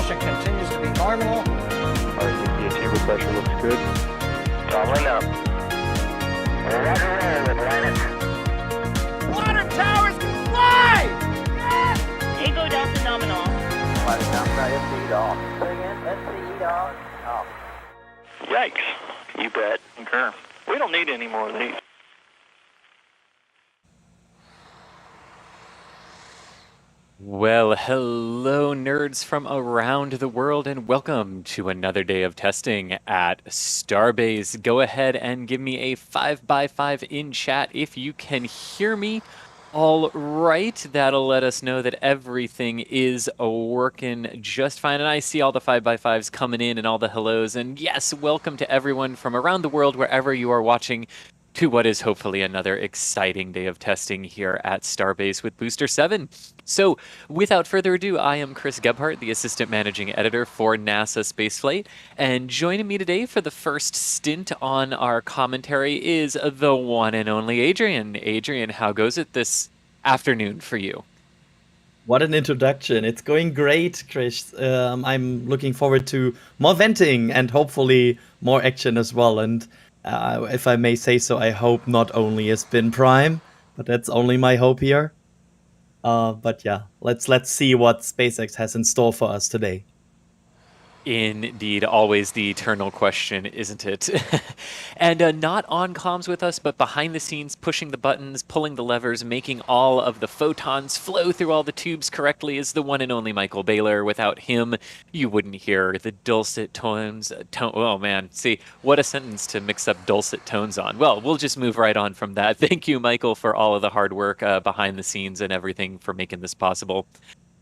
pressure continues to be normal. RCP chamber pressure looks good. Doubling up. Roger roll, Atlantis. Water towers can fly! Yes! Tango Delta nominal. Flight outside SC off. Say again, SC off. Yikes. You bet. Concur. We don't need any more of these. Well, hello nerds from around the world and welcome to another day of testing at Starbase. Go ahead and give me a 5x5 in chat if you can hear me. All right, that'll let us know that everything is working just fine. And I see all the 5x5s coming in and all the hellos. And yes, welcome to everyone from around the world, wherever you are watching, to what is hopefully another exciting day of testing here at Starbase with Booster 7. So, without further ado, I am Chris Gebhardt, the Assistant Managing Editor for NASASpaceflight, and joining me today for the first stint on our commentary is the one and only Adrian. Adrian, how goes it this afternoon for you? What an introduction. It's going great, Chris. I'm looking forward to more venting and hopefully more action as well. And if I may say so, I hope not only a spin prime, but that's only my hope here. But yeah, let's see what SpaceX has in store for us today. Indeed, always the eternal question, isn't it? And not on comms with us, but behind the scenes, pushing the buttons, pulling the levers, making all of the photons flow through all the tubes correctly is the one and only Michael Baylor. Without him, you wouldn't hear the dulcet tones. Oh man, see, what a sentence to mix up dulcet tones on. Well, we'll just move right on from that. Thank you, Michael, for all of the hard work behind the scenes and everything for making this possible.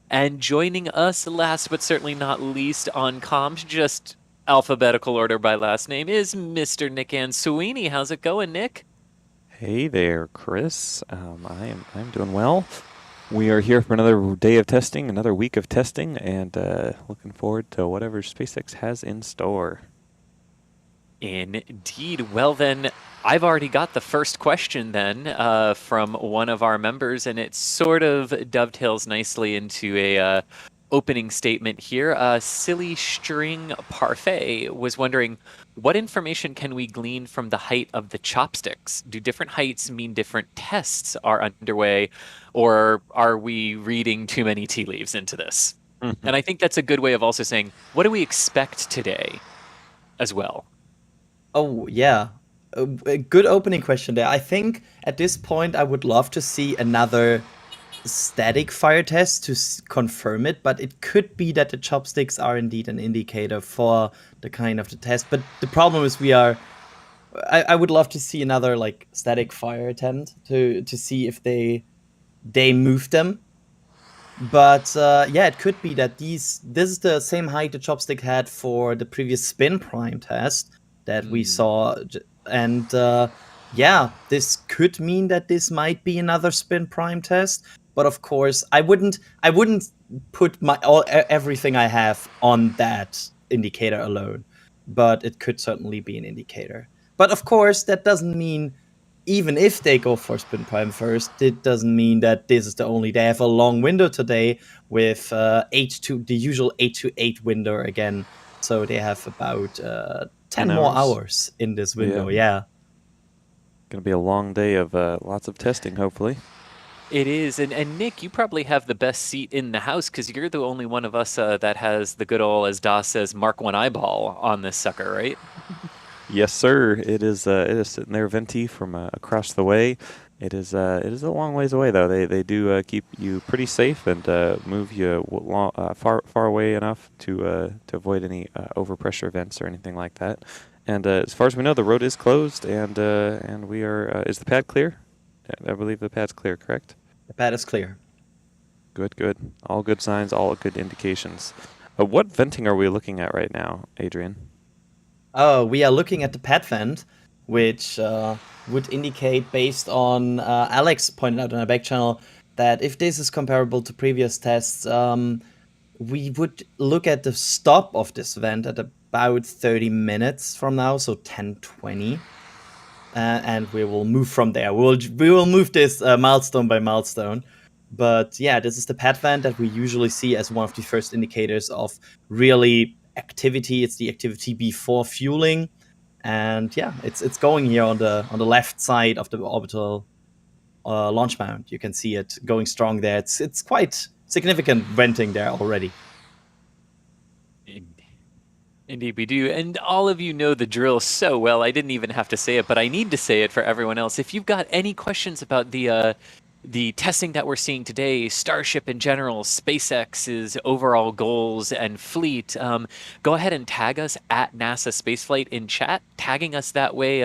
And joining us, last but certainly not least on comms, just alphabetical order by last name, is Mr. Nick Answini. How's it going, Nick? Hey there, Chris. I'm doing well. We are here for another day of testing, another week of testing, and looking forward to whatever SpaceX has in store. Indeed. Well then, I've already got the first question then from one of our members, and it sort of dovetails nicely into a opening statement here. Silly String Parfait was wondering, what information can we glean from the height of the chopsticks? Do different heights mean different tests are underway, or are we reading too many tea leaves into this? Mm-hmm. And I think that's a good way of also saying, what do we expect today as well? Oh, yeah. A good opening question there. I think at this point I would love to see another static fire test to confirm it, but it could be that the chopsticks are indeed an indicator for the kind of the test. But the problem is I would love to see another like static fire attempt to see if they move them. But yeah, it could be that this is the same height the chopstick had for the previous spin prime test that we saw, and yeah, this could mean that this might be another spin prime test. But of course, I wouldn't put everything I have on that indicator alone. But it could certainly be an indicator. But of course, that doesn't mean even if they go for spin prime first, it doesn't mean that this is the only. They have a long window today with the usual 8 to 8 window again. So they have about 10 more hours in this window, yeah. Going to be a long day of lots of testing, hopefully. It is, and Nick, you probably have the best seat in the house because you're the only one of us that has the good old, as Das says, Mark 1 eyeball on this sucker, right? Yes, sir. It is sitting there venti from across the way. It is a long ways away though. They do keep you pretty safe and move you far away enough to avoid any overpressure events or anything like that. And as far as we know, the road is closed, and we are. Is the pad clear? I believe the pad's clear. Correct. The pad is clear. Good. All good signs. All good indications. What venting are we looking at right now, Adrian? Oh, we are looking at the pad vent, which would indicate, based on Alex pointed out on our back channel, that if this is comparable to previous tests, we would look at the stop of this vent at about 30 minutes from now, so 10:20, and we will move from there. We will move this milestone by milestone. But yeah, this is the pad vent that we usually see as one of the first indicators of really activity. It's the activity before fueling, and yeah, it's going here on the left side of the orbital launch mount. You can see it going strong there. It's quite significant venting there already. Indeed, we do. And all of you know the drill so well. I didn't even have to say it, but I need to say it for everyone else. If you've got any questions about the testing that we're seeing today, Starship in general, SpaceX's overall goals and fleet, go ahead and tag us at NASASpaceflight in chat. Tagging us that way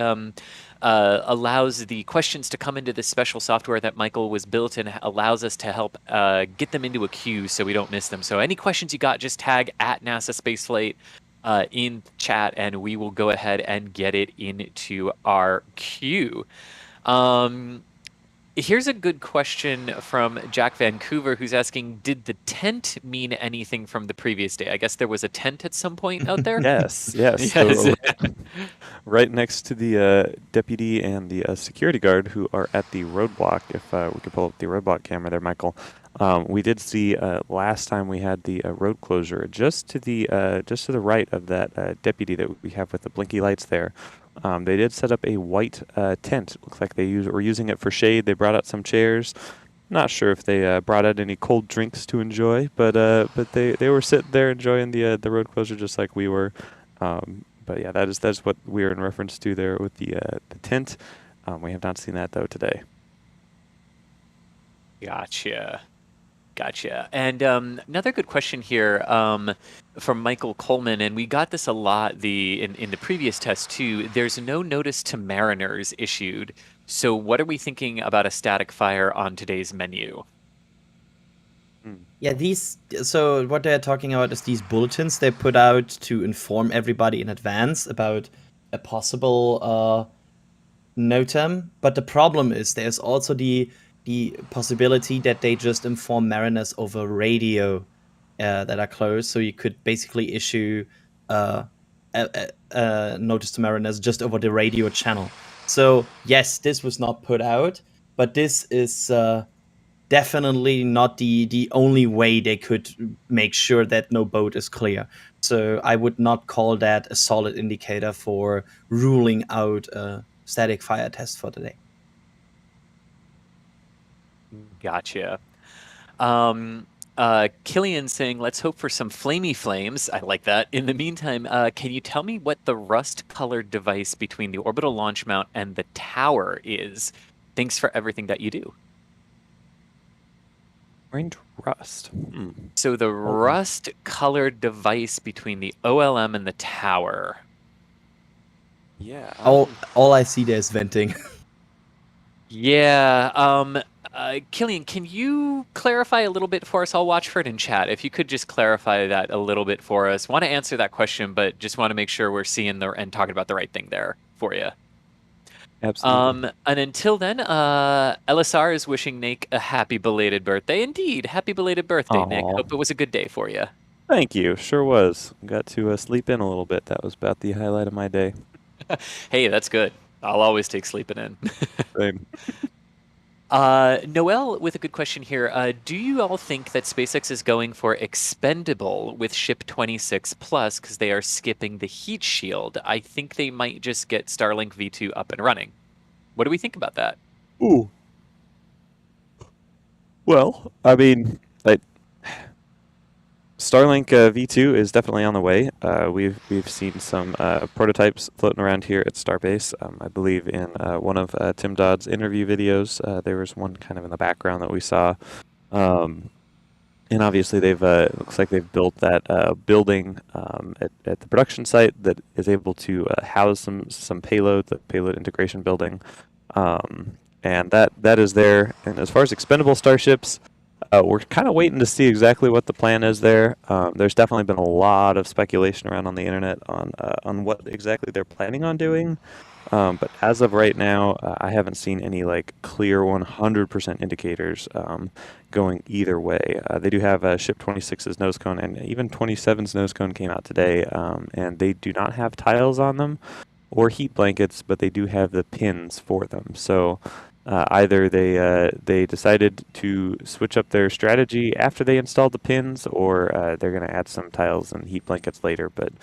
allows the questions to come into this special software that Michael was built and allows us to help get them into a queue so we don't miss them. So any questions you got, just tag at NASASpaceflight in chat, and we will go ahead and get it into our queue. Here's a good question from Jack Vancouver, who's asking, did the tent mean anything from the previous day? I guess there was a tent at some point out there? Yes. Yes. So, right next to the deputy and the security guard who are at the roadblock. If we could pull up the roadblock camera there, Michael. We did see last time we had the road closure just to the right of that deputy that we have with the blinky lights there. They did set up a white tent. Looks like they were using it for shade. They brought out some chairs. Not sure if they brought out any cold drinks to enjoy, but they were sitting there enjoying the road closure just like we were. But yeah, that's what we are in reference to there with the tent. We have not seen that though today. Gotcha. And another good question here from Michael Coleman, and we got this a lot in the previous test too. There's no notice to mariners issued. So what are we thinking about a static fire on today's menu? Yeah, so what they're talking about is these bulletins they put out to inform everybody in advance about a possible NOTAM. But the problem is there's also the possibility that they just inform mariners over radio that are closed. So you could basically issue a notice to mariners just over the radio channel. So yes, this was not put out, but this is definitely not the only way they could make sure that no boat is clear. So I would not call that a solid indicator for ruling out a static fire test for today. Gotcha. Killian saying, let's hope for some flamey flames. I like that. In the meantime, can you tell me what the rust-colored device between the orbital launch mount and the tower is? Thanks for everything that you do. Orange rust. So the rust-colored device between the OLM and the tower. Yeah. All I see there is venting. Yeah. Killian, can you clarify a little bit for us? I'll watch for it in chat. If you could just clarify that a little bit for us. Want to answer that question, but just want to make sure we're seeing and talking about the right thing there for you. Absolutely. And until then, LSR is wishing Nick a happy belated birthday. Indeed, happy belated birthday, Nick. Hope it was a good day for you. Thank you. Sure was. Got to sleep in a little bit. That was about the highlight of my day. Hey, that's good. I'll always take sleeping in. Same. Noel with a good question here. Do you all think that SpaceX is going for expendable with Ship 26 Plus because they are skipping the heat shield? I think they might just get Starlink V2 up and running. What do we think about that? Ooh. Well, I mean, Starlink V2 is definitely on the way. We've seen some prototypes floating around here at Starbase. I believe in one of Tim Dodd's interview videos, there was one kind of in the background that we saw. And obviously, looks like they've built that building at the production site that is able to house some payload, the payload integration building, and that is there. And as far as expendable starships, we're kind of waiting to see exactly what the plan is there. There's definitely been a lot of speculation around on the internet on what exactly they're planning on doing. But as of right now, I haven't seen any clear 100% indicators going either way. They do have Ship 26's nose cone, and even 27's nose cone came out today, and they do not have tiles on them or heat blankets, but they do have the pins for them. So Either they decided to switch up their strategy after they installed the pins, or they're going to add some tiles and heat blankets later. But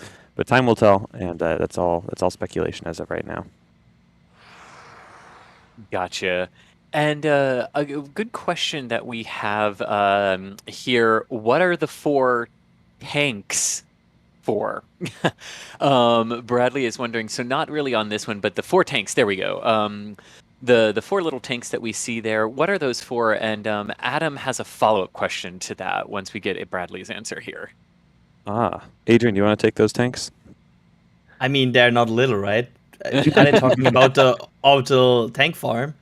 time will tell, and that's all speculation as of right now. Gotcha. And good question that we have here. What are the 4 tanks for? Bradley is wondering, so not really on this one, but the 4 tanks, there we go. The 4 little tanks that we see there, what are those for? And Adam has a follow-up question to that once we get Bradley's answer here. Adrian, do you want to take those tanks? I mean, they're not little, right? Are they talking about the Orbital tank farm?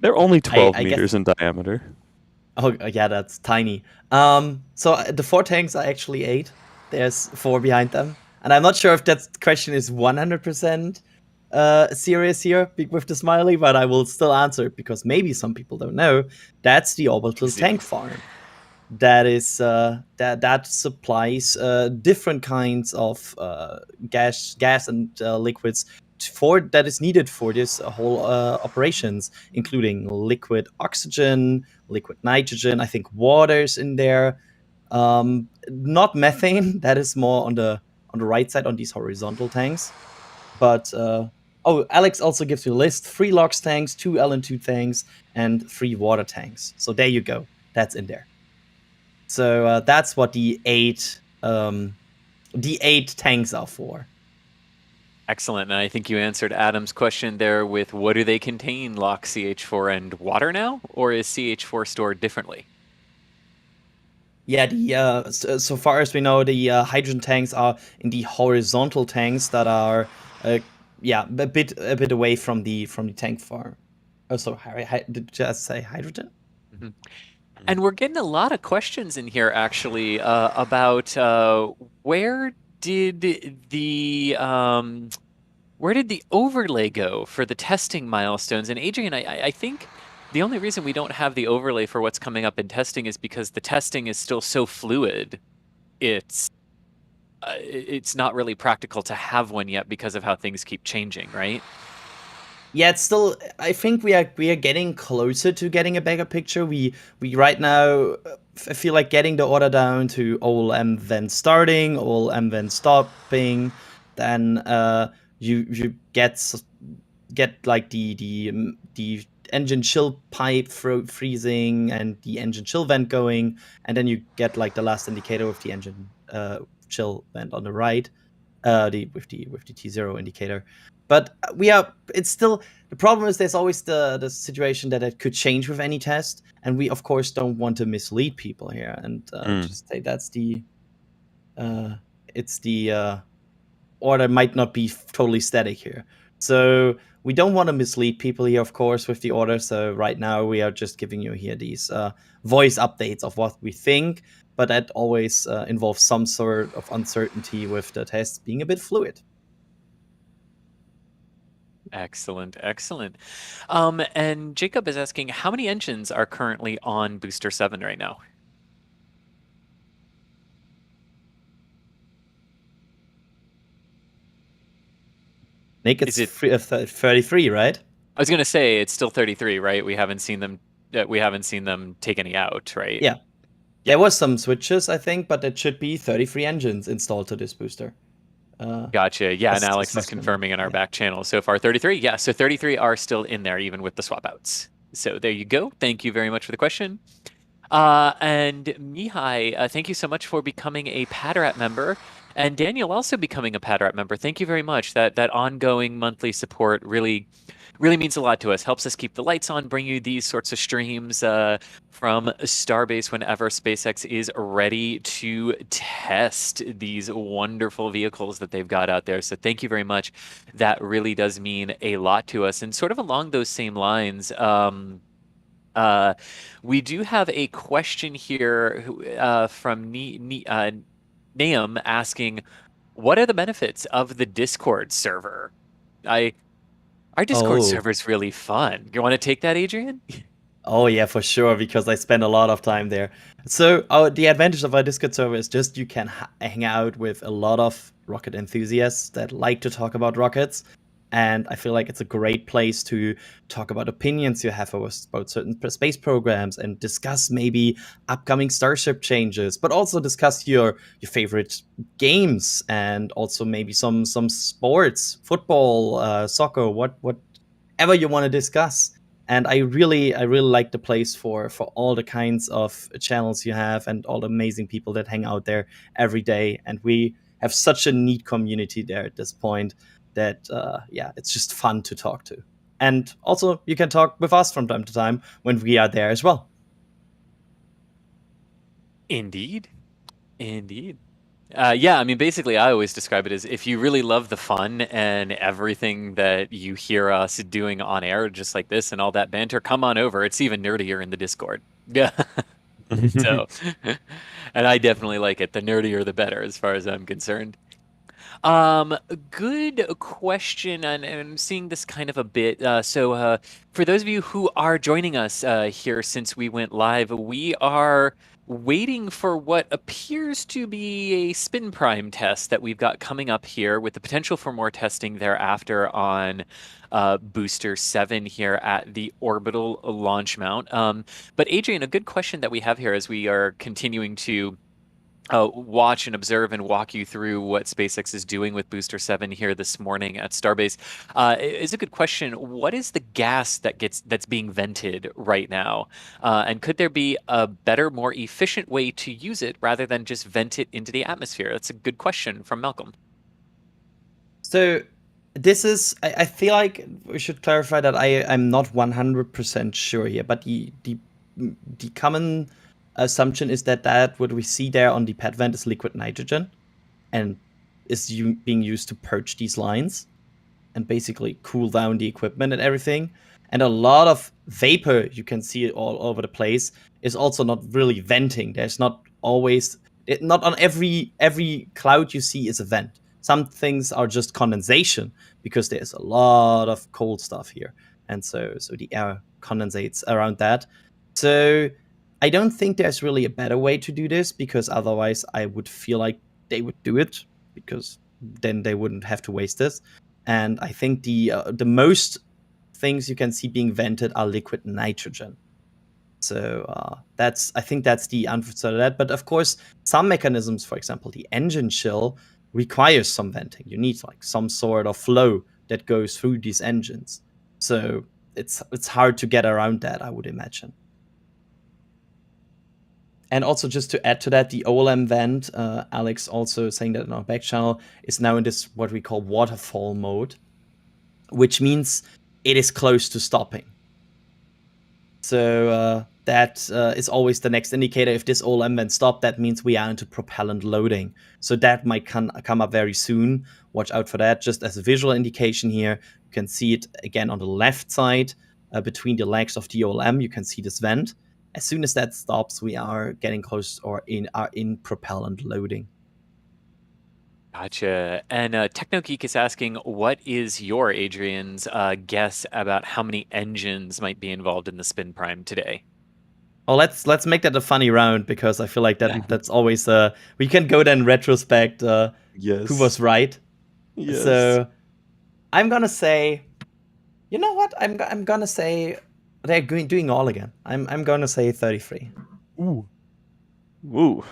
They're only 12 I guess- meters in diameter. Oh, yeah, that's tiny. So the 4 tanks are actually 8. There's 4 behind them. And I'm not sure if that question is 100% serious here with the smiley, but I will still answer it because maybe some people don't know. That's the Orbital tank farm. That is that supplies different kinds of gas and liquids that is needed for this whole operations, including liquid oxygen, liquid nitrogen. I think water's in there. Not methane. That is more on the right side on these horizontal tanks. But Alex also gives you a list: 3 LOX tanks, 2 LN2 tanks, and 3 water tanks. So there you go. That's in there. So that's what the 8 tanks are for. Excellent. And I think you answered Adam's question there with what do they contain, LOX, CH4, and water now? Or is CH4 stored differently? Yeah, so far as we know, the hydrogen tanks are in the horizontal tanks that are a bit away from the tank farm. Oh, so did you just say hydrogen? Mm-hmm. And we're getting a lot of questions in here, actually, about where did the overlay go for the testing milestones? And Adrian, I think the only reason we don't have the overlay for what's coming up in testing is because the testing is still so fluid. It's not really practical to have one yet because of how things keep changing, right? Yeah, it's still. I think we are getting closer to getting a bigger picture. We right now I feel like getting the order down to OLM then starting, OLM then stopping. Then you get like the engine chill pipe freezing and the engine chill vent going, and then you get like the last indicator with the engine chill vent on the right, with the T0 indicator. But it's still, the problem is there's always the situation that it could change with any test, and we of course don't want to mislead people here and just say that's it's the order might not be totally static here. So we don't want to mislead people here, of course, with the order. So right now we are just giving you here these voice updates of what we think, but that always involves some sort of uncertainty with the tests being a bit fluid. Excellent. And Jacob is asking, how many engines are currently on Booster 7 right now? Nick, it's 33, right? I was going to say it's still 33, right? We haven't seen them take any out, right? Yeah. There was some switches, I think, but it should be 33 engines installed to this booster. Gotcha. Yeah, and Alex is confirming in our back channel so far 33. Yeah, so 33 are still in there even with the swap outs. So there you go. Thank you very much for the question. And Mihai, thank you so much for becoming a Padarat member. And Daniel also becoming a Padarat member. Thank you very much. That ongoing monthly support really means a lot to us. Helps us keep the lights on, bring you these sorts of streams from Starbase whenever SpaceX is ready to test these wonderful vehicles that they've got out there. So thank you very much. That really does mean a lot to us. And sort of along those same lines, we do have a question here from Naam asking, what are the benefits of the Discord server? Our Discord server is really fun. You want to take that, Adrian? Oh yeah, for sure, because I spend a lot of time there. So the advantage of our Discord server is just you can hang out with a lot of rocket enthusiasts that like to talk about rockets. And I feel like it's a great place to talk about opinions you have about certain space programs and discuss maybe upcoming Starship changes, but also discuss your favorite games and also maybe some sports, football, soccer, whatever you want to discuss. And I really like the place for all the kinds of channels you have and all the amazing people that hang out there every day. And we have such a neat community there at this point that it's just fun to talk to. And also you can talk with us from time to time when we are there as well. Indeed. Yeah, I mean, basically, I always describe it as if you really love the fun and everything that you hear us doing on air, just like this and all that banter, come on over. It's even nerdier in the Discord. Yeah. So, and I definitely like it. The nerdier, the better, as far as I'm concerned. Good question, and I'm seeing this kind of a bit. So, for those of you who are joining us here since we went live, we are waiting for what appears to be a spin prime test that we've got coming up here, with the potential for more testing thereafter on Booster 7 here at the Orbital launch mount. But Adrian, a good question that we have here as we are continuing to watch and observe and walk you through what SpaceX is doing with Booster 7 here this morning at Starbase is a good question. What is the gas that's being vented right now? And could there be a better, more efficient way to use it rather than just vent it into the atmosphere? That's a good question from Malcolm. So this is, I feel like we should clarify that I'm not 100% sure here, but the common assumption is that what we see there on the pad vent is liquid nitrogen and is being used to purge these lines and basically cool down the equipment and everything. And a lot of vapor, you can see it all over the place, is also not really venting. There's not always, not on every cloud you see is a vent. Some things are just condensation because there's a lot of cold stuff here. And so the air condensates around that. So I don't think there's really a better way to do this, because otherwise I would feel like they would do it, because then they wouldn't have to waste this. And I think the most things you can see being vented are liquid nitrogen. So I think that's the answer to that. But of course, some mechanisms, for example, the engine chill, requires some venting. You need like some sort of flow that goes through these engines. So it's hard to get around that, I would imagine. And also, just to add to that, the OLM vent, Alex also saying that in our back channel, is now in this what we call waterfall mode, which means it is close to stopping. So that is always the next indicator. If this OLM vent stopped, that means we are into propellant loading. So that might come up very soon. Watch out for that. Just as a visual indication here, you can see it again on the left side between the legs of the OLM. You can see this vent. As soon as that stops, we are getting close or are in propellant loading. Gotcha. And TechnoGeek is asking, what is your, Adrian's, guess about how many engines might be involved in the spin prime today? Well, let's make that a funny round, because I feel like that's always we can go then retrospect Yes. who was right. Yes. So I'm gonna say, you know what? I'm gonna say they're doing all again. I'm gonna say 33. Ooh.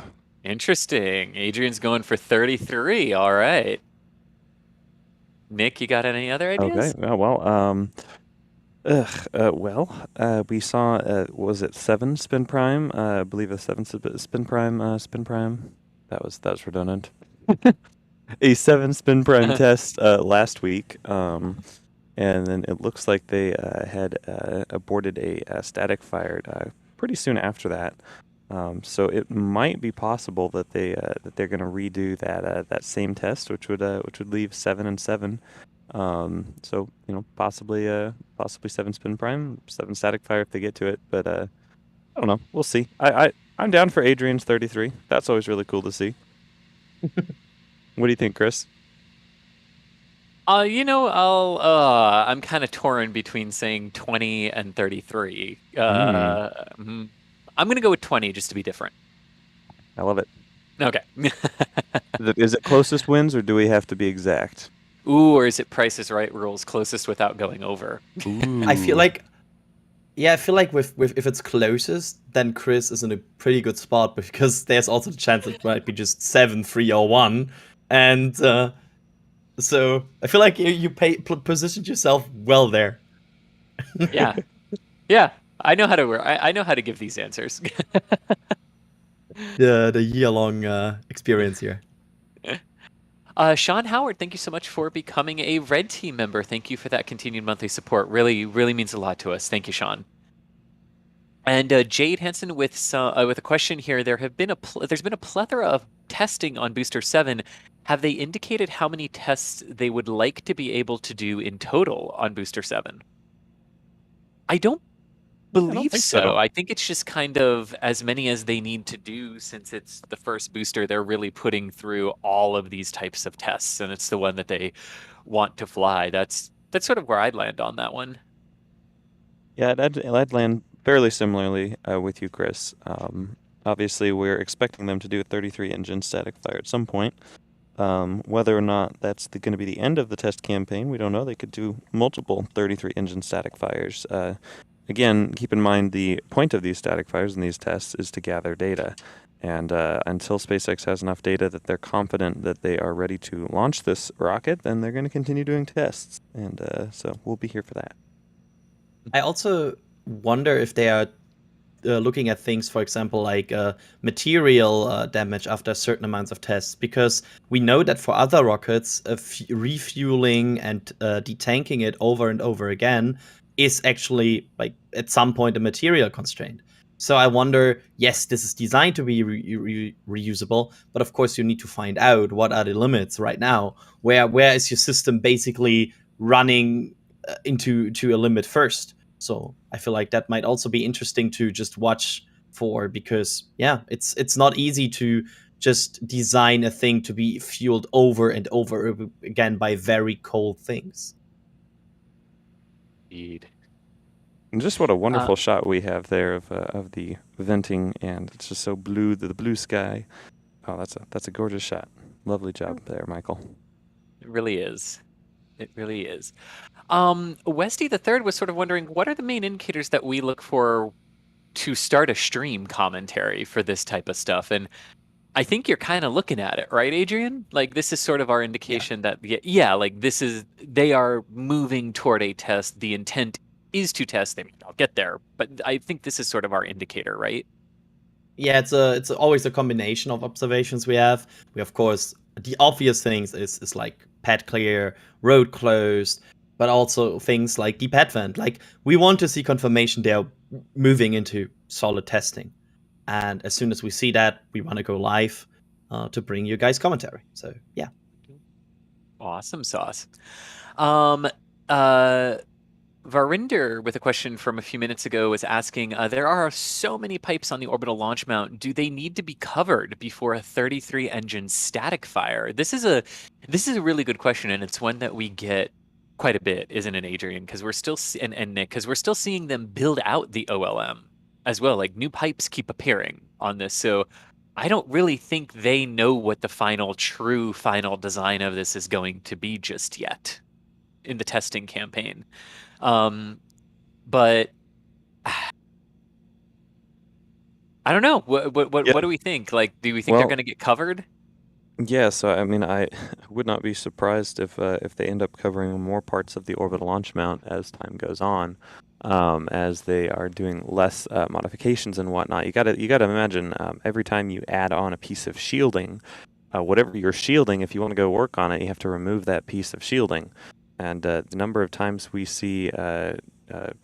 Interesting. Adrian's going for 33. All right. Nick, you got any other ideas? Okay. We saw, was it 7 spin prime? I believe a 7 spin prime. That was redundant. A 7 spin prime test last week. And then it looks like they had aborted a static fired pretty soon after that. So it might be possible that they're going to redo that same test, which would leave 7 and 7. So possibly 7 spin prime, 7 static fire if they get to it. But I don't know. We'll see. I'm down for Adrian's 33. That's always really cool to see. What do you think, Chris? I'm kind of torn between saying 20 and 33. I'm going to go with 20 just to be different. I love it. Okay. Is it closest wins, or do we have to be exact? Ooh, or is it Price is Right rules closest without going over? I feel like, yeah, I feel like with if it's closest, then Chris is in a pretty good spot because there's also the chance it might be just 7-3 or 1, and so I feel like you positioned yourself well there. Yeah. Yeah. I know how to I know how to give these answers. The year-long experience here. Sean Howard, thank you so much for becoming a Red Team member. Thank you for that continued monthly support. Really, really means a lot to us. Thank you, Sean. And Jade Hansen with a question here. There's been a plethora of testing on Booster 7. Have they indicated how many tests they would like to be able to do in total on Booster 7? I don't believe think so. so. I think it's just kind of as many as they need to do since it's the first booster. They're really putting through all of these types of tests, and it's the one that they want to fly. That's sort of where I'd land on that one. Yeah, I'd land fairly similarly with you, Chris. Obviously, we're expecting them to do a 33 engine static fire at some point. Whether or not that's going to be the end of the test campaign, we don't know. They could do multiple 33 engine static fires. Again, keep in mind the point of these static fires and these tests is to gather data. And until SpaceX has enough data that they're confident that they are ready to launch this rocket, then they're going to continue doing tests. And so we'll be here for that. I also wonder if they are looking at things, for example, like material damage after certain amounts of tests, because we know that for other rockets, refueling and detanking it over and over again is actually, like, at some point a material constraint. So I wonder, yes, this is designed to be reusable, but of course you need to find out what are the limits right now. Where is your system basically running into a limit first? So I feel like that might also be interesting to just watch for, because yeah, it's not easy to just design a thing to be fueled over and over again by very cold things. Indeed. And just what a wonderful shot we have there of the venting, and it's just so blue, the blue sky. Oh, that's a gorgeous shot. Lovely job there, Michael. It really is. It really is. Westy the Third was sort of wondering, what are the main indicators that we look for to start a stream commentary for this type of stuff? And I think you're kind of looking at it, right, Adrian? Like, this is sort of our indication that, like, they are moving toward a test. The intent is to test. I'll get there, but I think this is sort of our indicator, right? Yeah, it's always a combination of observations we have. We, of course, the obvious things is like pad clear, road closed, but also things like the pad vent. Like, we want to see confirmation they're moving into solid testing. And as soon as we see that, we want to go live to bring you guys commentary. So, yeah. Awesome sauce. Varinder, with a question from a few minutes ago, was asking, there are so many pipes on the orbital launch mount. Do they need to be covered before a 33 engine static fire? This is a really good question, and it's one that we get quite a bit, isn't it, Adrian? Because we're still and Nick, because we're still seeing them build out the OLM as well. Like, new pipes keep appearing on this, so I don't really think they know what the true final design of this is going to be just yet in the testing campaign. But I don't know. What do we think? Like, do we think they're going to get covered? Yeah, so I mean, I would not be surprised if they end up covering more parts of the orbital launch mount as time goes on, as they are doing less modifications and whatnot. You gotta imagine every time you add on a piece of shielding, whatever you're shielding, if you want to go work on it, you have to remove that piece of shielding. And the number of times we see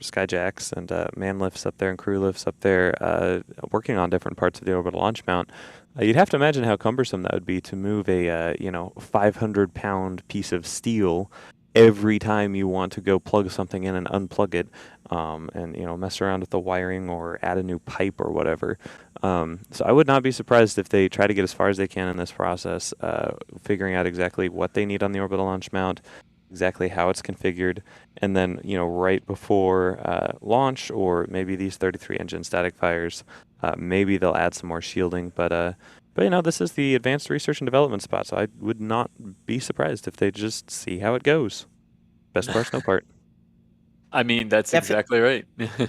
skyjacks and man lifts up there and crew lifts up there working on different parts of the orbital launch mount, you'd have to imagine how cumbersome that would be to move a 500-pound piece of steel every time you want to go plug something in and unplug it, and mess around with the wiring or add a new pipe or whatever. So I would not be surprised if they try to get as far as they can in this process, figuring out exactly what they need on the orbital launch mount, exactly how it's configured, and then right before launch, or maybe these 33 engine static fires, maybe they'll add some more shielding. But But this is the advanced research and development spot, so I would not be surprised if they just see how it goes. Best part, no part. I mean, that's Yeah, exactly right. I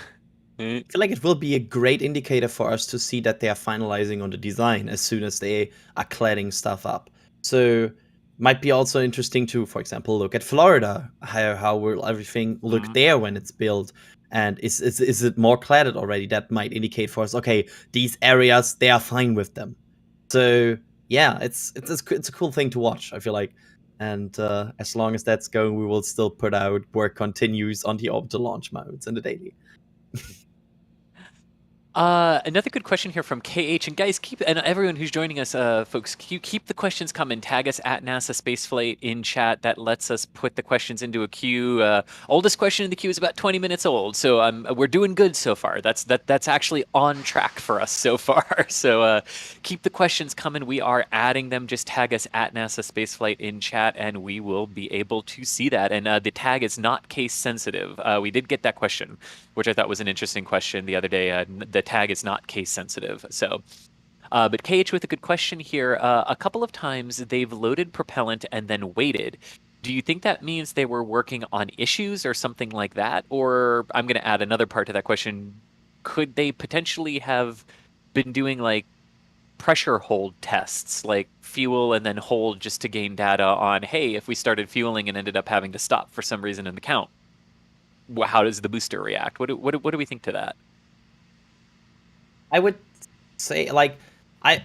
feel like it will be a great indicator for us to see that they are finalizing on the design as soon as they are cladding stuff up. So might be also interesting to, for example, look at Florida. How will everything look there when it's built? And is it more cladded already? That might indicate for us, okay, these areas, they are fine with them. So yeah, it's a cool thing to watch, I feel like. And as long as that's going, we will still put out work continues on the orbital launch modes in the daily. Another good question here from KH, and guys, and everyone who's joining us, folks, keep the questions coming. Tag us at NASASpaceflight in chat. That lets us put the questions into a queue. Oldest question in the queue is about 20 minutes old, so we're doing good so far. That's actually on track for us so far. So keep the questions coming. We are adding them. Just tag us at NASASpaceflight in chat, and we will be able to see that. And the tag is not case sensitive. We did get that question, which I thought was an interesting question the other day. The tag is not case sensitive. So, but KH with a good question here. A couple of times they've loaded Propellant and then waited. Do you think that means they were working on issues or something like that? Or I'm going to add another part to that question. Could they potentially have been doing like pressure hold tests, like fuel and then hold just to gain data on, hey, if we started fueling and ended up having to stop for some reason in the count, how does the booster react? What do we think to that? I would say, like, I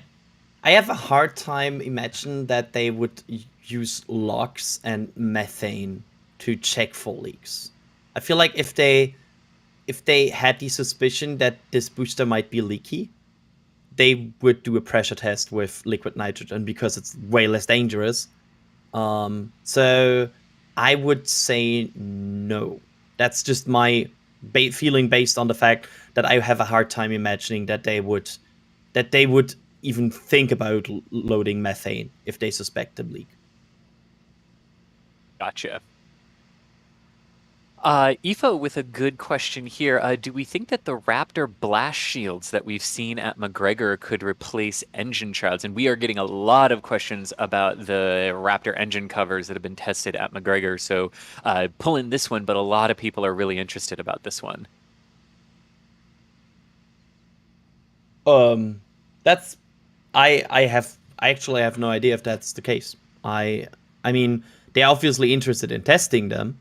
have a hard time imagining that they would use logs and methane to check for leaks. I feel like if they had the suspicion that this booster might be leaky, they would do a pressure test with liquid nitrogen because it's way less dangerous. So I would say no. That's just my feeling based on the fact that I have a hard time imagining that they would even think about loading methane if they suspect a leak. Gotcha. Ifo with a good question here. Do we think that the Raptor blast shields that we've seen at McGregor could replace engine shrouds? And we are getting a lot of questions about the Raptor engine covers that have been tested at McGregor. So pull in this one, but a lot of people are really interested about this one. That's I actually have no idea if that's the case. I mean, they're obviously interested in testing them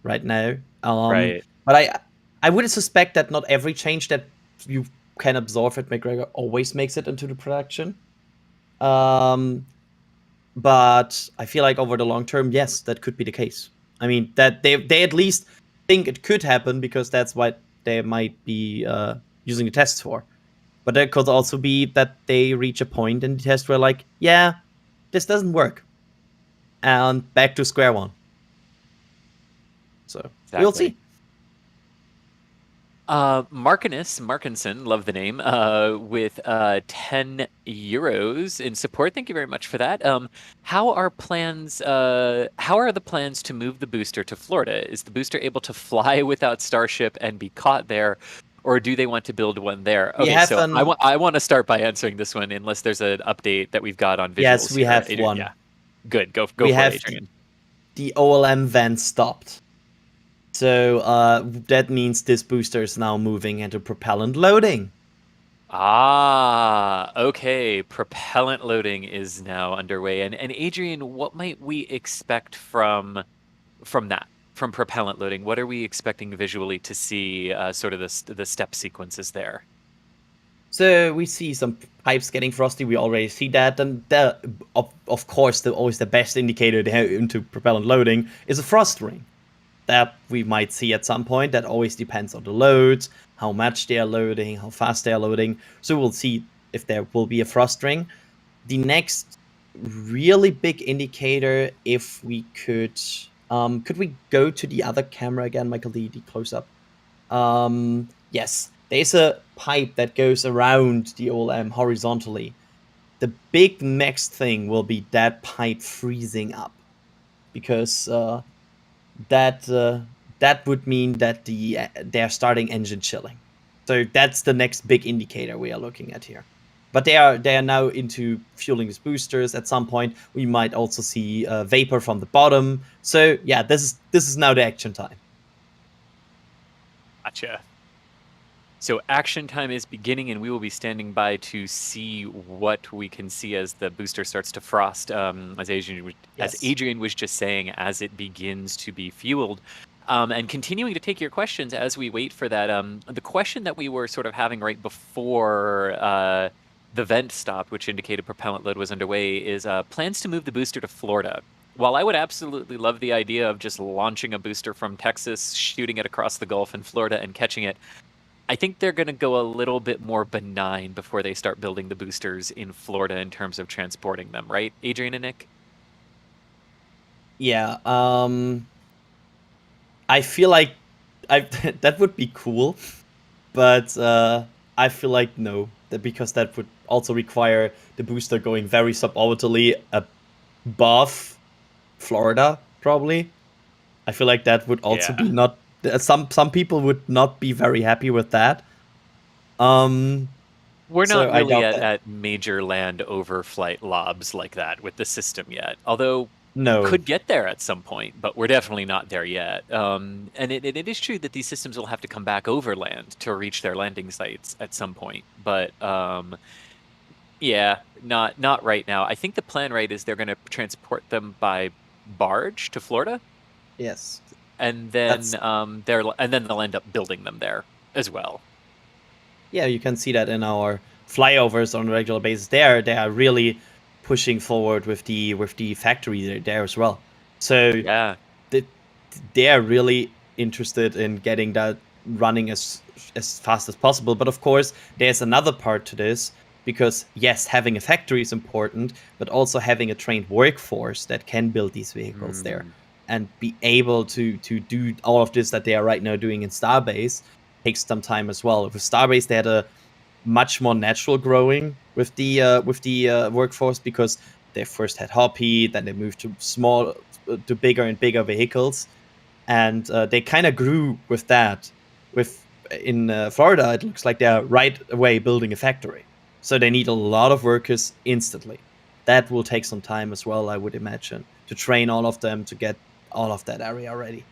right now. Right. But I would suspect that not every change that you can absorb at McGregor always makes it into the production. But I feel like over the long term, yes, that could be the case. I mean, that they at least think it could happen because that's what they might be using the tests for. But there could also be that they reach a point in the test where, like, yeah, this doesn't work. And back to square one. So we'll see. Markinson, love the name, with 10 euros in support. Thank you very much for that. How are the plans to move the booster to Florida? Is the booster able to fly without Starship and be caught there? Or do they want to build one there? Okay, so I want to start by answering this one, unless there's an update that we've got on visuals. Yes, we have one. Yeah, good. Go for it, Adrian. The OLM van stopped. So that means this booster is now moving into propellant loading. Ah, okay. Propellant loading is now underway. And Adrian, what might we expect from that? From propellant loading, what are we expecting visually to see sort of the step sequences there? So we see some pipes getting frosty. We already see that. And of course, always the best indicator into propellant loading is a frost ring. That we might see at some point. That always depends on the loads, how much they are loading, how fast they are loading. So we'll see if there will be a frost ring. The next really big indicator, if we could we go to the other camera again, Michael, the close-up? Yes, there's a pipe that goes around the OLM horizontally. The big next thing will be that pipe freezing up, because that would mean that they're starting engine chilling. So that's the next big indicator we are looking at here. But they are now into fueling these boosters. At some point, we might also see vapor from the bottom. So yeah, this is now the action time. Gotcha. So action time is beginning, and we will be standing by to see what we can see as the booster starts to frost. As Adrian was just saying, as it begins to be fueled. And continuing to take your questions as we wait for that. The question that we were sort of having right before the vent stopped, which indicated propellant load was underway, is plans to move the booster to Florida. While I would absolutely love the idea of just launching a booster from Texas, shooting it across the Gulf in Florida, and catching it, I think they're going to go a little bit more benign before they start building the boosters in Florida in terms of transporting them, right, Adrian and Nick? Yeah. I feel like that would be cool, but I feel like no, because that would also require the booster going very suborbitally above Florida, probably. I feel like that would also be not. Some people would not be very happy with that. We're so not really at major land overflight lobs like that with the system yet. Although no, could get there at some point, but we're definitely not there yet. And it is true that these systems will have to come back over land to reach their landing sites at some point. But yeah, not right now. I think the plan, right, is they're going to transport them by barge to Florida. Yes, and then they'll end up building them there as well. Yeah, you can see that in our flyovers on a regular basis. They are really pushing forward with the factory there as well. So yeah, they are really interested in getting that running as fast as possible. But of course, there's another part to this, because yes, having a factory is important, but also having a trained workforce that can build these vehicles there and be able to do all of this that they are right now doing in Starbase takes some time as well. With Starbase, they had a much more natural growing with the workforce, because they first had Hoppy, then they moved to bigger and bigger vehicles, and they kind of grew with that. In Florida, it looks like they're right away building a factory, so they need a lot of workers instantly. That will take some time as well, I would imagine, to train all of them to get all of that area ready.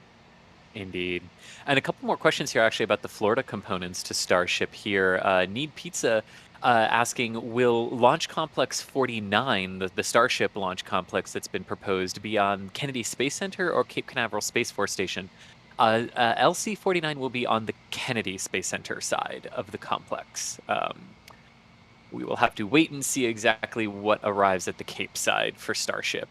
Indeed. And a couple more questions here actually about the Florida components to Starship here. Need Pizza asking, will Launch Complex 49, the Starship launch complex that's been proposed, be on Kennedy Space Center or Cape Canaveral Space Force Station? LC-49 will be on the Kennedy Space Center side of the complex. We will have to wait and see exactly what arrives at the Cape side for Starship,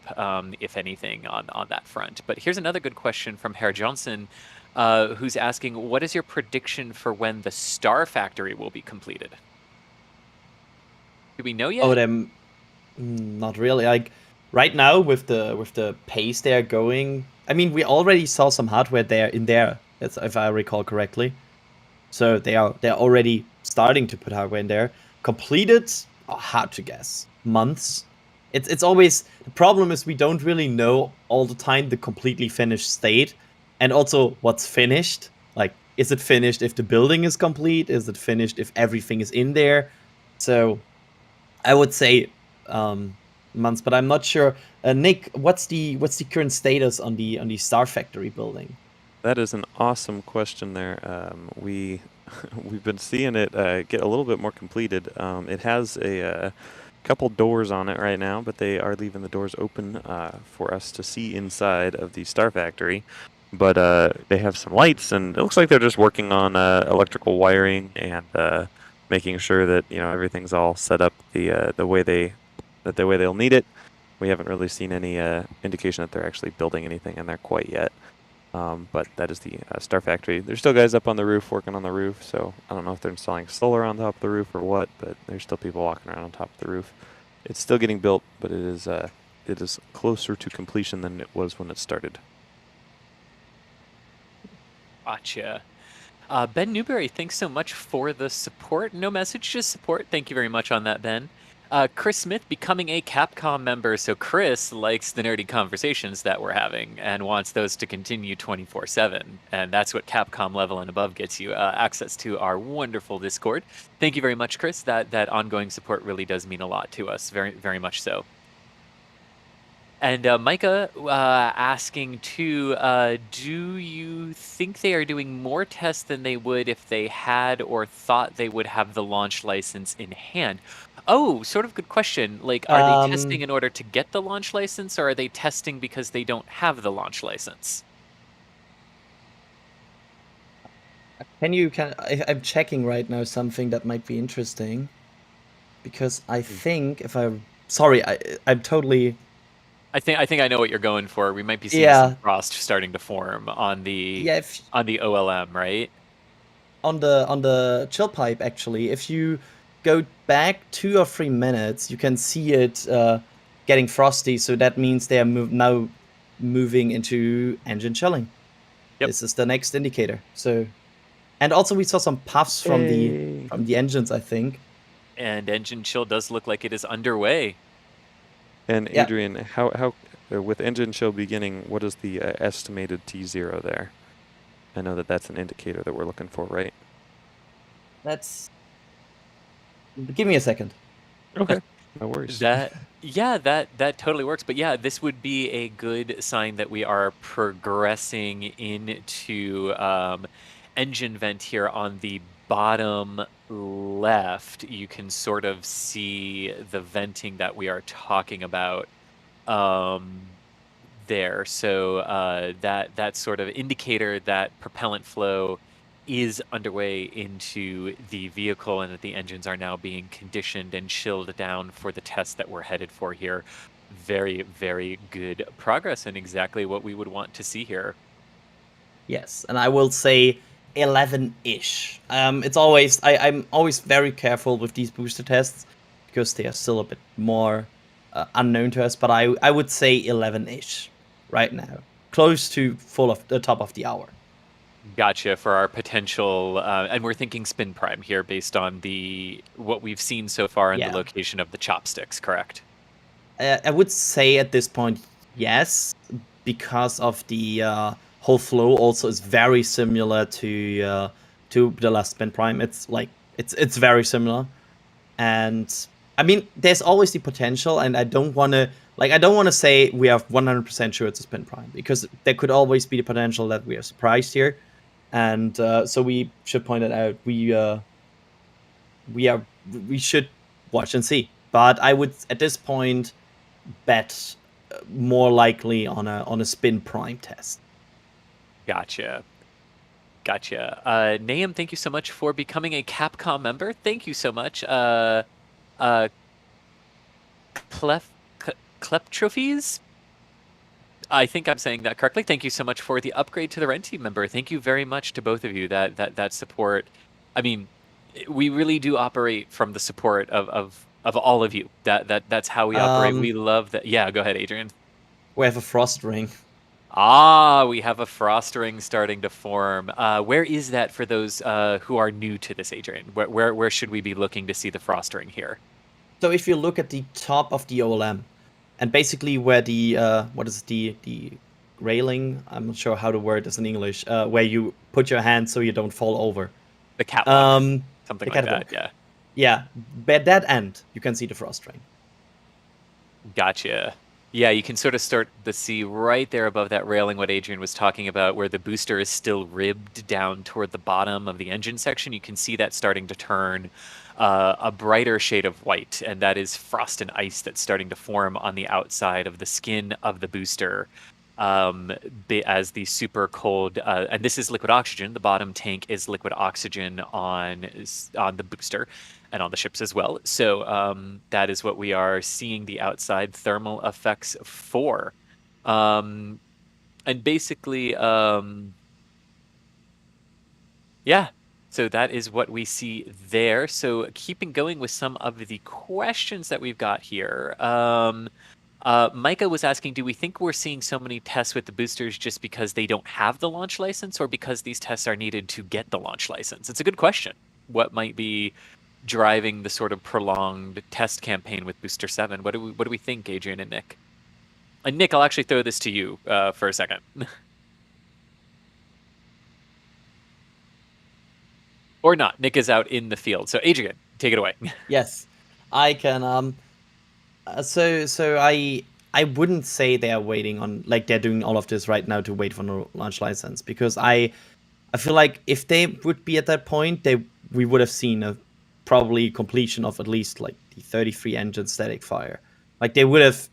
if anything, on that front. But here's another good question from Herr Johnson, who's asking, what is your prediction for when the Star Factory will be completed? Do we know yet? Oh, not really. Like right now, with the pace they're going, I mean, we already saw some hardware there in there, if I recall correctly. So they're already starting to put hardware in there. Completed, hard to guess. Months. It's always, the problem is we don't really know all the time the completely finished state, and also what's finished. Like, is it finished if the building is complete? Is it finished if everything is in there? So I would say months, but I'm not sure. Nick, what's the current status on the Star Factory building? That is an awesome question there. We've been seeing it get a little bit more completed. It has a couple doors on it right now, but they are leaving the doors open for us to see inside of the Star Factory. But they have some lights, and it looks like they're just working on electrical wiring and making sure that everything's all set up the way they'll need it. We haven't really seen any indication that they're actually building anything in there quite yet. But that is the Star Factory. There's still guys up on the roof working on the roof, so I don't know if they're installing solar on top of the roof or what, but there's still people walking around on top of the roof. It's still getting built, but it is closer to completion than it was when it started. Gotcha. Ben Newberry, thanks so much for the support. No message, just support. Thank you very much on that, Ben. Chris Smith becoming a Capcom member. So Chris likes the nerdy conversations that we're having and wants those to continue 24/7. And that's what Capcom level and above gets you access to our wonderful Discord. Thank you very much, Chris. That ongoing support really does mean a lot to us. Very, very much so. And Micah asking too, do you think they are doing more tests than they would if they had or thought they would have the launch license in hand? Oh, sort of good question. Like, are they testing in order to get the launch license, or are they testing because they don't have the launch license? I'm checking right now something that might be interesting. Because I think I'm totally... I think I know what you're going for. We might be seeing Yeah. some frost starting to form on the Yeah, on the OLM, right? on the chill pipe, actually. If you go back 2 or 3 minutes, you can see it getting frosty. So that means they are now moving into engine chilling. Yep. This is the next indicator. So, and also we saw some puffs from the engines, I think. And engine chill does look like it is underway. And Yeah. Adrian, how with engine chill beginning, what is the estimated T0 there? I know that's an indicator that we're looking for, right? Give me a second. Okay, no worries. That totally works. But yeah, this would be a good sign that we are progressing into engine vent here on the bottom left. You can sort of see the venting that we are talking about there. So that sort of indicator that propellant flow is underway into the vehicle and that the engines are now being conditioned and chilled down for the test that we're headed for here. Very, very good progress and exactly what we would want to see here. Yes, and I will say 11-ish. It's always I'm always very careful with these booster tests because they are still a bit more unknown to us. But I would say 11-ish right now, close to full of the top of the hour. Gotcha for our potential, and we're thinking spin prime here based on what we've seen so far in the location of the chopsticks, correct? I would say at this point, yes, because of the whole flow also is very similar to the last spin prime. It's like it's very similar, and I mean there's always the potential, and I don't want to say we are 100% sure it's a spin prime because there could always be the potential that we are surprised here, and so we should point it out. We should watch and see, but I would at this point bet more likely on a spin prime test. Gotcha. Nahum, thank you so much for becoming a Capcom member. Thank you so much. Kleptrophies? I think I'm saying that correctly. Thank you so much for the upgrade to the Rent Team member. Thank you very much to both of you. That support. I mean, we really do operate from the support of all of you. That's how we operate. We love that. Yeah, go ahead, Adrian. We have a frost ring. We have a frost ring starting to form. Where is that for those who are new to this, Adrian? Where should we be looking to see the frost ring here? So if you look at the top of the OLM, and basically where the the railing, I'm not sure how to word this in English, where you put your hand so you don't fall over. The catwalk. Something like that, yeah. Yeah, at that end, you can see the frost ring. Gotcha. Yeah, you can sort of start to see right there above that railing what Adrian was talking about, where the booster is still ribbed down toward the bottom of the engine section. You can see that starting to turn a brighter shade of white, and that is frost and ice that's starting to form on the outside of the skin of the booster as the super cold, and this is liquid oxygen. The bottom tank is liquid oxygen on the booster and on the ships as well. So that is what we are seeing the outside thermal effects for. And basically, yeah, so that is what we see there. So keeping going with some of the questions that we've got here. Micah was asking, do we think we're seeing so many tests with the boosters just because they don't have the launch license or because these tests are needed to get the launch license? It's a good question. What might be driving the sort of prolonged test campaign with Booster 7. What do we think, Adrian and Nick? And Nick, I'll actually throw this to you for a second. Or not. Nick is out in the field. So Adrian, take it away. Yes, I can. So I wouldn't say they are waiting on, like, they're doing all of this right now to wait for the launch license, because I feel like if they would be at that point, we would have seen a probably completion of at least like the 33 engine static fire. Like they would have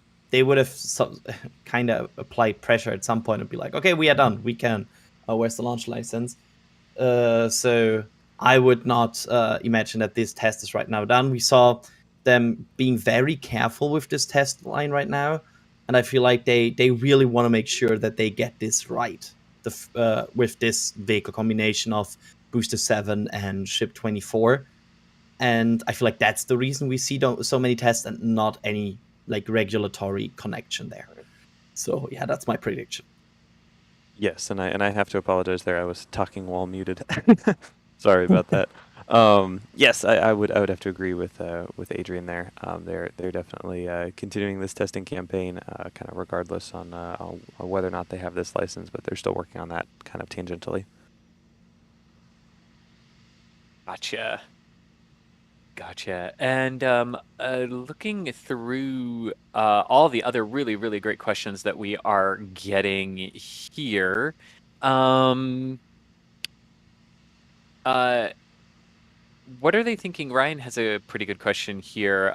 kind of applied pressure at some point and be like, okay, we are done. We can. Where's the launch license? So I would not imagine that this test is right now done. We saw them being very careful with this test line right now, and I feel like they really want to make sure that they get this right. With this vehicle combination of Booster 7 and Ship 24, and I feel like that's the reason we see so many tests and not any like regulatory connection there. So yeah, that's my prediction. Yes, and I have to apologize there. I was talking while muted. Sorry about that. Yes, I would have to agree with Adrian there. They're definitely continuing this testing campaign, kind of regardless on whether or not they have this license, but they're still working on that kind of tangentially. Gotcha. And looking through all the other really, really great questions that we are getting here, what are they thinking? Ryan has a pretty good question here.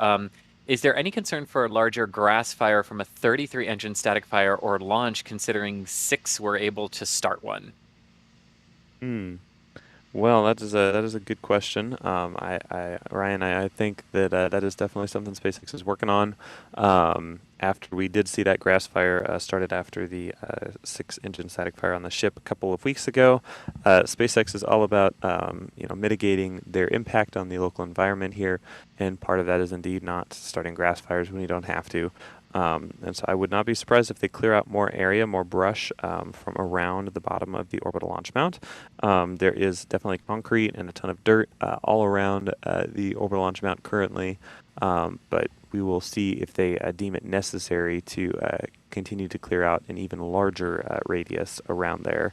Is there any concern for a larger grass fire from a 33 engine static fire or launch, considering 6 were able to start one? Well, that is a good question. Ryan, I think that that is definitely something SpaceX is working on. After we did see that grass fire started after the 6-engine static fire on the ship a couple of weeks ago, SpaceX is all about mitigating their impact on the local environment here, and part of that is indeed not starting grass fires when you don't have to. And so I would not be surprised if they clear out more area, more brush from around the bottom of the orbital launch mount. There is definitely concrete and a ton of dirt all around the orbital launch mount currently, but we will see if they deem it necessary to continue to clear out an even larger radius around there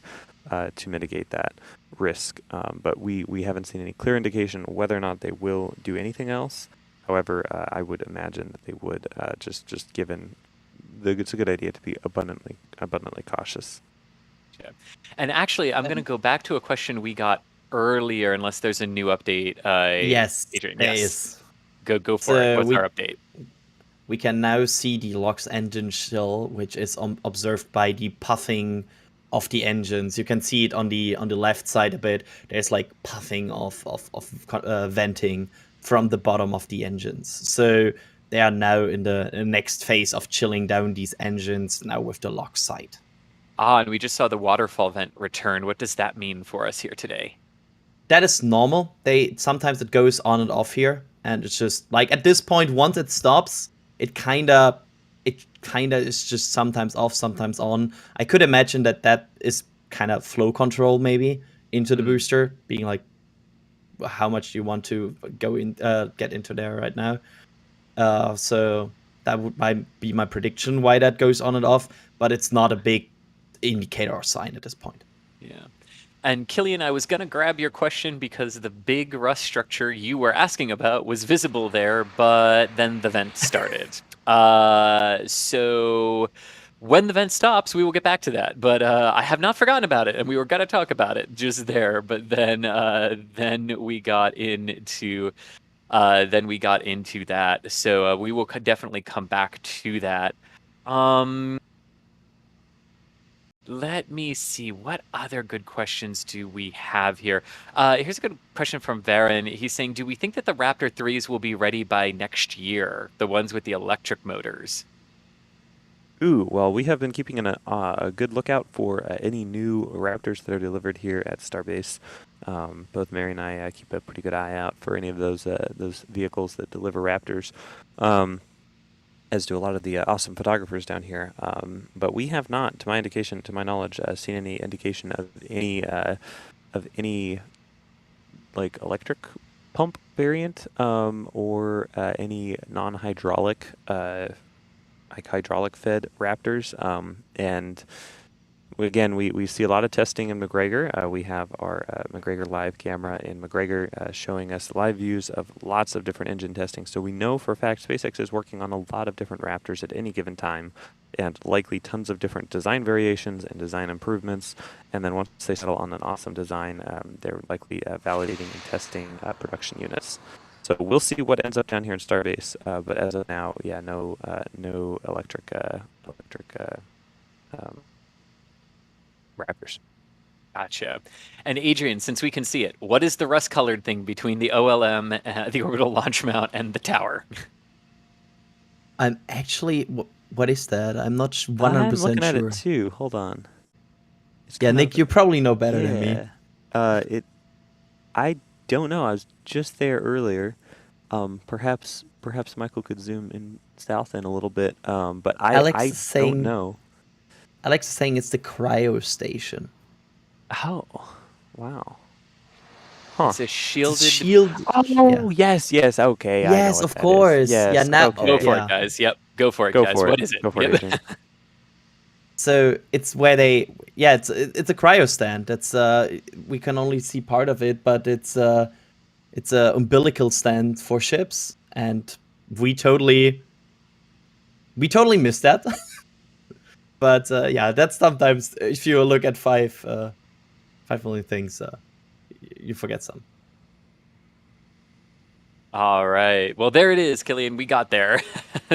to mitigate that risk. But we haven't seen any clear indication whether or not they will do anything else. However, I would imagine that they would, just given it's a good idea to be abundantly cautious. Yeah. And actually, I'm going to go back to a question we got earlier, unless there's a new update. Yes, Adrian, there yes. is. Go for it. What's our update? We can now see the LOX engine shell, which is observed by the puffing of the engines. You can see it on the left side a bit. There's like puffing of venting from the bottom of the engines. So they are now in the next phase of chilling down these engines now with the LOX side. And we just saw the waterfall vent return. What does that mean for us here today? That is normal. Sometimes it goes on and off here, and it's just like at this point, once it stops, it kinda is just sometimes off, sometimes on. I could imagine that is kind of flow control maybe into the booster, being like, how much do you want to go in, get into there right now? So that might be my prediction why that goes on and off, but it's not a big indicator or sign at this point. Yeah. And Killian, I was going to grab your question because the big rust structure you were asking about was visible there, but then the vent started. So when the vent stops, we will get back to that. But I have not forgotten about it, and we were going to talk about it just there. But then we got into that. So we will definitely come back to that. Let me see. What other good questions do we have here? Here's a good question from Varen. He's saying, do we think that the Raptor 3s will be ready by next year? The ones with the electric motors? Ooh, well, we have been keeping a good lookout for any new Raptors that are delivered here at Starbase. Both Mary and I keep a pretty good eye out for any of those vehicles that deliver Raptors, as do a lot of the awesome photographers down here. But we have not, to my knowledge, seen any indication of any like electric pump variant or any non-hydraulic, like hydraulic fed Raptors. And again, we see a lot of testing in McGregor. We have our McGregor live camera in McGregor showing us live views of lots of different engine testing. So we know for a fact SpaceX is working on a lot of different Raptors at any given time, and likely tons of different design variations and design improvements. And then once they settle on an awesome design, they're likely validating and testing production units. So we'll see what ends up down here in Starbase. But as of now, yeah, no electric Raptors. Gotcha. And Adrian, since we can see it, what is the rust-colored thing between the OLM, the orbital launch mount, and the tower? I'm actually. What is that? I'm not 100% I'm looking sure. at it too. Hold on. It's Yeah, kind Nick, of- you probably know better than me. yeah. I don't know. I was just there earlier. Perhaps Michael could zoom in south in a little bit. But Alex I is saying- don't know. Alex is saying it's the Cryo station. Oh, wow. Huh. It's a shielded... Shield. Oh, yes. Okay. I know Yes, what of that is. course. Yes. Yeah, now- okay. Go for Yeah. it, guys. Yep. Go for it, Go guys. for What it. is it? Go for it, Yep. Adrian. So it's where they, yeah, it's a cryo stand. It's we can only see part of it, but it's a umbilical stand for ships, and we totally missed that. But yeah, that's sometimes if you look at 5 million things, you forget some. All right. Well, there it is, Killian. We got there.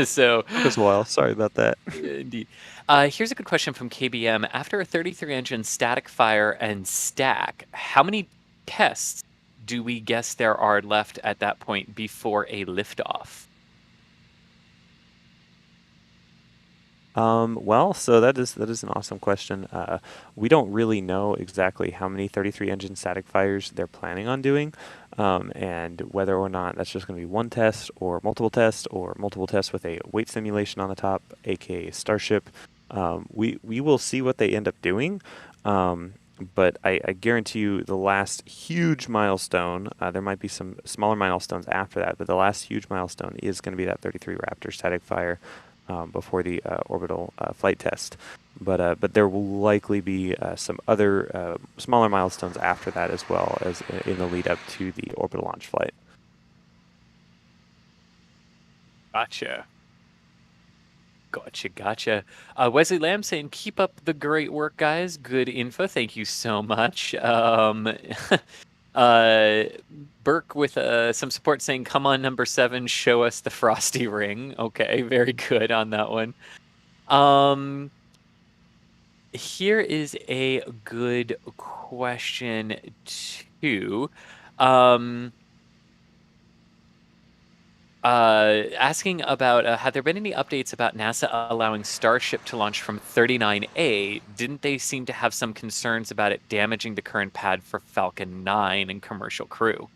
So, Took us a while. Sorry about that. indeed. Here's a good question from KBM. After a 33-engine static fire and stack, how many tests do we guess there are left at that point before a liftoff? Well, so that is an awesome question. We don't really know exactly how many 33 engine static fires they're planning on doing, and whether or not that's just going to be one test or multiple tests with a weight simulation on the top, aka Starship. We will see what they end up doing. But I guarantee you the last huge milestone, there might be some smaller milestones after that, but the last huge milestone is going to be that 33 Raptor static fire before the orbital flight test. But there will likely be some other smaller milestones after that as well as in the lead up to the orbital launch flight. Gotcha. Wesley Lamb saying, keep up the great work, guys. Good info. Thank you so much. Burke with some support saying, come on, number 7, show us the frosty ring. Okay, very good on that one. Here is a good question, too. Asking about have there been any updates about NASA allowing Starship to launch from 39A? Didn't they seem to have some concerns about it damaging the current pad for Falcon 9 and commercial crew?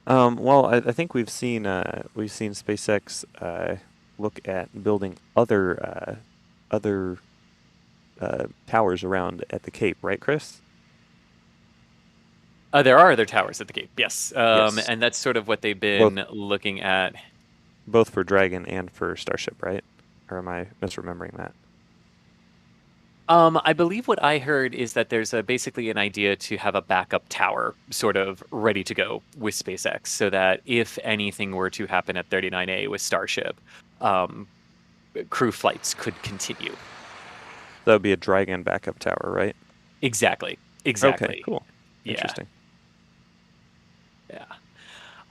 Well, I think we've seen SpaceX look at building other towers around at the Cape, right, Chris? There are other towers at the Cape, yes. Yes. And that's sort of what they've been looking at. Both for Dragon and for Starship, right? Or am I misremembering that? I believe what I heard is that there's basically an idea to have a backup tower sort of ready to go with SpaceX so that if anything were to happen at 39A with Starship, crew flights could continue. That would be a Dragon backup tower, right? Exactly. Okay, cool. Yeah. Interesting. Yeah.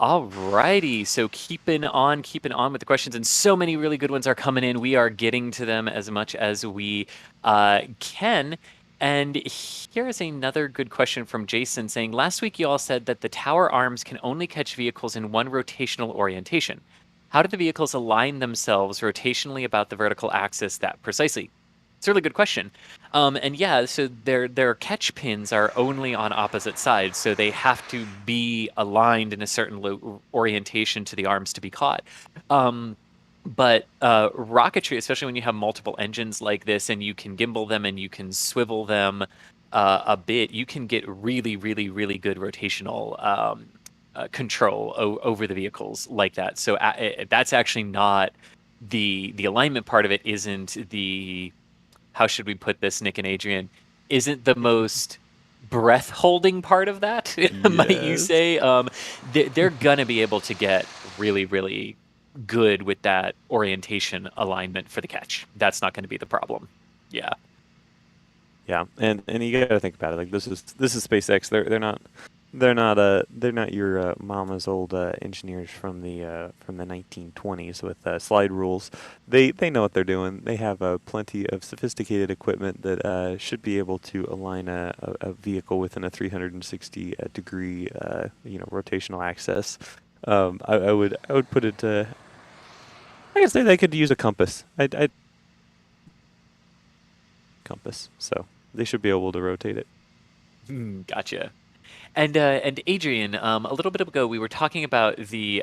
Alrighty, so keeping on with the questions, and so many really good ones are coming in. We are getting to them as much as we can. And here is another good question from Jason saying, last week you all said that the tower arms can only catch vehicles in one rotational orientation. How do the vehicles align themselves rotationally about the vertical axis that precisely? It's a really good question. And yeah, so their catch pins are only on opposite sides, so they have to be aligned in a certain orientation to the arms to be caught. But rocketry, especially when you have multiple engines like this and you can gimbal them and you can swivel them, a bit, you can get really, really, really good rotational control over the vehicles like that. So that's actually not the alignment part of it. Isn't the how should we put this, Nick and Adrian? Isn't the most breath holding part of that, might you Yes. say? They're gonna be able to get really, really good with that orientation alignment for the catch. That's not going to be the problem. Yeah. Yeah, and you gotta think about it. Like this is SpaceX. They're not your mama's old engineers from the 1920s with slide rules. They know what they're doing. They have plenty of sophisticated equipment that should be able to align a vehicle within a 360 degree rotational axis. I would put it. I guess they could use a compass. I compass. So they should be able to rotate it. Gotcha. And Adrian, a little bit ago we were talking about the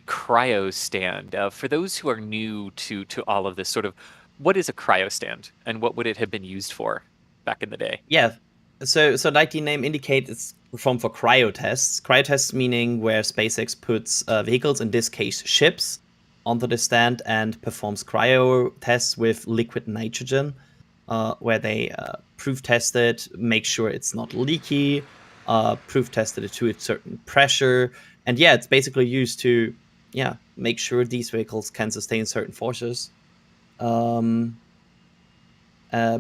cryo stand. For those who are new to all of this, sort of, what is a cryo stand, and what would it have been used for back in the day? Yeah. So like the name indicates, it's performed for cryo tests. Cryo tests meaning where SpaceX puts vehicles, in this case ships, onto the stand and performs cryo tests with liquid nitrogen, where they proof test it, make sure it's not leaky, proof tested it to a certain pressure, and it's basically used to make sure these vehicles can sustain certain forces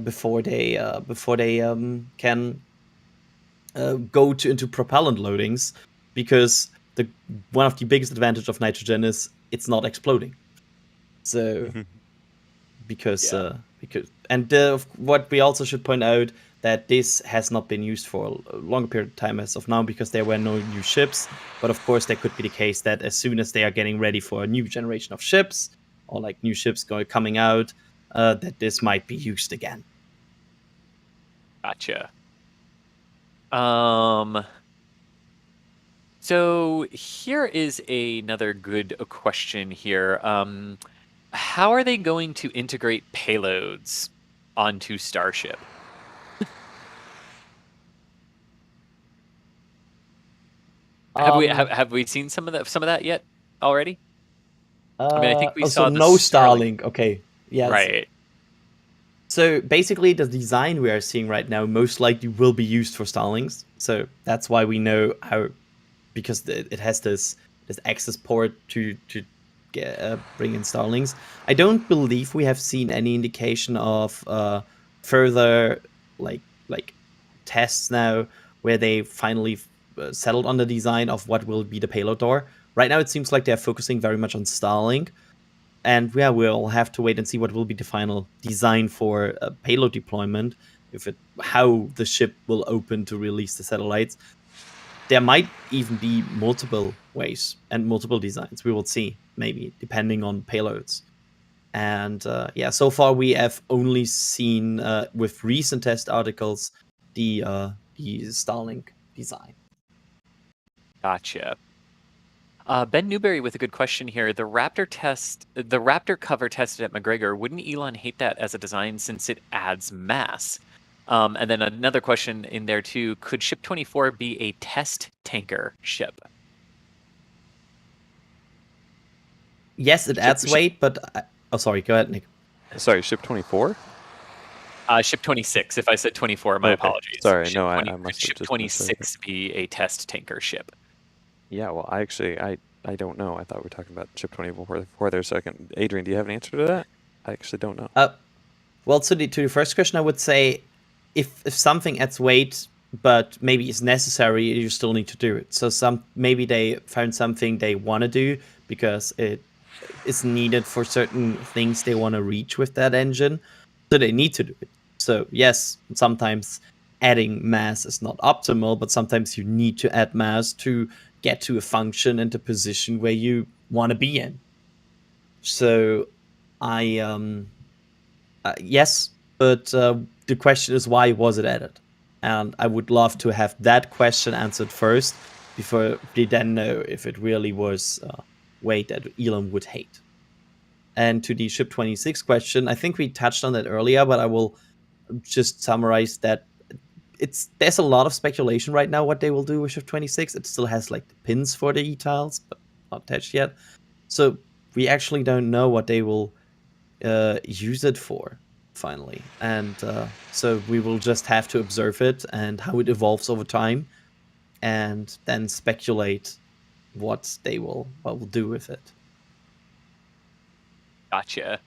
before they can go into propellant loadings, because one of the biggest advantage of nitrogen is it's not exploding. So because what we also should point out, that this has not been used for a longer period of time as of now, because there were no new ships. But of course, there could be the case that as soon as they are getting ready for a new generation of ships, or like new ships coming out, that this might be used again. Gotcha. So here is another good question here. How are they going to integrate payloads onto Starship? Have we seen some of that yet already? I mean, I think we saw so the no Starlink. Starlink. Okay, yes. Right. So basically, the design we are seeing right now most likely will be used for Starlinks. So that's why we know how, because it has this access port to bring in Starlinks. I don't believe we have seen any indication of further like tests now where they finally settled on the design of what will be the payload door. Right now, it seems like they're focusing very much on Starlink. And we'll have to wait and see what will be the final design for payload deployment, how the ship will open to release the satellites. There might even be multiple ways and multiple designs. We will see, maybe, depending on payloads. And so far we have only seen, with recent test articles, the Starlink design. Gotcha. Ben Newberry with a good question here. The Raptor cover tested at McGregor, wouldn't Elon hate that as a design since it adds mass? And then another question in there too, could Ship 24 be a test tanker ship? Yes, it adds weight, but... sorry, go ahead, Nick. Sorry, Ship 24? Ship 26. If I said 24, my apologies. Sorry, Ship no, 20, I must have Ship just 26 be a test tanker ship? Yeah, well, I don't know. I thought we were talking about Ship 24 there a second. Adrian, do you have an answer to that? I actually don't know. Well, to the first question, I would say if something adds weight, but maybe it's necessary, you still need to do it. So maybe they found something they want to do because it is needed for certain things they want to reach with that engine, so they need to do it. So yes, sometimes adding mass is not optimal, but sometimes you need to add mass to get to a function and a position where you want to be in. So yes, but the question is, why was it added? And I would love to have that question answered first before we then know if it really was weight that Elon would hate. And to the Ship 26 question, I think we touched on that earlier, but I will just summarize that there's a lot of speculation right now what they will do with Ship 26. It still has like the pins for the e-tiles, but not attached yet. So we actually don't know what they will use it for finally. And so we will just have to observe it and how it evolves over time, and then speculate what will do with it. Gotcha.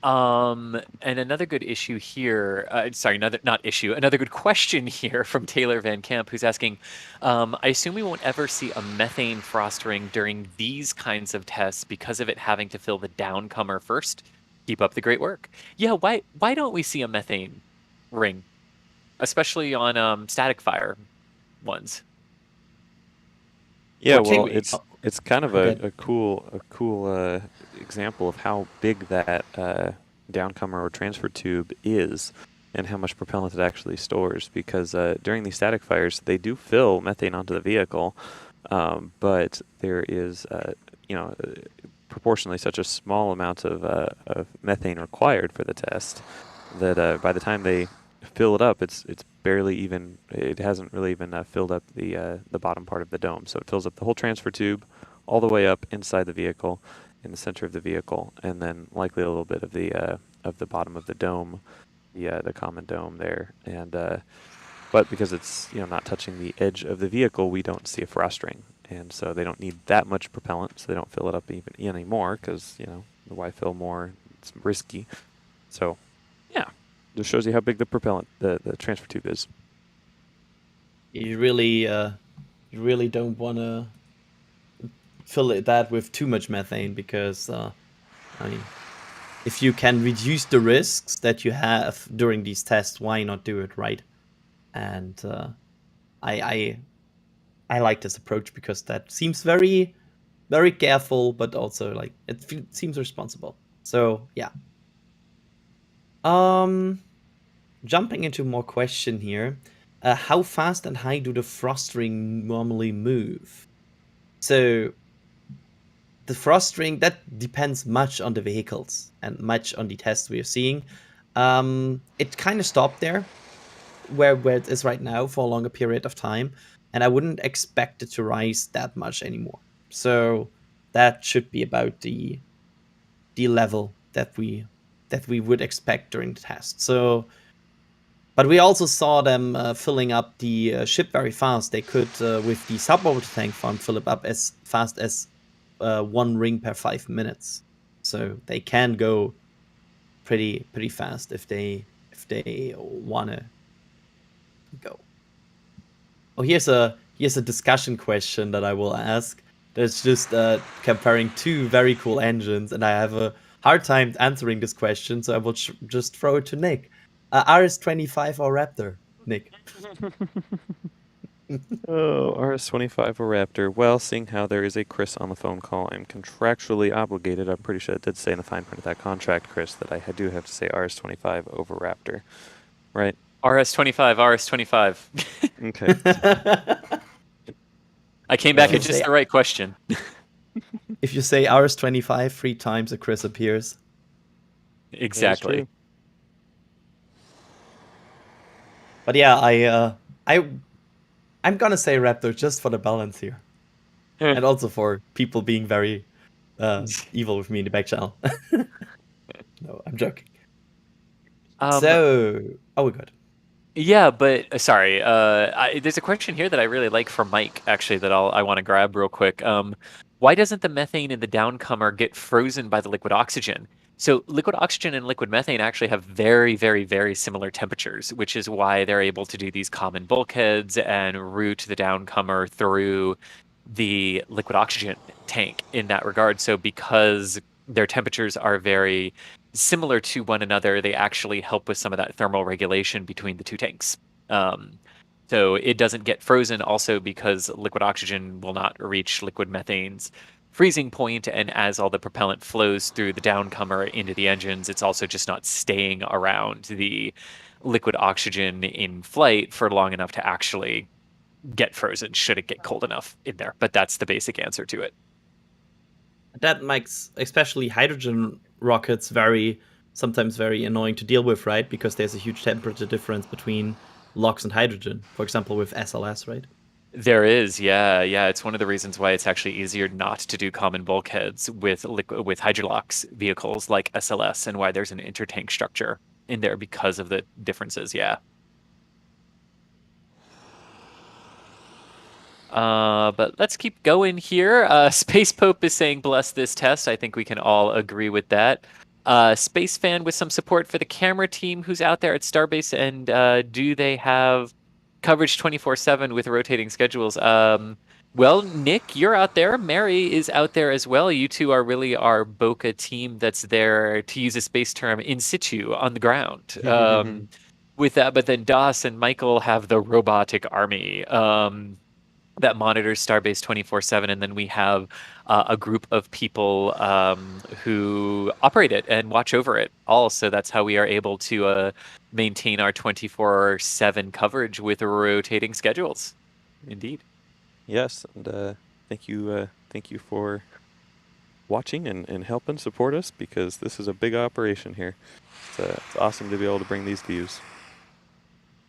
And another good issue here, another good question here from Taylor Van Camp, who's asking, I assume we won't ever see a methane frost ring during these kinds of tests because of it having to fill the downcomer first. Keep up the great work. Yeah, why don't we see a methane ring, especially on static fire ones? Yeah, What can well, we- it's kind of Okay. a cool example of how big that downcomer or transfer tube is, and how much propellant it actually stores. Because during these static fires, they do fill methane onto the vehicle, but there is proportionally such a small amount of methane required for the test that by the time they fill it up, it's barely even. It hasn't really even filled up the bottom part of the dome. So it fills up the whole transfer tube, all the way up inside the vehicle, in the center of the vehicle, and then likely a little bit of the bottom of the dome, the common dome there. And but because it's not touching the edge of the vehicle, we don't see a frost ring, and so they don't need that much propellant, so they don't fill it up even anymore because why fill more? It's risky. So yeah. Just shows you how big the propellant, the transfer tube is. You really don't want to fill that with too much methane, because I mean, if you can reduce the risks that you have during these tests, why not do it, right? And I like this approach because that seems very, very careful, but also like it seems responsible. So yeah. Jumping into more question here. How fast and high do the frost ring normally move? So the frost ring, that depends much on the vehicles and much on the tests we are seeing. It kind of stopped there where it is right now for a longer period of time, and I wouldn't expect it to rise that much anymore. So that should be about the level that we would expect during the test. So, but we also saw them filling up the ship very fast. They could, with the suborbital tank farm, fill it up as fast as 1 ring per 5 minutes. So they can go pretty fast if they wanna go. Oh, here's a discussion question that I will ask. That's just comparing two very cool engines, and I have a hard time answering this question, so I will just throw it to Nick. RS-25 or Raptor, Nick? Oh, RS-25 or Raptor. Well, seeing how there is a Chris on the phone call, I'm contractually obligated. I'm pretty sure it did say in the fine print of that contract, Chris, that I do have to say RS-25 over Raptor, right? RS-25, RS-25. Okay. I came back If you at just say- the right question. If you say RS-25 3 times, a Chris appears. Exactly. true. But yeah, I'm gonna say Raptor just for the balance here, and also for people being very evil with me in the back channel. No, I'm joking. So, we're good. Yeah, but sorry. There's a question here that I really like from Mike, actually, that I want to grab real quick. Why doesn't the methane in the downcomer get frozen by the liquid oxygen? So liquid oxygen and liquid methane actually have very, very, very similar temperatures, which is why they're able to do these common bulkheads and route the downcomer through the liquid oxygen tank in that regard. So because their temperatures are very similar to one another, they actually help with some of that thermal regulation between the two tanks. So it doesn't get frozen also because liquid oxygen will not reach liquid methane's freezing point, and as all the propellant flows through the downcomer into the engines, it's also just not staying around the liquid oxygen in flight for long enough to actually get frozen should it get cold enough in there. But that's the basic answer to it. That makes especially hydrogen rockets sometimes very annoying to deal with, right? Because there's a huge temperature difference between LOX and hydrogen, for example, with SLS, right? There is, yeah. It's one of the reasons why it's actually easier not to do common bulkheads with hydrolox vehicles like SLS, and why there's an intertank structure in there because of the differences. Yeah. But let's keep going here. Space Pope is saying, bless this test. I think we can all agree with that. Space Fan with some support for the camera team who's out there at Starbase, and do they have coverage 24/7 with rotating schedules? Well, Nick, you're out there. Mary is out there as well. You two are really our Boca team that's there, to use a space term, in situ on the ground. With that, but then Das and Michael have the robotic army. That monitors Starbase 24/7, and then we have a group of people who operate it and watch over it all. So that's how we are able to maintain our 24/7 coverage with rotating schedules. Indeed. Yes, and thank you for watching and helping support us, because this is a big operation here. It's awesome to be able to bring these views.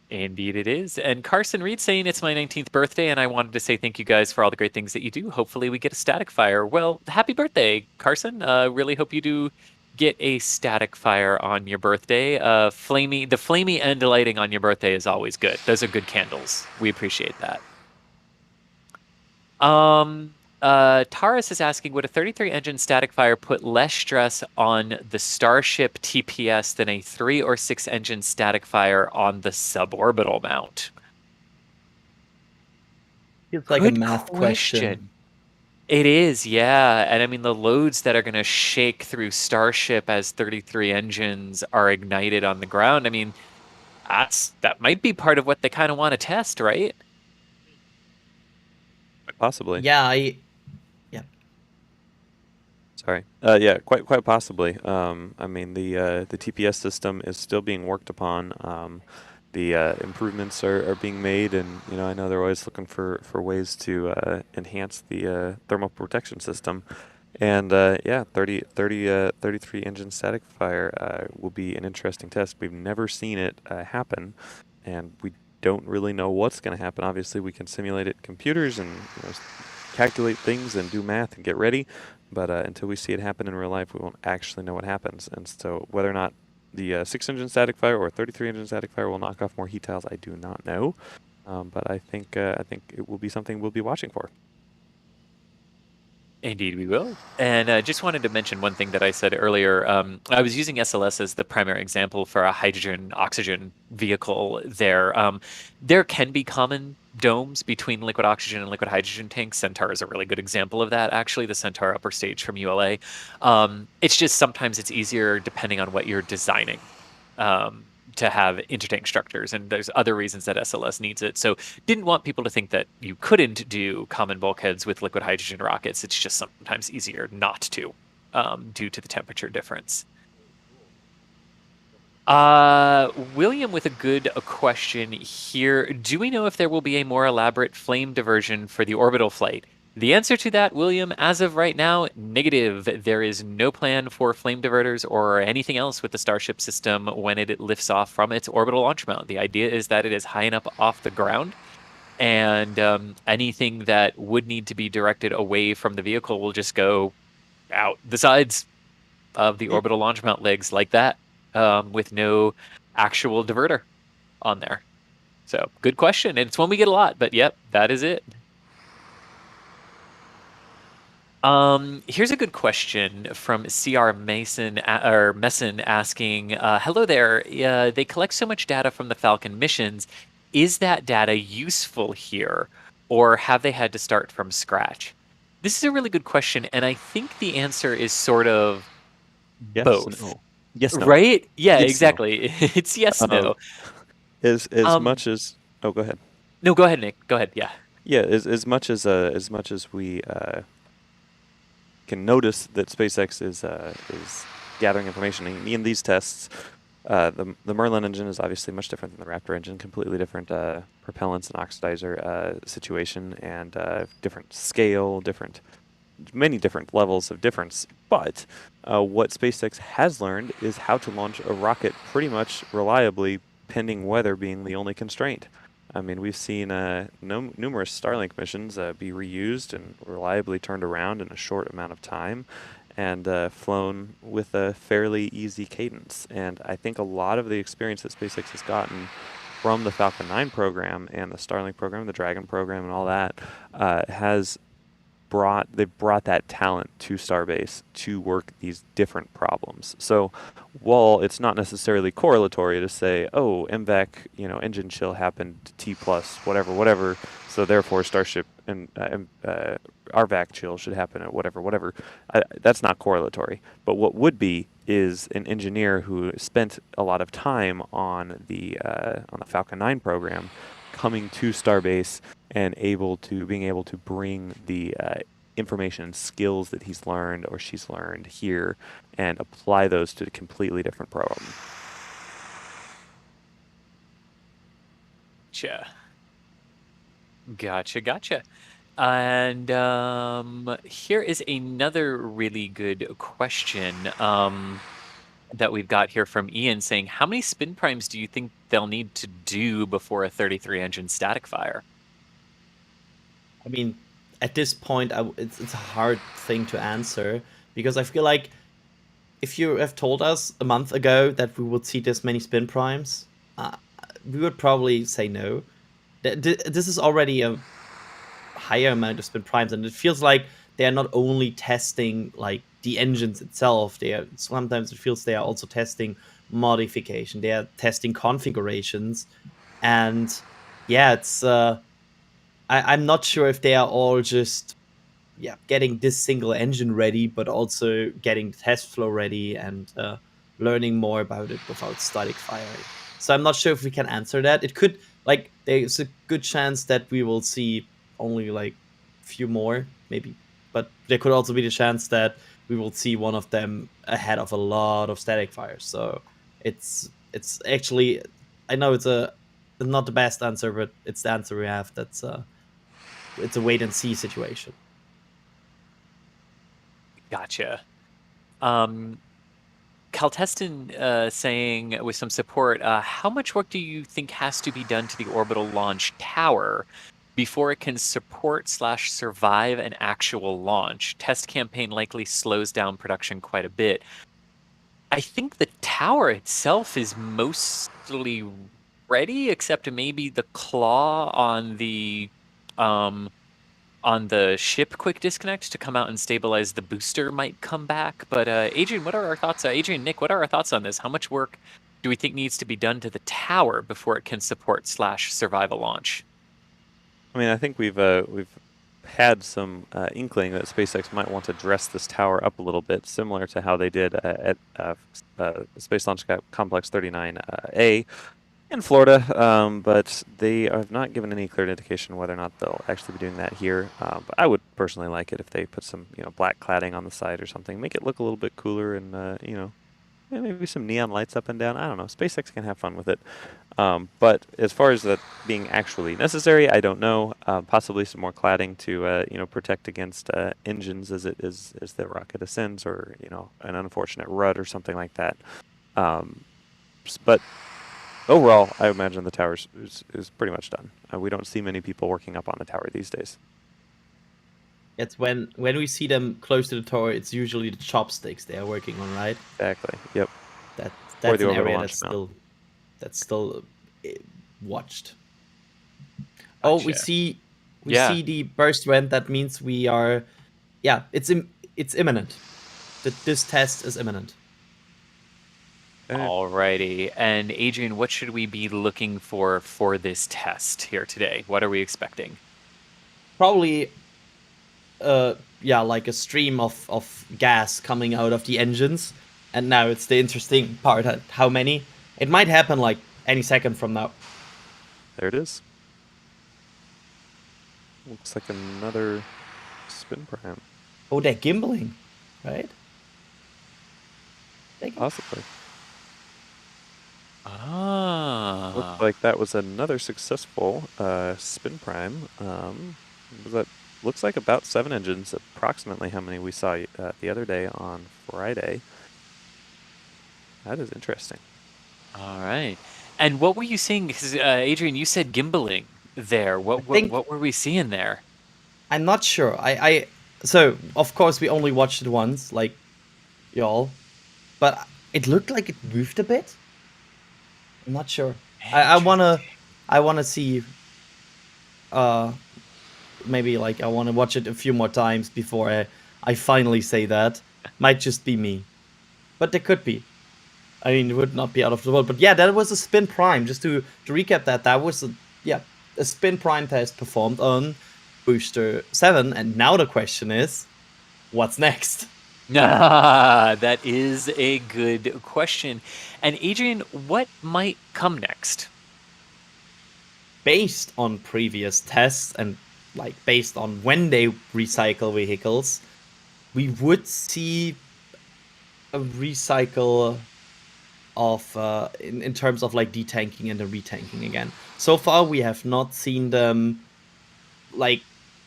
Indeed it is. And Carson Reed saying, it's my 19th birthday, and I wanted to say thank you guys for all the great things that you do. Hopefully we get a static fire. Well, happy birthday, Carson. Really hope you do get a static fire on your birthday. The flamey end lighting on your birthday is always good. Those are good candles. We appreciate that. Taurus is asking, would a 33 engine static fire put less stress on the Starship TPS than a 3 or 6 engine static fire on the suborbital mount? It's like Good a math question. It is, yeah. And I mean, the loads that are going to shake through Starship as 33 engines are ignited on the ground, I mean, that might be part of what they kind of want to test, right? Possibly. Yeah, Sorry. Yeah, quite possibly. I mean, the TPS system is still being worked upon. The improvements are being made, and I know they're always looking for ways to enhance the thermal protection system. And yeah, 33 engine static fire will be an interesting test. We've never seen it happen, and we don't really know what's going to happen. Obviously, we can simulate it in computers and calculate things and do math and get ready, but until we see it happen in real life, we won't actually know what happens. And so whether or not the 6-engine static fire or 33-engine static fire will knock off more heat tiles, I do not know. But I think it will be something we'll be watching for. Indeed, we will. And just wanted to mention one thing that I said earlier. I was using SLS as the primary example for a hydrogen-oxygen vehicle there. There can be common domes between liquid oxygen and liquid hydrogen tanks. Centaur is a really good example of that, actually, the Centaur upper stage from ULA. It's just sometimes it's easier, depending on what you're designing, to have intertank structures, and there's other reasons that SLS needs it. So didn't want people to think that you couldn't do common bulkheads with liquid hydrogen rockets. It's just sometimes easier not to, due to the temperature difference. William with a good question here. Do we know if there will be a more elaborate flame diversion for the orbital flight? The answer to that, William, as of right now, negative. There is no plan for flame diverters or anything else with the Starship system when it lifts off from its orbital launch mount. The idea is that it is high enough off the ground, and anything that would need to be directed away from the vehicle will just go out the sides of the orbital launch mount legs like that, with no actual diverter on there. So, good question, and it's one we get a lot, but yep, that is it. Here's a good question from CR Messon asking, hello there, they collect so much data from the Falcon missions. Is that data useful here, or have they had to start from scratch? This is a really good question, and I think the answer is sort of Yes, both. no. Yes, no. Right? Yeah, Yes, exactly. No. It's yes, no. As much as... Oh, go ahead. No, go ahead, Nick. Go ahead, yeah. Yeah, as much as we can notice that SpaceX is gathering information in these tests, the Merlin engine is obviously much different than the Raptor engine, completely different propellants and oxidizer situation, and different scale, different many different levels of difference. But what SpaceX has learned is how to launch a rocket pretty much reliably, pending weather being the only constraint. I mean, we've seen numerous Starlink missions be reused and reliably turned around in a short amount of time, and flown with a fairly easy cadence. And I think a lot of the experience that SpaceX has gotten from the Falcon 9 program and the Starlink program, the Dragon program, and all that they've brought that talent to Starbase to work these different problems. So while it's not necessarily correlatory to say, oh, MVAC, engine chill happened T plus whatever, so therefore Starship and RVAC chill should happen at whatever. That's not correlatory. But what would be is an engineer who spent a lot of time on the Falcon 9 program, coming to Starbase and being able to bring the information and skills that he's learned or she's learned here and apply those to a completely different problem. Gotcha. And here is another really good question that we've got here from Ian saying, how many spin primes do you think they'll need to do before a 33 engine static fire? I mean, at this point, it's a hard thing to answer, because I feel like if you have told us a month ago that we would see this many spin primes, we would probably say no. This is already a higher amount of spin primes, and it feels like they are not only testing like the engines itself. Sometimes it feels they are also testing modification. They are testing configurations, and yeah, it's. I'm not sure if they are all just getting this single engine ready, but also getting the test flow ready and learning more about it without static firing. So I'm not sure if we can answer that. It could, there's a good chance that we will see only a few more, maybe. But there could also be the chance that we will see one of them ahead of a lot of static fires. So it's actually, I know it's not the best answer, but it's the answer we have. It's a wait and see situation. Gotcha. Caltestin saying with some support, how much work do you think has to be done to the orbital launch tower before it can support/survive an actual launch? Test campaign likely slows down production quite a bit. I think the tower itself is mostly ready, except maybe the claw on the ship quick disconnect to come out and stabilize the booster might come back. But Adrian, what are our thoughts? Adrian, Nick, what are our thoughts on this? How much work do we think needs to be done to the tower before it can support/survive a launch? I mean, I think we've had some inkling that SpaceX might want to dress this tower up a little bit, similar to how they did at Space Launch Complex 39A in Florida, but they have not given any clear indication whether or not they'll actually be doing that here. But I would personally like it if they put some, black cladding on the side or something, make it look a little bit cooler, and maybe some neon lights up and down. I don't know. SpaceX can have fun with it. But as far as that being actually necessary, I don't know. Possibly some more cladding to protect against engines as the rocket ascends, or an unfortunate rut or something like that. But overall, I imagine the tower is pretty much done. We don't see many people working up on the tower these days. It's when we see them close to the tower, it's usually the chopsticks they are working on, right? Exactly. Yep. That's an area that's still watched. Oh, we see the burst vent. That means we are, it's imminent. This test is imminent. Alrighty. And Adrian, what should we be looking for this test here today? What are we expecting? Probably, like a stream of gas coming out of the engines. And now it's the interesting part, how many. It might happen any second from now. There it is. Looks like another spin prime. Oh, they're gimbaling, right? Possibly. Ah. Looks like that was another successful spin prime. Was that looks like about 7 engines, approximately how many we saw the other day on Friday. That is interesting. All right. And what were you seeing? 'Cause, Adrian, you said gimbaling there. What were we seeing there? I'm not sure. So of course we only watched it once, like y'all, but it looked like it moved a bit. I'm not sure. I wanna see. Maybe like I wanna watch it a few more times before I finally say that. Might just be me, but there could be. I mean, it would not be out of the world. But yeah, that was a spin prime. Just to recap that was a spin prime test performed on Booster 7. And now the question is, what's next? That is a good question. And Adrian, what might come next? Based on previous tests and like based on when they recycle vehicles, we would see a recycle of in terms of like detanking and the retanking again. So far, we have not seen them like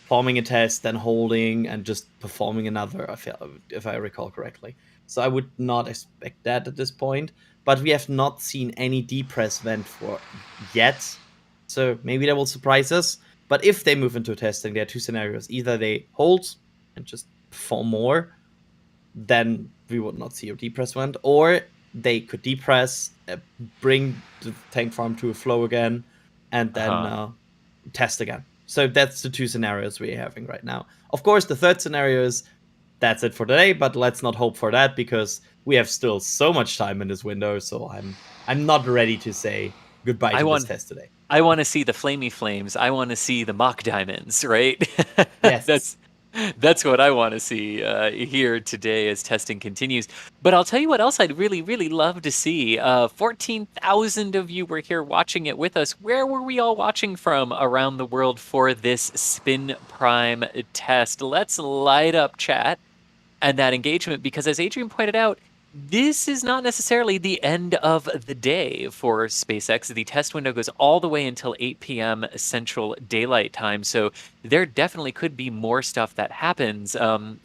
forming a test, then holding, and just performing another, if I recall correctly. So I would not expect that at this point. But we have not seen any depress vent for yet. So maybe that will surprise us. But if they move into testing, there are two scenarios. Either they hold and just perform more, then we would not see a depress vent, or they could depress, bring the tank farm to a flow again, and then test again. So that's the two scenarios we're having right now. Of course, the third scenario is that's it for today, but let's not hope for that because we have still so much time in this window. So I'm not ready to say goodbye to this test today. I want to see the flamey flames. I want to see the mock diamonds, right? Yes. That's what I want to see here today as testing continues. But I'll tell you what else I'd really, really love to see. 14,000 of you were here watching it with us. Where were we all watching from around the world for this Spin Prime test? Let's light up chat and that engagement because, as Adrian pointed out, this is not necessarily the end of the day for SpaceX. The test window goes all the way until 8 p.m. Central Daylight Time, so there definitely could be more stuff that happens. And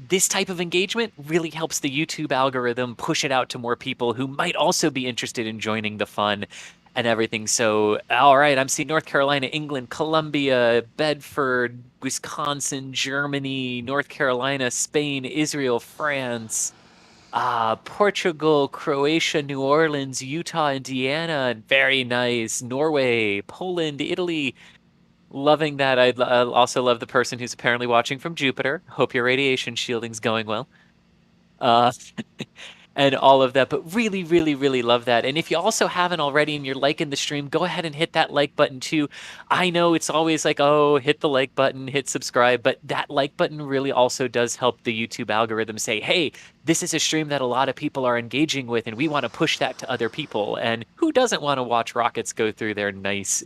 this type of engagement really helps the YouTube algorithm push it out to more people who might also be interested in joining the fun and everything. So, all right, I'm seeing North Carolina, England, Colombia, Bedford, Wisconsin, Germany, North Carolina, Spain, Israel, France, Portugal, Croatia, New Orleans, Utah, Indiana, very nice, Norway, Poland, Italy. Loving that. I also love the person who's apparently watching from Jupiter. Hope your radiation shielding's going well. And all of that, but really, really, really love that. And if you also haven't already and you're liking the stream, go ahead and hit that like button too. I know it's always like, oh, hit the like button, hit subscribe, but that like button really also does help the YouTube algorithm say, hey, this is a stream that a lot of people are engaging with, and we want to push that to other people. And who doesn't want to watch rockets go through their nice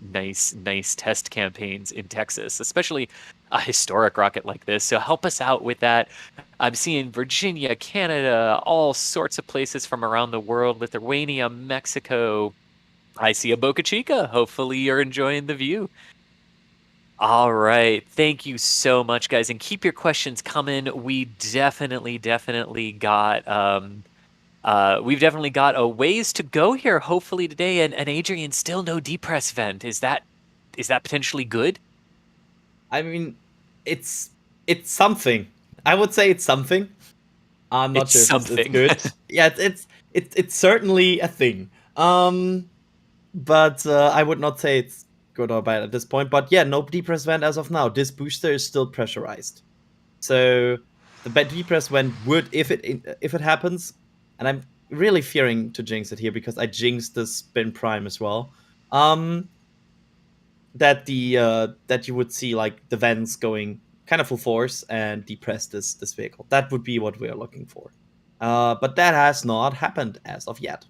test campaigns in Texas, especially a historic rocket like this? So help us out with that. I'm seeing Virginia, Canada, all sorts of places from around the world, Lithuania, Mexico. I see a Boca Chica. Hopefully you're enjoying the view. All right. Thank you so much, guys. And keep your questions coming. We definitely got we've definitely got a ways to go here, hopefully today. And Adrian, still no depress vent. Is that potentially good? I mean, it's something. I would say it's something. I'm not sure if it's good. Yeah, it's certainly a thing. But I would not say it's good or bad at this point. But yeah, no depress vent as of now. This booster is still pressurized, so the depress vent would, if it happens, and I'm really fearing to jinx it here because I jinxed the Spin Prime as well. That you would see like the vents going kind of full force and depress this vehicle. That would be what we are looking for. But that has not happened as of yet.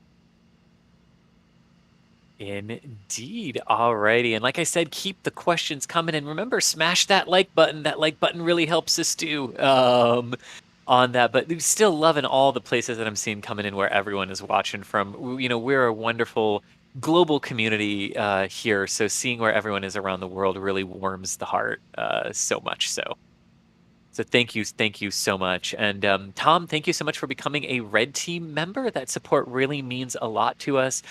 Indeed. Alrighty. And like I said, keep the questions coming. And remember, smash that like button. That like button really helps us too on that. But still loving all the places that I'm seeing coming in where everyone is watching from. You know, we're a wonderful global community here. So seeing where everyone is around the world really warms the heart so much so. So thank you so much. And Tom, thank you so much for becoming a Red Team member. That support really means a lot to us.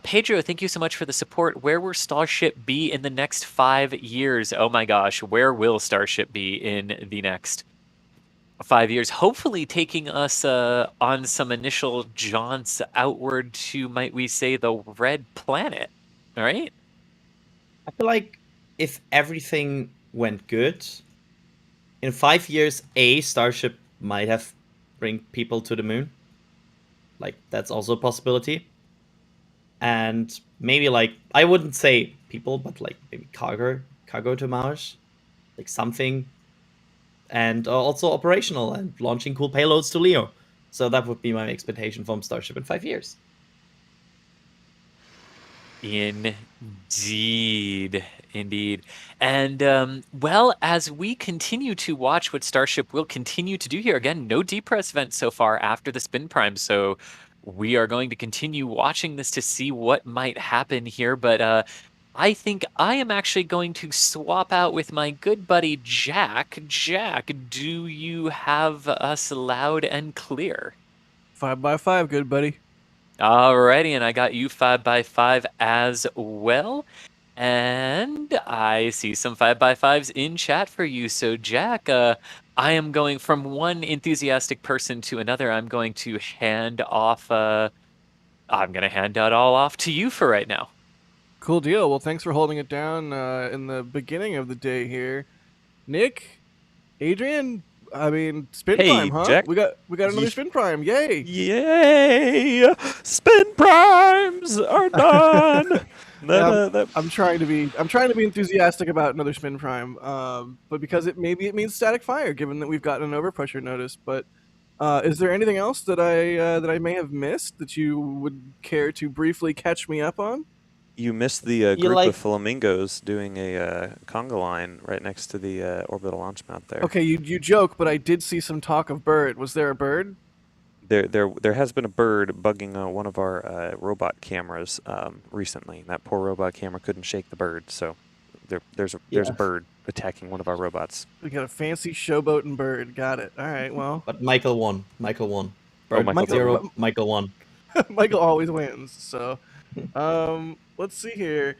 Pedro, thank you so much for the support. Where will Starship be in the next 5 years? Oh my gosh, where will Starship be in the next 5 years? Hopefully taking us on some initial jaunts outward to, might we say, the Red Planet. All right? I feel like if everything went good, in 5 years, a Starship might have bring people to the moon. Like, that's also a possibility. And maybe, like, I wouldn't say people, but like maybe cargo to Mars, like something. And also operational and launching cool payloads to Leo. So that would be my expectation from Starship in 5 years. Indeed. And well, as we continue to watch what Starship will continue to do here, again, no depress event so far after the spin prime, so we are going to continue watching this to see what might happen here. But I think I am actually going to swap out with my good buddy Jack. Jack, do you have us loud and clear? 5x5, good buddy. Alrighty, and I got you 5x5 as well. And I see some 5x5s in chat for you. So, Jack, I am going from one enthusiastic person to another. I'm going to hand off. I'm going to hand it all off to you for right now. Cool deal. Well, thanks for holding it down in the beginning of the day here, Nick, Adrian. I mean, spin Hey, prime, huh? Jack. We got another spin prime. Yay! Yay! Spin primes are done. I'm trying to be enthusiastic about another spin prime, but because it means static fire, given that we've gotten an overpressure notice. But is there anything else that I may have missed that you would care to briefly catch me up on? You missed the group of flamingos doing a conga line right next to the orbital launch mount there. Okay, you joke, but I did see some talk of bird. Was there a bird? There has been a bird bugging one of our robot cameras recently. That poor robot camera couldn't shake the bird, so there's a bird attacking one of our robots. We got a fancy showboat and bird. Got it. All right, well. But Michael won. Bird, Michael 0, Michael won. Michael always wins, so... let's see here.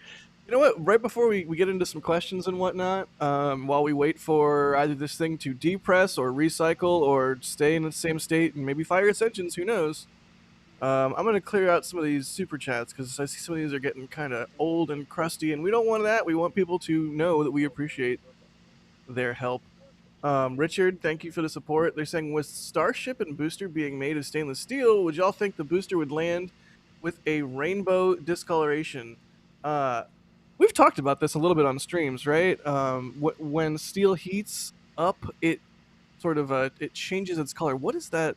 You know what? Right before we get into some questions and whatnot, while we wait for either this thing to depress or recycle or stay in the same state and maybe fire its engines, who knows? I'm going to clear out some of these super chats because I see some of these are getting kind of old and crusty, and we don't want that. We want people to know that we appreciate their help. Richard, thank you for the support. They're saying, with Starship and booster being made of stainless steel, would y'all think the booster would land with a rainbow discoloration? We've talked about this a little bit on streams, right? When steel heats up, it sort of it changes its color. What is that?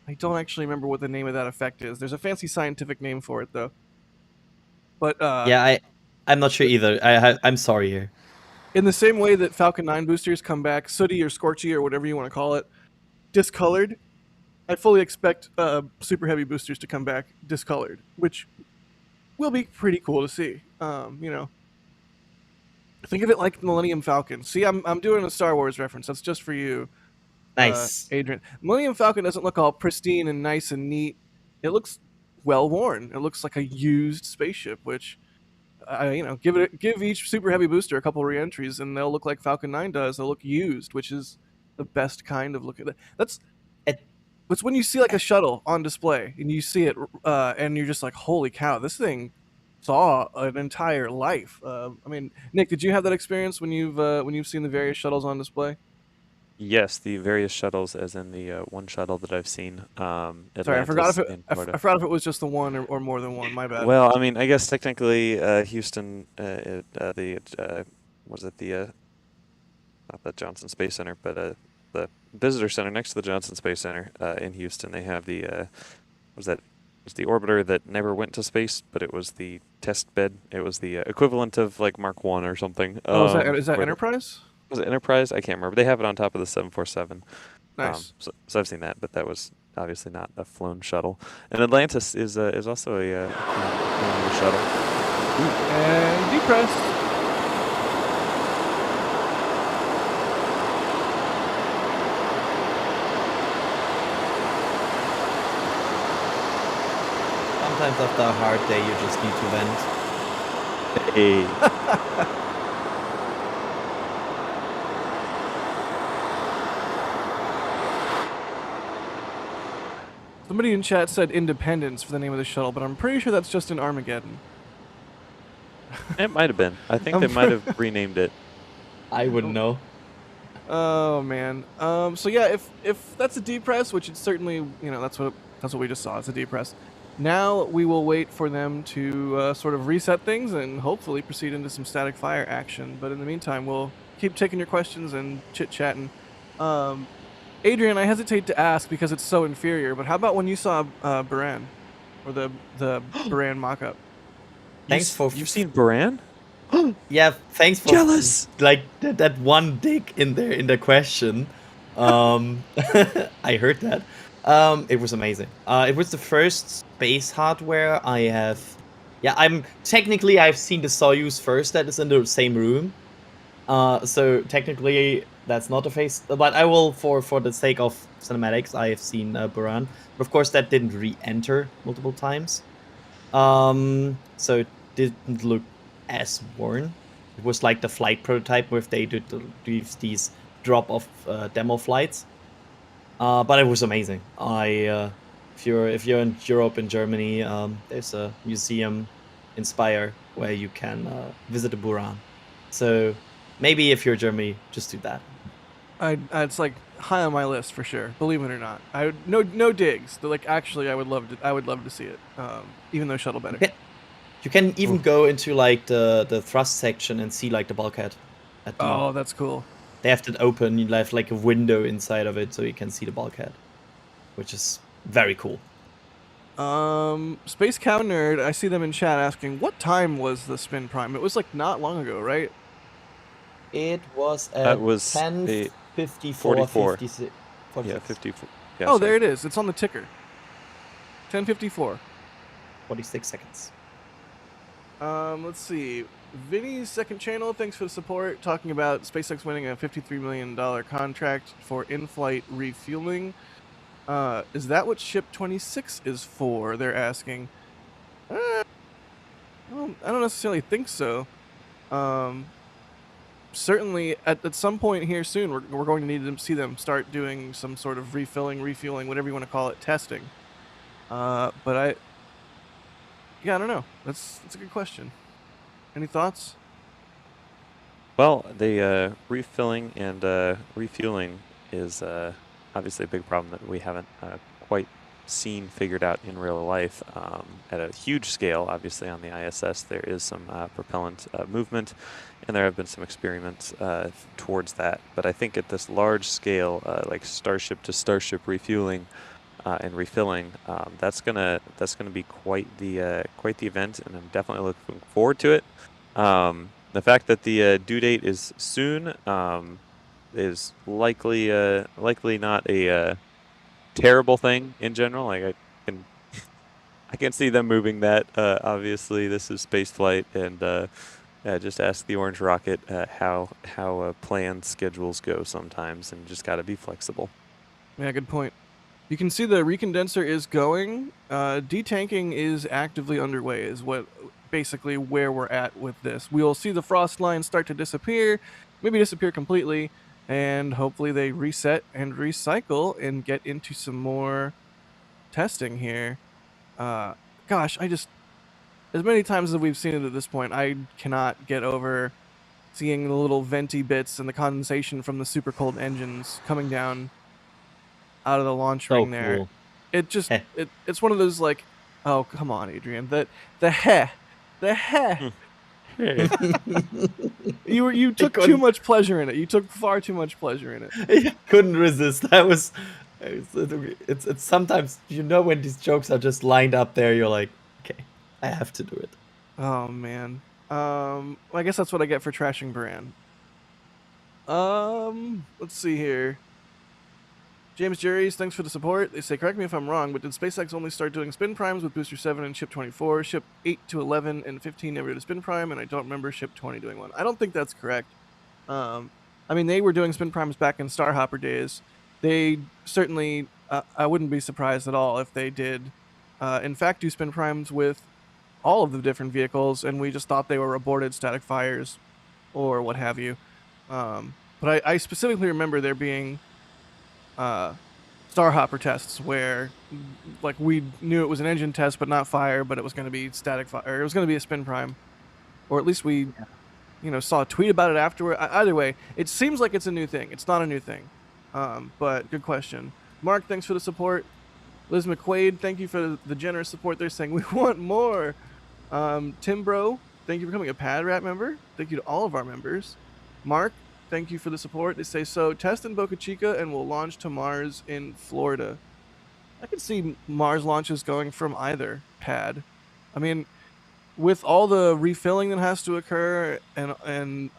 I don't actually remember what the name of that effect is. There's a fancy scientific name for it, though. But yeah, I'm not sure either. I'm sorry here. In the same way that Falcon 9 boosters come back sooty or scorchy or whatever you want to call it, discolored, I fully expect Super Heavy boosters to come back discolored, which will be pretty cool to see. You know, think of it like Millennium Falcon. See, I'm doing a Star Wars reference. That's just for you, nice, Adrian. Millennium Falcon doesn't look all pristine and nice and neat. It looks well worn. It looks like a used spaceship, which, you know, give each Super Heavy booster a couple re-entries, and they'll look like Falcon 9 does. They'll look used, which is the best kind of look at it. It's when you see like a shuttle on display and you see it and you're just like, holy cow, this thing saw an entire life. I mean, Nick, did you have that experience when you've seen the various shuttles on display? Yes, the various shuttles, as in the one shuttle that I've seen. Sorry, I forgot if it was just the one or more than one. My bad. Well, I mean, I guess technically Houston, not the Johnson Space Center, but the visitor center next to the Johnson Space Center in Houston. They have the was the orbiter that never went to space, but it was the test bed. It was the equivalent of like Mark 1 or something. Oh, is that Enterprise? Was it Enterprise? I can't remember. They have it on top of the 747. Nice. So I've seen that, but that was obviously not a flown shuttle. And Atlantis is also a shuttle. And depressed. Sometimes after a hard day, you just need to vent. Hey. Somebody in chat said Independence for the name of the shuttle, but I'm pretty sure that's just in Armageddon. It might have been. I think they might have renamed it. I wouldn't know. Oh man. So yeah, if that's a depress, which it's certainly, you know, that's what we just saw. It's a depress. Now we will wait for them to sort of reset things and hopefully proceed into some static fire action. But in the meantime, we'll keep taking your questions and chit-chatting. Adrian, I hesitate to ask because it's so inferior, but how about when you saw Baran? Or the Baran mock-up? Thanks for... You've seen Baran? Yeah, thanks for... Jealous! Like, that one dig in there in the question. I heard that. It was amazing. It was the first space hardware I have... Yeah, I've seen the Soyuz first that is in the same room. So technically that's not a face, but I will, for the sake of cinematics, I have seen Buran. But of course that didn't re-enter multiple times. So it didn't look as worn. It was like the flight prototype where they did these drop-off demo flights. But it was amazing. If you're in Europe, in Germany, there's a museum in Speyer where you can visit the Buran. So maybe if you're Germany, just do that. It's like high on my list for sure. Believe it or not, no digs. Like actually, I would love to see it. Even though shuttle better. You can even go into like the thrust section and see like the bulkhead. Oh, that's cool. They have it open. You have like a window inside of it, so you can see the bulkhead, which is very cool. Space Cow Nerd, I see them in chat asking, what time was the spin prime? It was like not long ago, right? It was at 10:54. 44. 56. Yeah, 54. Yeah, oh, sorry. there it is. It's on the ticker. 10:54. 46 seconds. Let's see. Vinny's second channel, thanks for the support, talking about SpaceX winning a $53 million contract for in-flight refueling. Is that what Ship 26 is for? They're asking. I don't necessarily think so. Certainly, at some point here soon, we're going to need to see them start doing some sort of refueling, whatever you want to call it, testing. But I don't know. That's a good question. Any thoughts? Well, the refilling and refueling is obviously a big problem that we haven't quite figured out in real life. At a huge scale, obviously on the ISS, there is some propellant movement, and there have been some experiments towards that. But I think at this large scale, like Starship to Starship refueling and refilling, that's gonna be quite the event, and I'm definitely looking forward to it. The fact that the due date is soon is likely not a terrible thing in general. Like I can see them moving that. Obviously, this is spaceflight, and just ask the Orange Rocket how planned schedules go sometimes, and just got to be flexible. Yeah, good point. You can see the recondenser is going. Detanking is actively underway, is what basically where we're at with this. We'll see the frost lines start to disappear, maybe disappear completely, and hopefully they reset and recycle and get into some more testing here. Gosh, as many times as we've seen it at this point, I cannot get over seeing the little venti bits and the condensation from the super cold engines coming down out of the launch ring there. Cool. It just it's one of those like, oh come on, Adrian, the heh. You took too much pleasure in it. You took far too much pleasure in it. I couldn't resist. It's sometimes, you know, when these jokes are just lined up there, you're like, okay, I have to do it. Oh man. I guess that's what I get for trashing Baran. Let's see here. James Jerry's, thanks for the support. They say, correct me if I'm wrong, but did SpaceX only start doing spin primes with Booster 7 and Ship 24? Ship 8 to 11 and 15 never did a spin prime, and I don't remember Ship 20 doing one. I don't think that's correct. I mean, they were doing spin primes back in Starhopper days. They certainly, I wouldn't be surprised at all if they did, in fact, do spin primes with all of the different vehicles, and we just thought they were aborted static fires or what have you. But I specifically remember there being Starhopper tests where, like, we knew it was an engine test but not fire, but it was going to be static fire, or it was going to be a spin prime, or at least we, saw a tweet about it afterward. Either way, it seems like it's a new thing. It's not a new thing, but good question. Mark, thanks for the support. Liz McQuaid, thank you for the generous support. They're saying we want more. Tim Bro, thank you for becoming a Pad Rat member. Thank you to all of our members. Mark, thank you for the support. They say, so test in Boca Chica and we'll launch to Mars in Florida. I could see Mars launches going from either pad. I mean, with all the refilling that has to occur, and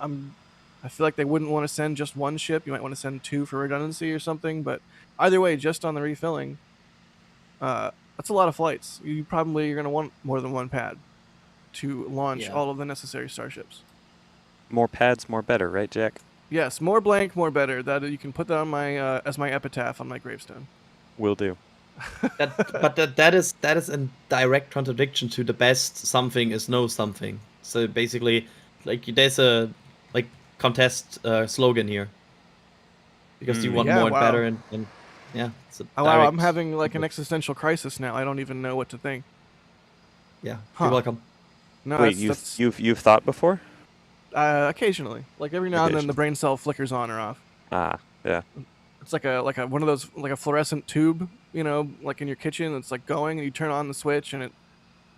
I feel like they wouldn't want to send just one ship. You might want to send 2 for redundancy or something. But either way, just on the refilling, that's a lot of flights. You're going to want more than one pad to launch all of the necessary starships. More pads, more better, right, Jack? Yes, more blank, more better. That you can put that on my as my epitaph on my gravestone. Will do. That is in direct contradiction to the best something is no something. So basically, like, there's a contest slogan here because you want more and better and yeah. It's a wow, I'm having like an existential crisis now. I don't even know what to think. Yeah, you're welcome. No, wait, you've thought before? Occasionally, like every now and then, the brain cell flickers on or off. Ah, yeah. It's like a one of those, like a fluorescent tube, like in your kitchen. It's like going, and you turn on the switch, and it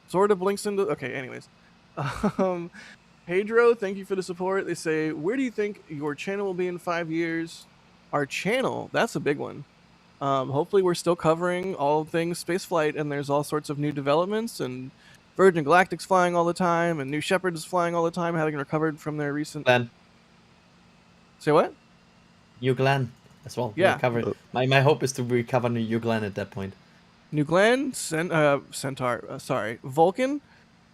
sort of blinks into. Okay, anyways, Pedro, thank you for the support. They say, where do you think your channel will be in 5 years? Our channel, that's a big one. Hopefully, we're still covering all things spaceflight, and there's all sorts of new developments and. Virgin Galactic's flying all the time, and New Shepard is flying all the time, having recovered from their recent. Glenn. Say what? New Glenn as well. Yeah. Recovered. My hope is to recover New Glenn at that point. New Glenn, Centaur, Vulcan,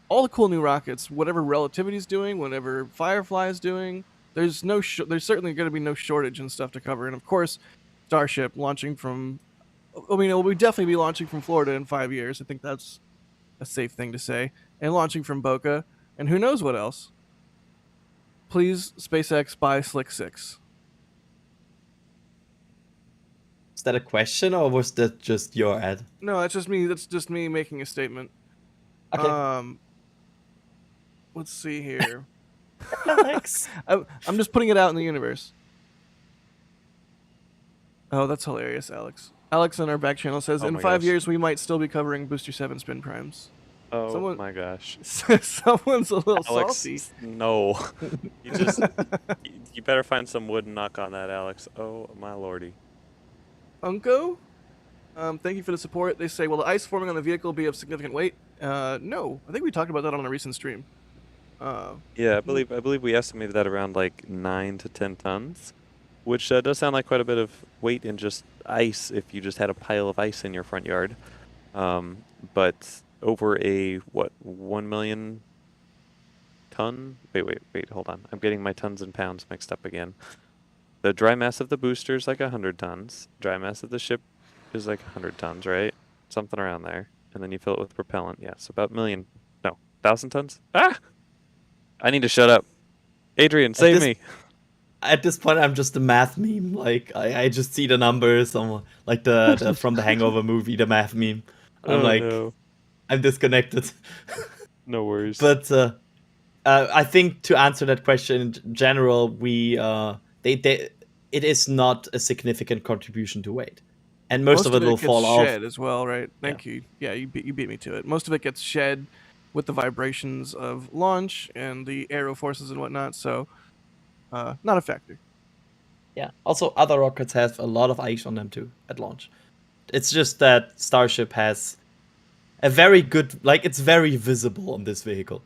all the cool new rockets. Whatever Relativity's doing, whatever Firefly is doing, there's certainly going to be no shortage in stuff to cover, and of course, Starship launching from. I mean, it will definitely be launching from Florida in 5 years. I think that's a safe thing to say, and launching from Boca, and who knows what else. Please, SpaceX, buy Slick 6. Is that a question, or was that just your ad? No, that's just me. That's just me making a statement. Okay. Let's see here. Alex. I'm just putting it out in the universe. Oh, that's hilarious, Alex. Alex on our back channel says, in 5 years, we might still be covering Booster 7 spin primes. Oh, my gosh. Someone's a little Alex, salty. No. You better find some wood and knock on that, Alex. Oh, my lordy. Unco, thank you for the support. They say, will the ice forming on the vehicle be of significant weight? No. I think we talked about that on a recent stream. Yeah, I believe we estimated that around like 9 to 10 tons. Which does sound like quite a bit of weight in just ice if you just had a pile of ice in your front yard. But over a, 1 million ton? Wait, hold on. I'm getting my tons and pounds mixed up again. The dry mass of the booster is like 100 tons. Dry mass of the ship is like 100 tons, right? Something around there. And then you fill it with propellant. Yeah, so about 1,000 tons? Ah! I need to shut up. Adrian, save me. At this point, I'm just a math meme. Like, I just see the numbers, like the from the Hangover movie, the math meme. I'm I'm disconnected. No worries. But I think to answer that question in general, it is not a significant contribution to weight, and most of it will fall off. Shed as well, right? Thank you. Yeah, you beat me to it. Most of it gets shed with the vibrations of launch and the aero forces and whatnot. So. Not a factor. Yeah. Also, other rockets have a lot of ice on them too at launch. It's just that Starship has a very good, it's very visible on this vehicle.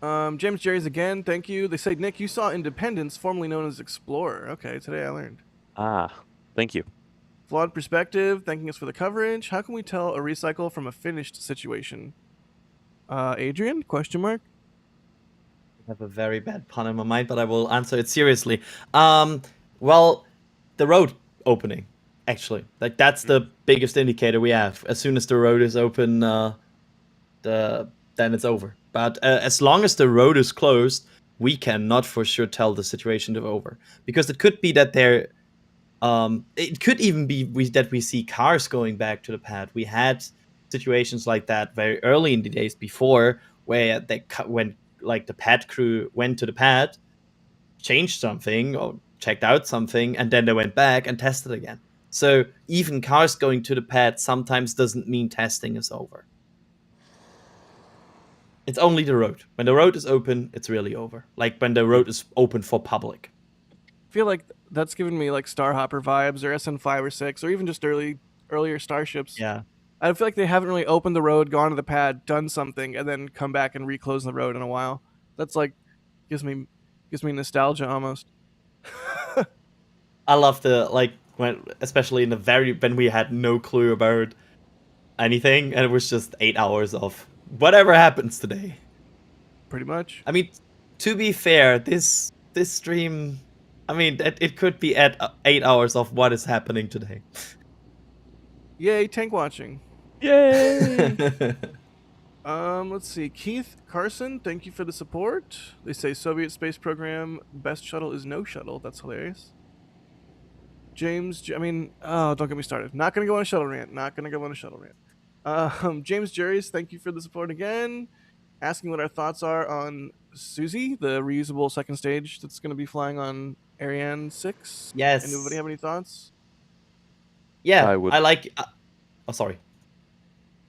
James Jerry's again, thank you. They say, Nick, you saw Independence, formerly known as Explorer. Okay, today I learned. Thank you. Flawed perspective, thanking us for the coverage. How can we tell a recycle from a finished situation? Adrian? Question mark. I have a very bad pun in my mind, but I will answer it seriously. Well, the road opening, actually, like that's the biggest indicator we have. As soon as the road is open, then it's over. But as long as the road is closed, we cannot for sure tell the situation is over, because it could be that it could even be that we see cars going back to the pad. We had situations like that very early in the days before, where when like the pad crew went to the pad, changed something or checked out something, and then they went back and tested again. So even cars going to the pad sometimes doesn't mean testing is over. It's only the road. When the road is open, it's really over. Like when the road is open for public. I feel like that's given me like Starhopper vibes, or SN5 or 6, or even just earlier Starships. Yeah. I feel like they haven't really opened the road, gone to the pad, done something, and then come back and reclose the road in a while. That's like gives me nostalgia almost. I love especially when we had no clue about anything, and it was just 8 hours of whatever happens today. Pretty much. I mean, to be fair, this stream, I mean, it could be at 8 hours of what is happening today. Yay, tank watching. Yay! Let's see. Keith Carson, thank you for the support. They say Soviet space program best shuttle is no shuttle. That's hilarious. James, don't get me started. Not gonna go on a shuttle rant. James Juries, thank you for the support again. Asking what our thoughts are on Susie, the reusable second stage that's going to be flying on Ariane 6. Yes. Anybody have any thoughts? Yeah, I would- I like. Oh, sorry.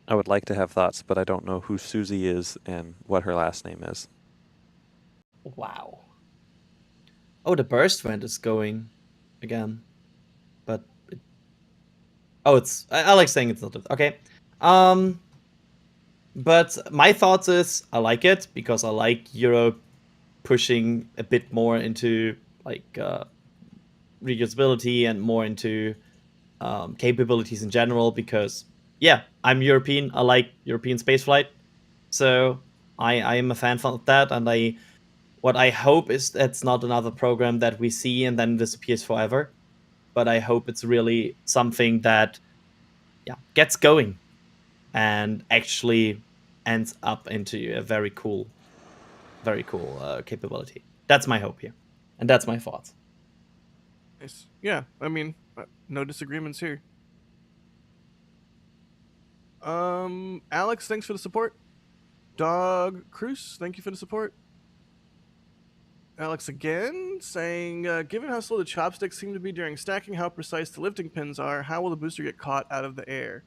I would like to have thoughts, but I don't know who Susie is and what her last name is. Wow. Oh, the burst vent is going again, but I like saying it's not okay. But my thoughts is I like it because I like Europe pushing a bit more into like reusability and more into capabilities in general, because yeah, I'm European. I like European spaceflight, so I am a fan of that. And what I hope is that's not another program that we see and then disappears forever, but I hope it's really something that gets going and actually ends up into a very cool capability. That's my hope here, and that's my thoughts. Nice. Yeah, no disagreements here. Alex, thanks for the support. Dog Cruz, thank you for the support. Alex again, saying, given how slow the chopsticks seem to be during stacking, how precise the lifting pins are, how will the booster get caught out of the air?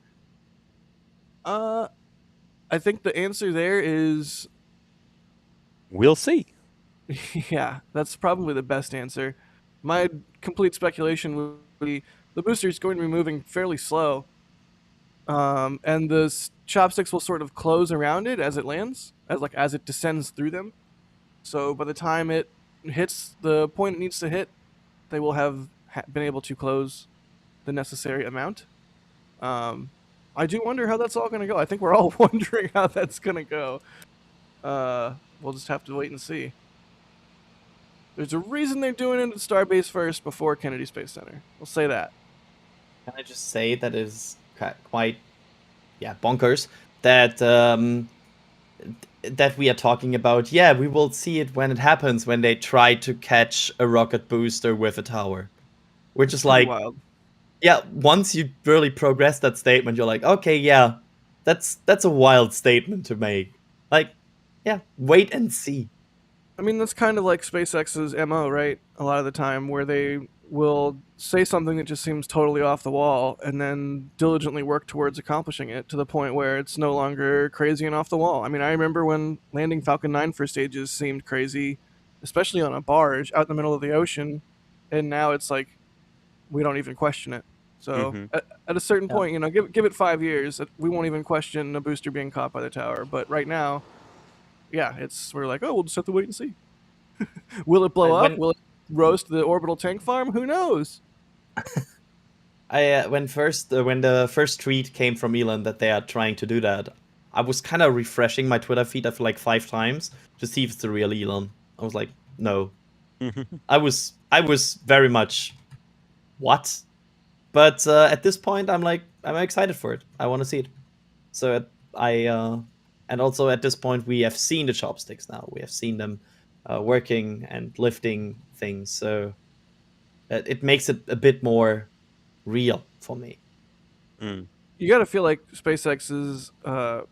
I think the answer there is... We'll see. Yeah, that's probably the best answer. My complete speculation would be the booster is going to be moving fairly slow, and the chopsticks will sort of close around it as it lands, as it descends through them. So by the time it hits the point it needs to hit, they will have been able to close the necessary amount. I do wonder how that's all going to go. I think we're all wondering how that's going to go. We'll just have to wait and see. There's a reason they're doing it at Starbase first before Kennedy Space Center. We'll say that. Can I just say that is quite, bonkers that that we are talking about. Yeah, we will see it when it happens, when they try to catch a rocket booster with a tower, which is like, wild. Yeah, once you really progress that statement, you're like, okay, yeah, that's a wild statement to make. Like, yeah, wait and see. That's kind of like SpaceX's MO, right? A lot of the time, where they will say something that just seems totally off the wall and then diligently work towards accomplishing it to the point where it's no longer crazy and off the wall. I remember when landing Falcon 9 for stages seemed crazy, especially on a barge out in the middle of the ocean, and now it's like we don't even question it. So at a certain point, give it 5 years, we won't even question a booster being caught by the tower. But right now, we're like, we'll just have to wait and see. Will it blow up? Will it roast the orbital tank farm? Who knows? When the first tweet came from Elon that they are trying to do that, I was kind of refreshing my Twitter feed after like 5 times to see if it's the real Elon. I was like, no. I was very much what? But at this point, I'm excited for it. I want to see it. So and also at this point, we have seen the chopsticks now. We have seen them working and lifting things. So it makes it a bit more real for me. You got to feel like SpaceX is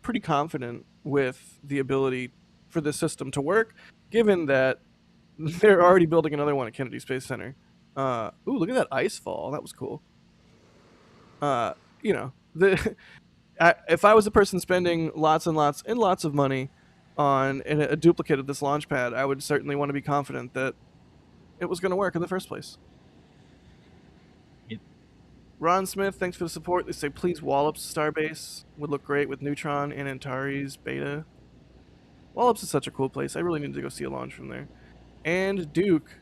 pretty confident with the ability for this system to work, given that they're already building another one at Kennedy Space Center. Ooh, look at that ice fall. That was cool. You know, if I was a person spending lots and lots of money on a duplicate of this launch pad, I would certainly want to be confident that it was going to work in the first place. Yep. Ron Smith, thanks for the support. They say, please, Wallops Starbase would look great with Neutron and Antares Beta. Wallops is such a cool place. I really need to go see a launch from there. And Duke,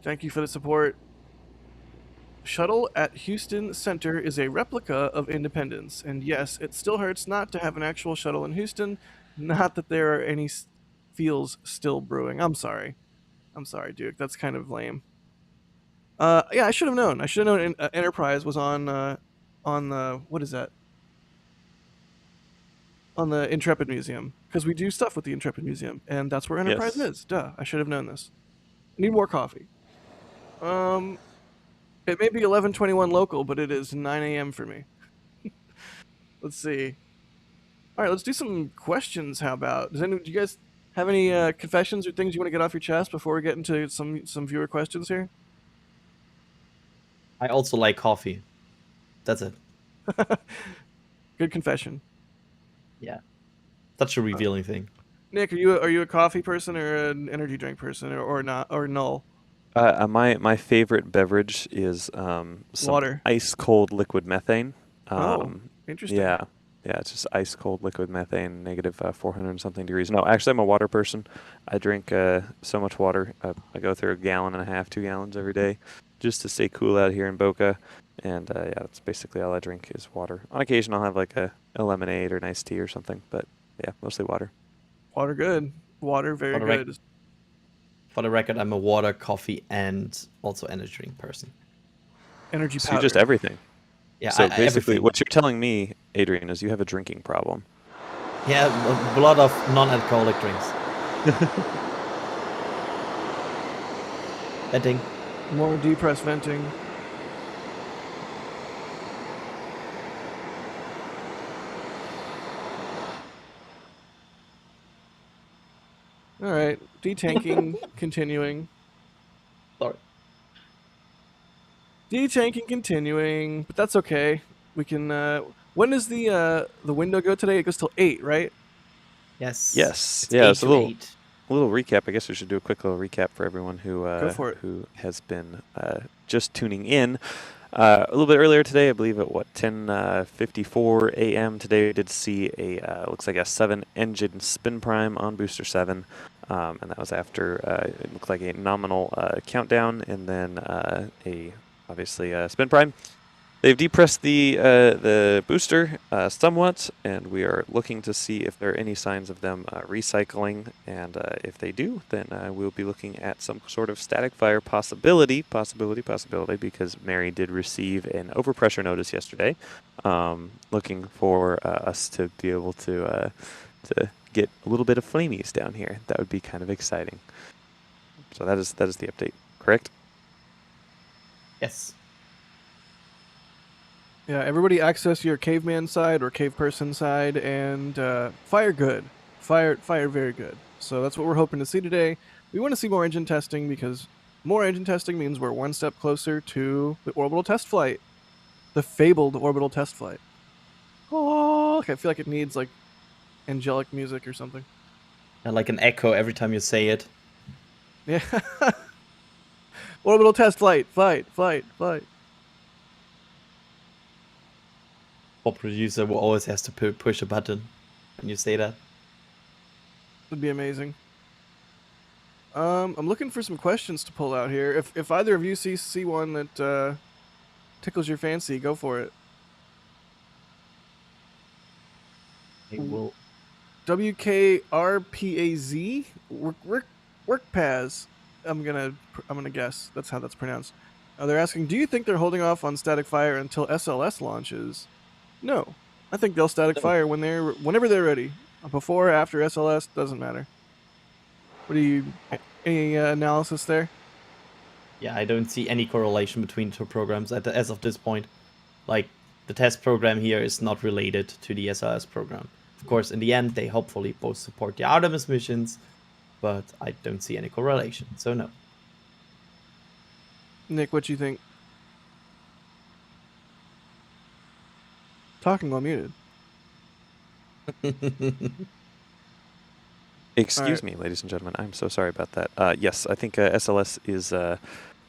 thank you for the support. Shuttle at Houston Center is a replica of Independence, and yes, it still hurts not to have an actual shuttle in Houston. Not that there are any feels still brewing. I'm sorry, Duke. That's kind of lame. Yeah, I should have known. I should have known Enterprise was on the what is that? On the Intrepid Museum, because we do stuff with the Intrepid Museum, and that's where Enterprise is. Duh, I should have known this. I need more coffee. It may be 11:21 local, but it is 9 a.m. for me. Let's see. All right, let's do some questions. How about? Do you guys have any confessions or things you want to get off your chest before we get into some viewer questions here? I also like coffee. That's it. Good confession. Yeah, such a revealing thing. Nick, are you a coffee person or an energy drink person or not or null? My favorite beverage is some Water. ice cold liquid methane. Interesting. Yeah, it's just ice cold liquid methane, negative 400 and something degrees. No, actually, I'm a water person. I drink so much water. I go through 1.5 gallons, 2 gallons every day, just to stay cool out here in Boca. And yeah, that's basically all I drink is water. On occasion, I'll have like a lemonade or an iced tea or something, but yeah, mostly water. Water good. Water very good. For the record, I'm a water, coffee, and also energy drink person. Energy powder. So you're just everything. Yeah. So basically, everything. what you're telling me, Adrian, is you have a drinking problem. Yeah, a lot of non-alcoholic drinks. Venting. More depressed venting. All right, detanking continuing. Sorry. Detanking continuing, but that's okay. We can. When does the window go today? It goes till 8, right? Yes. Yes. It's Yeah. 8 It's a to little 8. recap. I guess we should do a quick little recap for everyone who who has been just tuning in. A little bit earlier today, I believe at 10:54 a.m. today, we did see a looks like a 7-engine spin prime on Booster 7, and that was after it looked like a nominal countdown, and then obviously spin prime. They've depressed the booster somewhat, and we are looking to see if there are any signs of them recycling. And if they do, then we'll be looking at some sort of static fire possibility, because Mary did receive an overpressure notice yesterday, looking for us to be able to get a little bit of flamies down here. That would be kind of exciting. So that is the update, correct? Yes. Yeah, everybody access your caveman side or cave person side and fire good. Fire very good. So that's what we're hoping to see today. We want to see more engine testing because more engine testing means we're one step closer to the orbital test flight. The fabled orbital test flight. Oh, I feel like it needs like angelic music or something. And like an echo every time you say it. Yeah. Orbital test flight. Flight. Pop producer will always has to push a button when you say that. Would be amazing. I'm looking for some questions to pull out here. If either of you see one that tickles your fancy, go for it. It will. WKRPAZ WorkPaz. I'm gonna guess that's how that's pronounced. They're asking, do you think they're holding off on static fire until SLS launches? No, I think they'll static fire whenever they're ready. Before or after SLS doesn't matter. What do you? Any analysis there? Yeah, I don't see any correlation between the two programs as of this point. Like, the test program here is not related to the SLS program. Of course, in the end, they hopefully both support the Artemis missions, but I don't see any correlation, so no. Nick, what you think? Talking while muted. Excuse me, ladies and gentlemen. I'm so sorry about that. Yes, I think SLS is a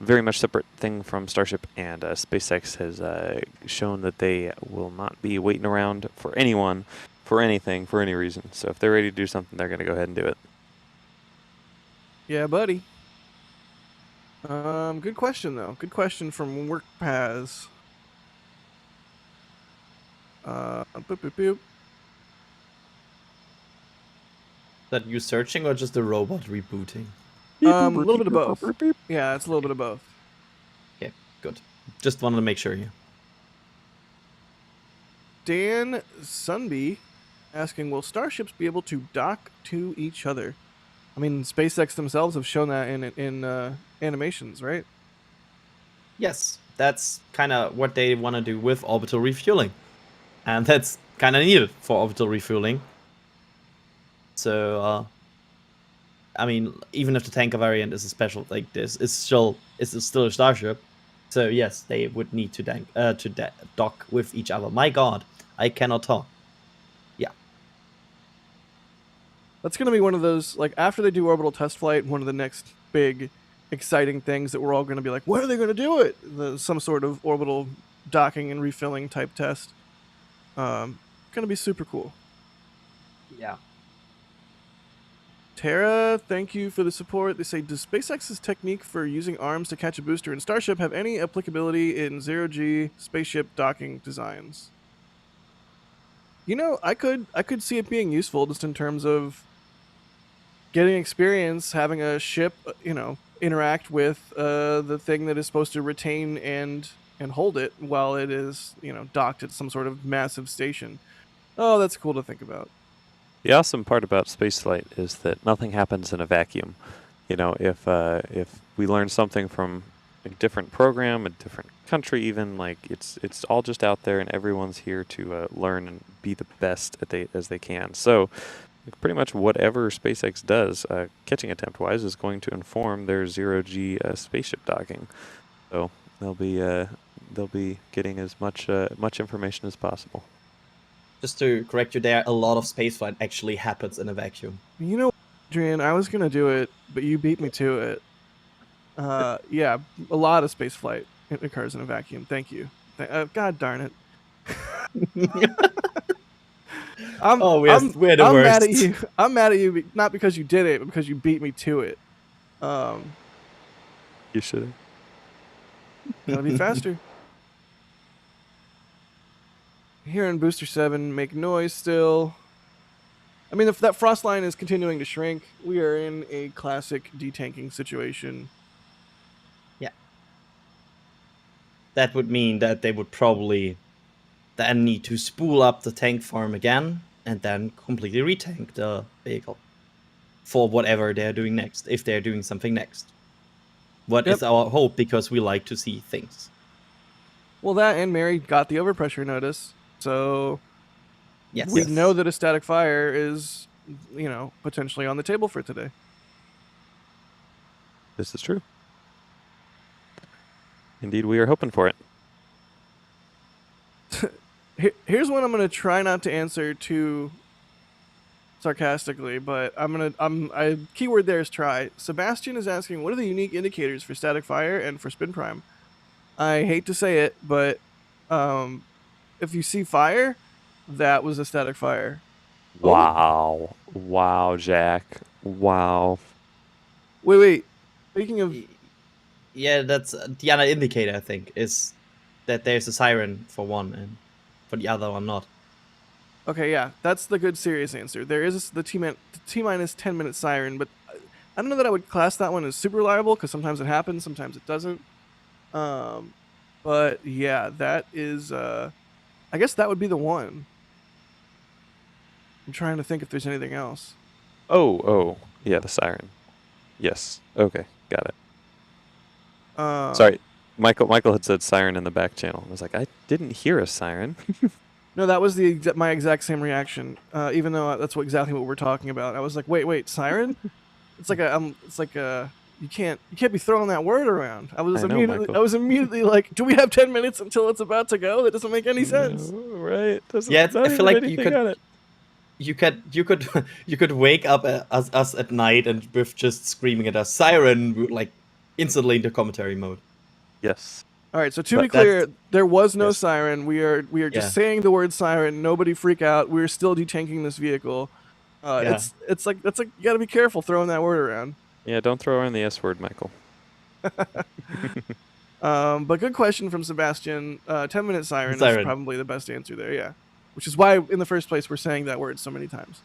very much separate thing from Starship, and SpaceX has shown that they will not be waiting around for anyone, for anything, for any reason. So if they're ready to do something, they're going to go ahead and do it. Yeah, buddy. Good question though. Good question from WorkPaz. Boop, boop, boop. That you searching or just the robot rebooting? A little bit of both. Yeah, it's a little bit of both. Okay, good. Just wanted to make sure here. Dan Sunby asking, will starships be able to dock to each other? I mean, SpaceX themselves have shown that in animations, right? Yes, that's kind of what they want to do with orbital refueling. And that's kind of needed for orbital refueling. So, I mean, even if the tanker variant is a special like this, it's still a Starship. So yes, they would need to dock with each other. My God, I cannot talk. Yeah. That's going to be one of those, like, after they do orbital test flight, one of the next big exciting things that we're all going to be like, when are they going to do it? Some sort of orbital docking and refilling type test. Going to be super cool. Yeah. Tara, thank you for the support. They say, does SpaceX's technique for using arms to catch a booster in Starship have any applicability in zero-G spaceship docking designs? You know, I could see it being useful just in terms of getting experience, having a ship, you know, interact with the thing that is supposed to retain and hold it while it is, you know, docked at some sort of massive station. Oh, that's cool to think about. The awesome part about spaceflight is that nothing happens in a vacuum. You know, if we learn something from a different program, a different country, even, like, it's all just out there, and everyone's here to learn and be the best as they can. So, pretty much whatever SpaceX does, catching attempt-wise, is going to inform their zero-G spaceship docking. So they'll be getting as much information as possible. Just to correct you there, a lot of spaceflight actually happens in a vacuum. You know, Adrian, I was going to do it, but you beat me to it. Yeah, a lot of spaceflight occurs in a vacuum. Thank you. God darn it. We're the I'm worst. mad at you. I'm mad at you, not because you did it, but because you beat me to it. You should have. Gotta be faster. Here in Booster 7, make noise still. I mean, if that frost line is continuing to shrink, we are in a classic detanking situation. Yeah. That would mean that they would probably then need to spool up the tank farm again and then completely retank the vehicle for whatever they're doing next, if they're doing something next. What is our hope, because we like to see things. Well, that and Mary got the overpressure notice, so Yes. we know that a static fire is, you know, potentially on the table for today. This is true. Indeed, we are hoping for it. Here's one I'm gonna try not to answer too sarcastically, but keyword there is try. Sebastian is asking, what are the unique indicators for static fire and for spin prime? I hate to say it, but if you see fire, that was a static fire. Wow. Oh. Wow, Jack. Wow. Wait. Speaking of... Yeah, that's the other indicator, I think, is that there's a siren for one and for the other one not. Okay, yeah, that's the good serious answer. There is the T-minus 10-minute siren, but I don't know that I would class that one as super reliable because sometimes it happens, sometimes it doesn't. But yeah, that is. I guess that would be the one. I'm trying to think if there's anything else. Oh, yeah, the siren. Yes. Okay, got it. Sorry. Michael had said siren in the back channel. I was like, I didn't hear a siren. No, that was my exact same reaction. Even though that's exactly what we're talking about. I was like, wait, siren? It's like you can't be throwing that word around. I was immediately like, do we have 10 minutes until it's about to go? That doesn't make any sense. No, right? Yeah, I feel like you could wake up us at night and with just screaming at us siren like instantly into commentary mode. Yes. All right, so to be clear, there was no siren. We are just saying the word siren. Nobody freak out. We're still detanking this vehicle. It's like you got to be careful throwing that word around. Yeah, don't throw in the S word, Michael. But good question from Sebastian. 10-minute siren is probably the best answer there. Yeah, which is why in the first place we're saying that word so many times.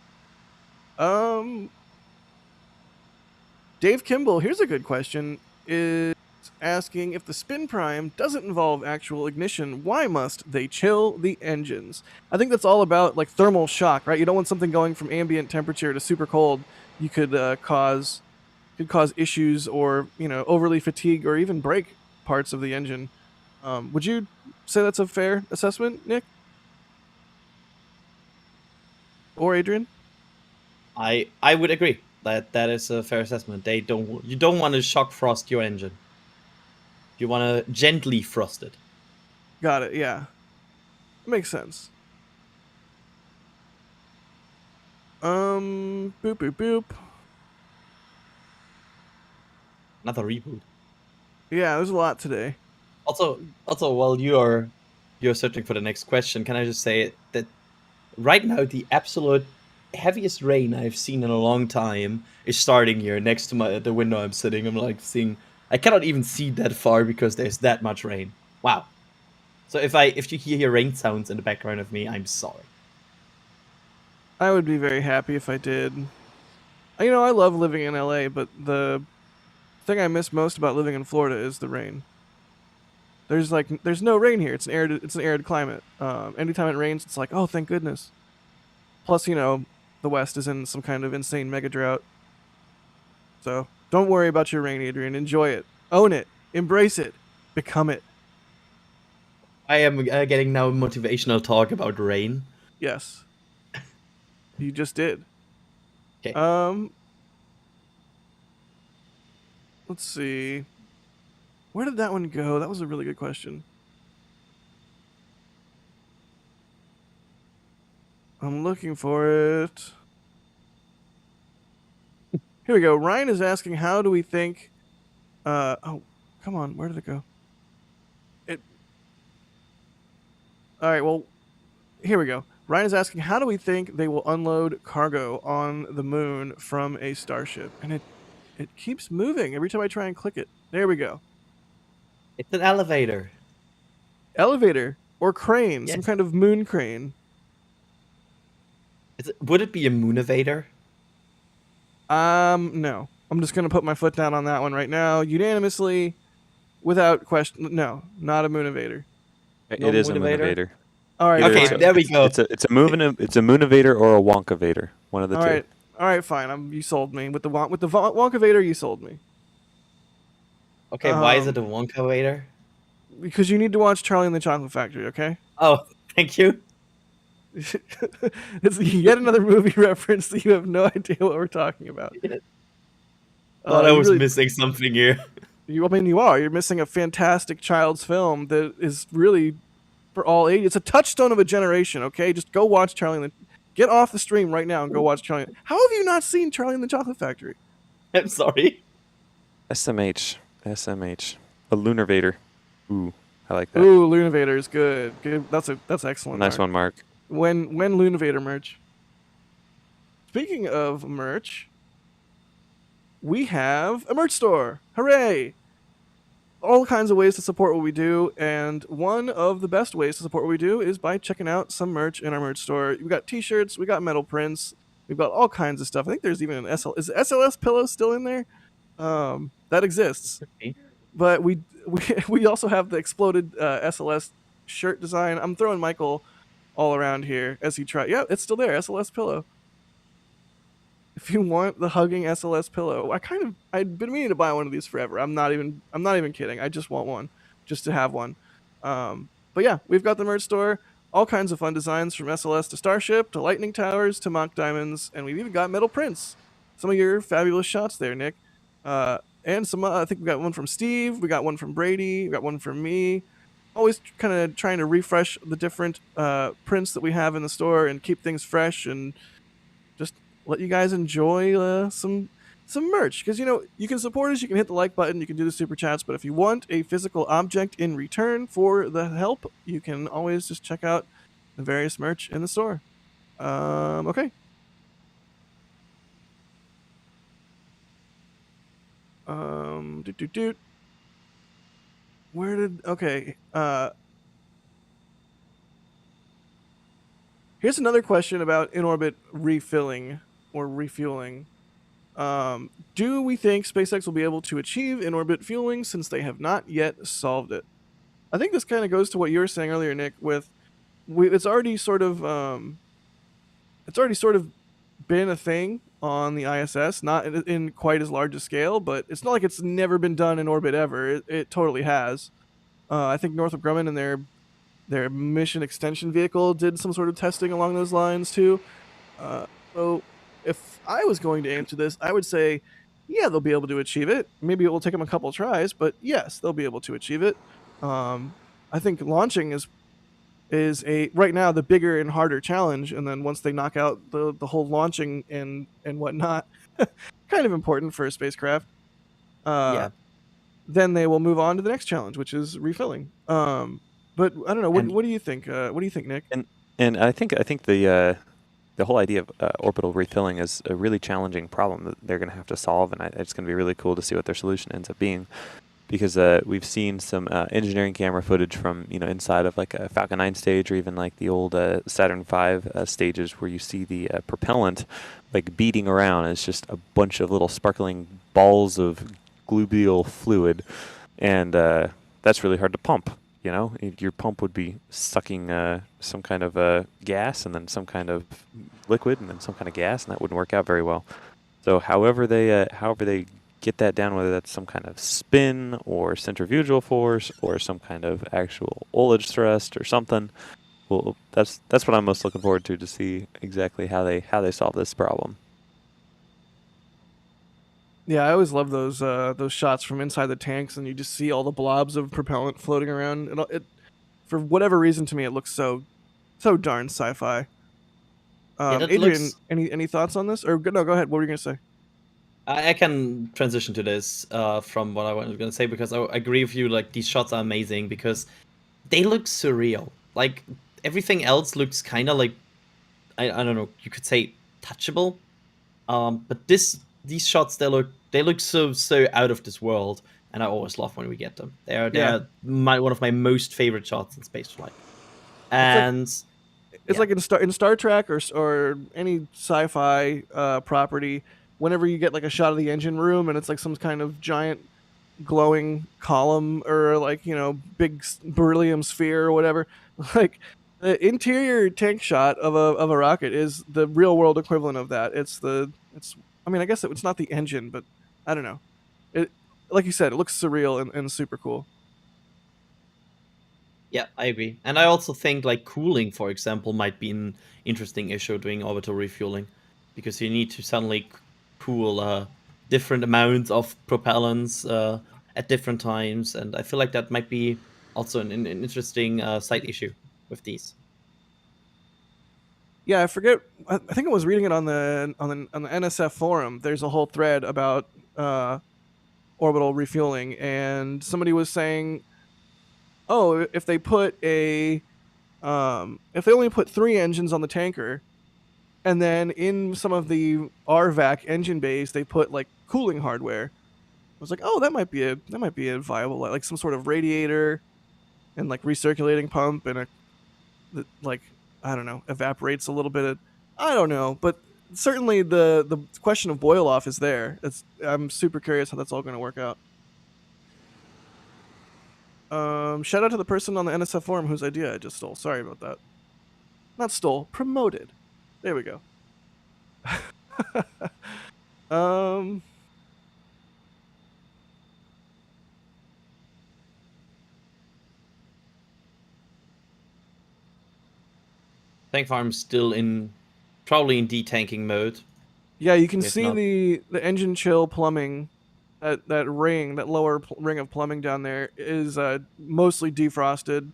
Dave Kimball, here's a good question. Is asking if the spin prime doesn't involve actual ignition, why must they chill the engines? I think that's all about like thermal shock, right? You don't want something going from ambient temperature to super cold. You could cause issues or overly fatigue or even break parts of the engine. Would you say that's a fair assessment, Nick or Adrian? I would agree that is a fair assessment. You don't want to shock frost your engine. You want to gently frost it. Got it, yeah. Makes sense. Boop, boop, boop. Another reboot. Yeah, there's a lot today. Also, while you're searching for the next question, can I just say that right now the absolute heaviest rain I've seen in a long time is starting here next to the window I'm sitting. I'm like seeing. I cannot even see that far because there's that much rain. Wow. So if you hear rain sounds in the background of me, I'm sorry. I would be very happy if I did. I love living in LA, but the thing I miss most about living in Florida is the rain. There's no rain here. It's an arid climate. Anytime it rains, it's like, oh, thank goodness. Plus, the West is in some kind of insane mega drought. So don't worry about your rain, Adrian. Enjoy it. Own it. Embrace it. Become it. I am getting now motivational talk about rain. Yes. You just did. Okay. Let's see. Where did that one go? That was a really good question. I'm looking for it. Here we go. Ryan is asking, how do we think... oh, come on. Where did it go? All right, well, here we go. Ryan is asking, how do we think they will unload cargo on the moon from a Starship? And it keeps moving every time I try and click it. There we go. It's an elevator. Elevator or crane, Yes. some kind of moon crane. Would it be a moonovator? No. I'm just gonna put my foot down on that one right now, unanimously, without question. No, not a moonovator. It is a moonovator. All right. Okay, fine. there we go. It's a moonovator or a wonkavator. One of the two. All right, fine. You sold me with the wonkavator. You sold me. Okay, why is it a wonkavator? Because you need to watch Charlie and the Chocolate Factory. Okay. Oh, thank you. It's yet another movie reference that you have no idea what we're talking about. Thought I was missing something here. You are. You're missing a fantastic child's film that is really for all ages. It's a touchstone of a generation, okay? Just go watch Charlie and the... Get off the stream right now and go watch Charlie. How have you not seen Charlie and the Chocolate Factory? I'm sorry. SMH. A lunarvator. Ooh, I like that. Ooh, Lunavator is good. That's excellent. Nice one, Mark. When Lunavator merch. Speaking of merch, we have a merch store. Hooray! all kinds of ways to support what we do, and one of the best ways to support what we do is by checking out some merch in our merch store. We got t-shirts, we got metal prints, we've got all kinds of stuff. I think there's even an is the SLS pillow still in there? That exists. But we also have the exploded SLS shirt design. I'm throwing Michael all around here as he tries. Yeah, it's still there. SLS pillow. If you want the hugging SLS pillow, I'd been meaning to buy one of these forever. I'm not even kidding. I just want one, just to have one. But yeah, we've got the merch store. All kinds of fun designs from SLS to Starship to lightning towers to mock diamonds, and we've even got metal prints. Some of your fabulous shots there, Nick. And some, I think we got one from Steve, we got one from Brady, we got one from me. Always kind of trying to refresh the different prints that we have in the store and keep things fresh and just let you guys enjoy some merch. Because, you can support us, you can hit the like button, you can do the super chats, but if you want a physical object in return for the help, you can always just check out the various merch in the store. Okay. Here's another question about in-orbit refilling or refueling. Do we think SpaceX will be able to achieve in-orbit fueling since they have not yet solved it? I think this kind of goes to what you were saying earlier, Nick, it's already sort of been a thing on the ISS, not in quite as large a scale, but it's not like it's never been done in orbit ever. It totally has. I think Northrop Grumman and their mission extension vehicle did some sort of testing along those lines too. So if I was going to answer this, I would say, yeah, they'll be able to achieve it. Maybe it will take them a couple tries, but yes, they'll be able to achieve it. I think launching is right now the bigger and harder challenge, and then once they knock out the whole launching and whatnot, kind of important for a spacecraft. Then they will move on to the next challenge, which is refilling. But I don't know. What do you think? What do you think, Nick? And I think the whole idea of orbital refilling is a really challenging problem that they're going to have to solve, and it's going to be really cool to see what their solution ends up being. Because we've seen some engineering camera footage from inside of like a Falcon 9 stage, or even like the old Saturn V stages, where you see the propellant like beating around. It's just a bunch of little sparkling balls of globular fluid, and that's really hard to pump. Your pump would be sucking some kind of gas, and then some kind of liquid, and then some kind of gas, and that wouldn't work out very well. So however they get that down, whether that's some kind of spin or centrifugal force or some kind of actual ullage thrust or something, well, that's what I'm most looking forward to see exactly how they solve this problem. Yeah, I always love those shots from inside the tanks, and you just see all the blobs of propellant floating around. It for whatever reason, to me, it looks so darn sci-fi. Adrian, any thoughts on this? Or no, go ahead. What were you gonna say? I can transition to this from what I was going to say, because I agree with you. Like, these shots are amazing because they look surreal. Like, everything else looks kind of like, I don't know, you could say touchable. But these shots, they look so out of this world, and I always love when we get them. They're one of my most favorite shots in spaceflight. And it's like in Star Trek or any sci-fi property. Whenever you get like a shot of the engine room and it's like some kind of giant glowing column or like big beryllium sphere or whatever, like the interior tank shot of a rocket is the real world equivalent of that. I mean, I guess it's not the engine, but I don't know. It, like you said, it looks surreal and super cool. Yeah, I agree. And I also think like cooling, for example, might be an interesting issue doing orbital refueling, because you need to suddenly cool different amounts of propellants at different times, and I feel like that might be also an interesting side issue with these. Yeah, I forget. I think I was reading it on the NSF forum. There's a whole thread about orbital refueling, and somebody was saying, "Oh, if they only put 3 engines on the tanker, and then in some of the RVAC engine bays they put like cooling hardware, was like, oh, that might be a viable, like some sort of radiator and like recirculating pump and a that, like, I don't know, evaporates a little bit. I don't know, but certainly the question of boil off is there. I'm super curious how that's all going to work out. Shout out to the person on the NSF forum whose idea I just stole. Sorry about that. Not stole, promoted. There we go. Tank farm's still probably in detanking mode. Yeah, you can If see not- the engine chill plumbing. That lower ring of plumbing down there is mostly defrosted.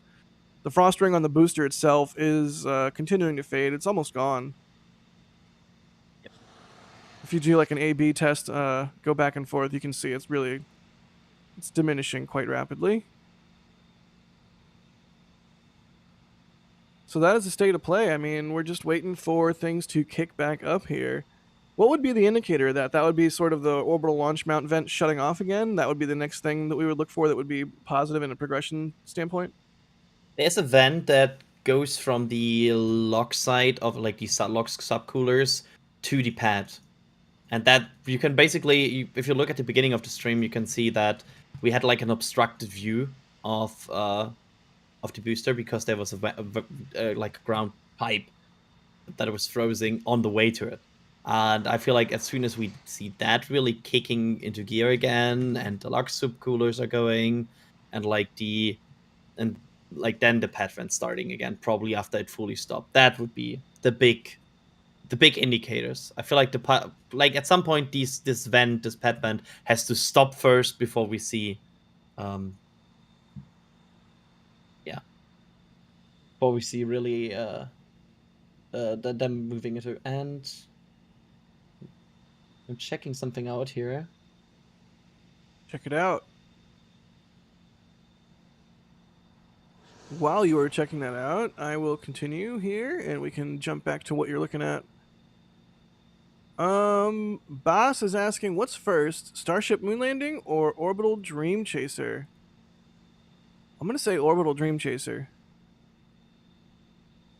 The frost ring on the booster itself is continuing to fade. It's almost gone. If you do like an A/B test, go back and forth, you can see it's diminishing quite rapidly. So that is the state of play. I mean, we're just waiting for things to kick back up here. What would be the indicator of that? That would be sort of the orbital launch mount vent shutting off again? That would be the next thing that we would look for that would be positive in a progression standpoint? There's a vent that goes from the lock side of like the lock subcoolers to the pad. And that you can basically, if you look at the beginning of the stream, you can see that we had like an obstructed view of the booster because there was like a ground pipe that was frozen on the way to it. And I feel like as soon as we see that really kicking into gear again, and the lock subcoolers are going, and then the pad vent starting again, probably after it fully stopped. That would be the big indicators. I feel like at some point this pad vent has to stop first before we see before we see really them moving into. And I'm checking something out here. Check it out. While you are checking that out, I will continue here and we can jump back to what you're looking at. Boss is asking, what's first, Starship moon landing or Orbital Dream Chaser? I'm gonna say Orbital Dream Chaser.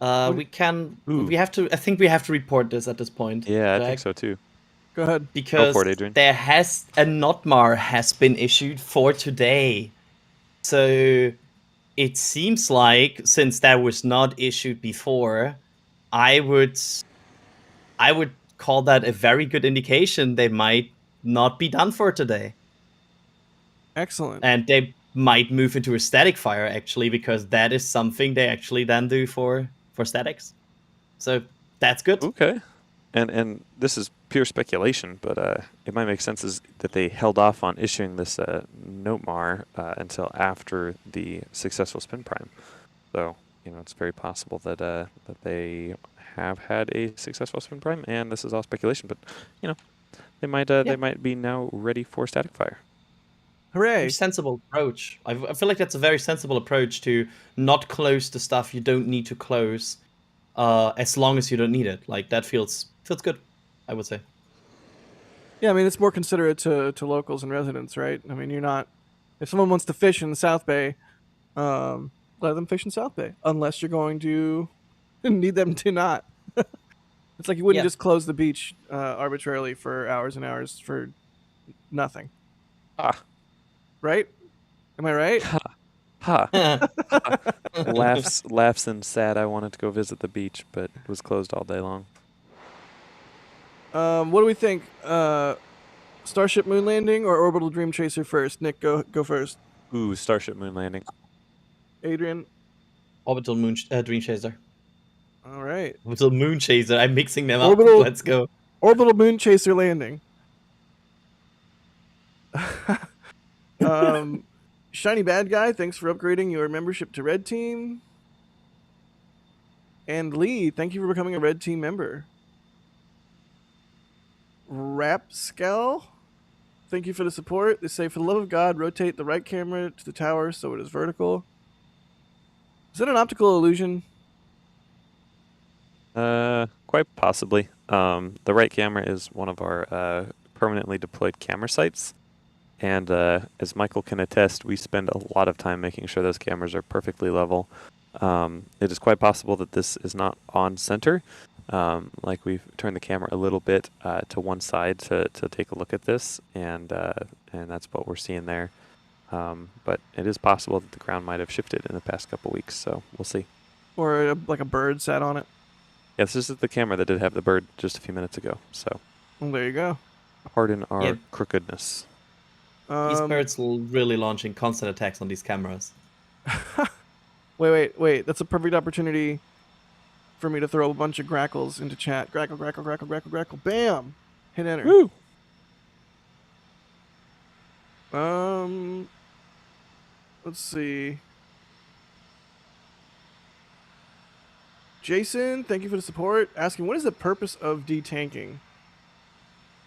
I think we have to report this at this point. Yeah, I Jack, think so too. Go ahead. because for it, Adrian. there has a NOTMAR has been issued for today. So it seems like, since that was not issued before, I would call that a very good indication they might not be done for today. Excellent. And they might move into a static fire, actually, because that is something they actually then do for statics. So that's good. Okay. And this is pure speculation, but it might make sense is that they held off on issuing this NOTMAR until after the successful spin prime. So, it's very possible that that they have had a successful spin prime, and this is all speculation. But they might be now ready for static fire. Hooray! Very sensible approach. I feel like that's a very sensible approach to not close the stuff you don't need to close, as long as you don't need it. Like, that feels good, I would say. Yeah, I mean, it's more considerate to locals and residents, right? I mean, if someone wants to fish in the South Bay, let them fish in South Bay, unless you're going to need them to not. It's like you wouldn't just close the beach arbitrarily for hours and hours for nothing. Right? Am I right? Ha. Laughs and sad. I wanted to go visit the beach, but it was closed all day long. What do we think? Starship moon landing or Orbital Dream Chaser first? Nick, go first. Ooh, Starship moon landing. Adrian? Orbital Dream Chaser. All right. Orbital Moon Chaser. I'm mixing them up. Let's go. Orbital Moon Chaser landing. Shiny Bad Guy, thanks for upgrading your membership to Red Team. And Lee, thank you for becoming a Red Team member. Rapscal, thank you for the support. They say, for the love of God, rotate the right camera to the tower so it is vertical. Is that an optical illusion? Quite possibly. The right camera is one of our permanently deployed camera sites, And as Michael can attest, we spend a lot of time making sure those cameras are perfectly level. It is quite possible that this is not on center. Like we've turned the camera a little bit to one side to take a look at this, and that's what we're seeing there. But it is possible that the ground might have shifted in the past couple weeks, so we'll see. Or like a bird sat on it. Yes, this is the camera that did have the bird just a few minutes ago, so Well, there you go. pardon our Yeah. crookedness. These birds really launching constant attacks on these cameras. Wait. That's a perfect opportunity for me to throw a bunch of grackles into chat. Grackle. Bam! Hit enter. Woo! Let's see. Jason, thank you for the support. Asking, what is the purpose of detanking?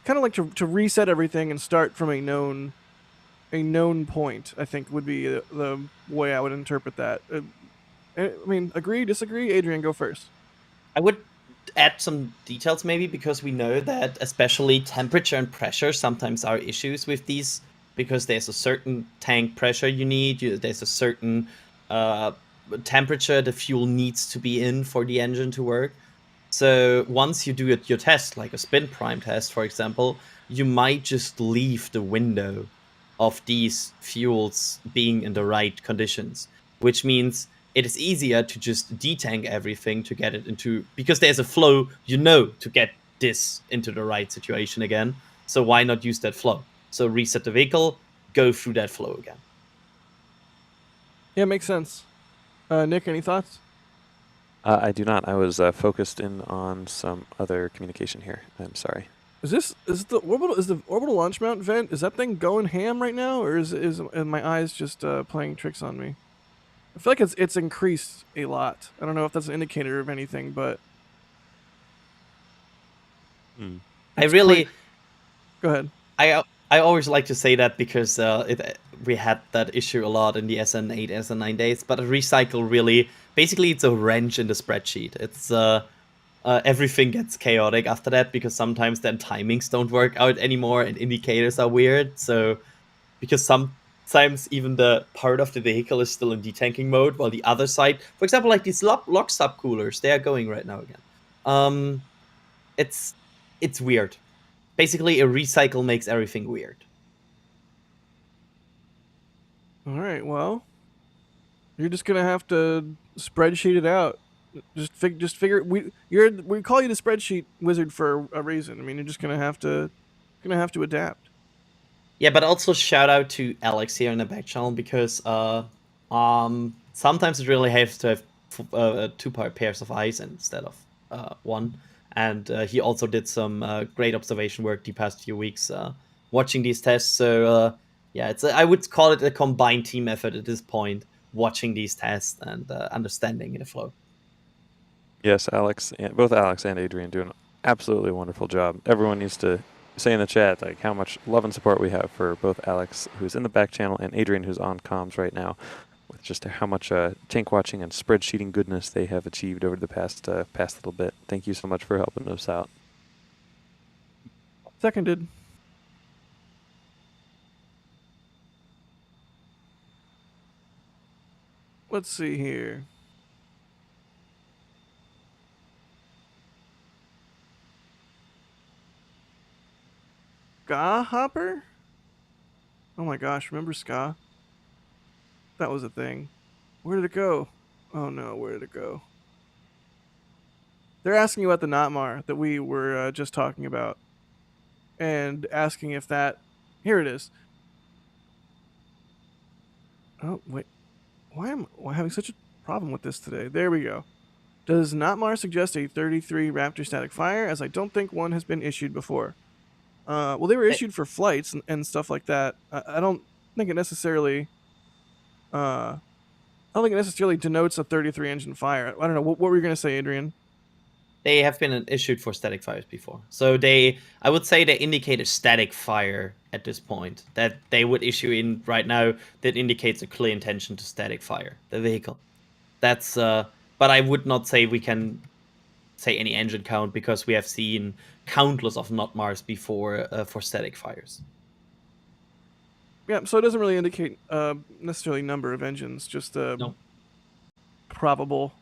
Kind of like to reset everything and start from a known point, I think would be the way I would interpret that. I mean, agree, disagree? Adrian, go first. I would add some details maybe, because we know that especially temperature and pressure sometimes are issues with these, because there's a certain tank pressure you need, there's a certain temperature the fuel needs to be in for the engine to work. So once you do your test, like a spin prime test, for example, you might just leave the window of these fuels being in the right conditions, which means it is easier to just detank everything to get it into, because there's a flow, to get this into the right situation again. So why not use that flow? So reset the vehicle, go through that flow again. Yeah, makes sense. Nick, any thoughts? I do not. I was focused in on some other communication here. I'm sorry. Is the orbital launch mount vent? Is that thing going ham right now, or is my eyes just playing tricks on me? I feel like it's increased a lot. I don't know if that's an indicator of anything, but go ahead. I always like to say that because we had that issue a lot in the SN8, SN9 days. But a recycle really, basically, it's a wrench in the spreadsheet. It's everything gets chaotic after that, because sometimes then timings don't work out anymore and indicators are weird. So because sometimes even the part of the vehicle is still in detanking mode, while the other side, for example, like these lock subcoolers, they are going right now again. It's weird. Basically, a recycle makes everything weird. All right, well, you're just gonna have to spreadsheet it out. Just figure. We call you the spreadsheet wizard for a reason. I mean, you're just gonna have to adapt. Yeah, but also shout out to Alex here in the back channel, because sometimes it really has to have two pairs of eyes instead of one. And he also did some great observation work the past few weeks watching these tests. So yeah, I would call it a combined team effort at this point, watching these tests and understanding the flow. Yes, both Alex and Adrian do an absolutely wonderful job. Everyone needs to say in the chat like how much love and support we have for both Alex, who's in the back channel, and Adrian, who's on comms right now, with just how much tank watching and spreadsheeting goodness they have achieved over the past little bit. Thank you so much for helping us out. Seconded. Let's see here. Ska Hopper? Oh my gosh, remember Ska? That was a thing. Where did it go? Oh no, where did it go? They're asking about the Notmar that we were just talking about. And asking if that... Here it is. Oh, wait. Why am I having such a problem with this today? There we go. Does Notmar suggest a 33 Raptor static fire, as I don't think one has been issued before? Well, they were issued for flights and stuff like that. I don't think it necessarily... I don't think it necessarily denotes a 33 engine fire. I don't know. What were you going to say, Adrian? They have been issued for static fires before. So I would say they indicate a static fire at this point. That they would issue in right now that indicates a clear intention to static fire the vehicle. That's, but I would not say we can say any engine count, because we have seen countless of Notmars before for static fires. Yeah, so it doesn't really indicate necessarily number of engines, just a No. probable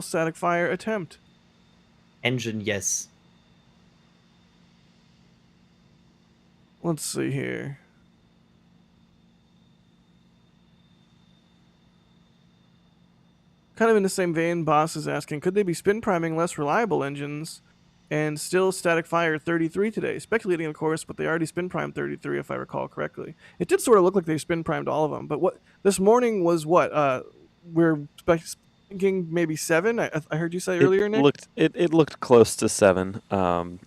static fire attempt. Engine, yes. Let's see here. Kind of in the same vein, Boss is asking, could they be spin priming less reliable engines and still static fire 33 today? Speculating, of course, but they already spin primed 33, if I recall correctly. It did sort of look like they spin primed all of them, but what this morning was what? We're thinking maybe 7. I heard you say earlier, Nick. It looked close to 7.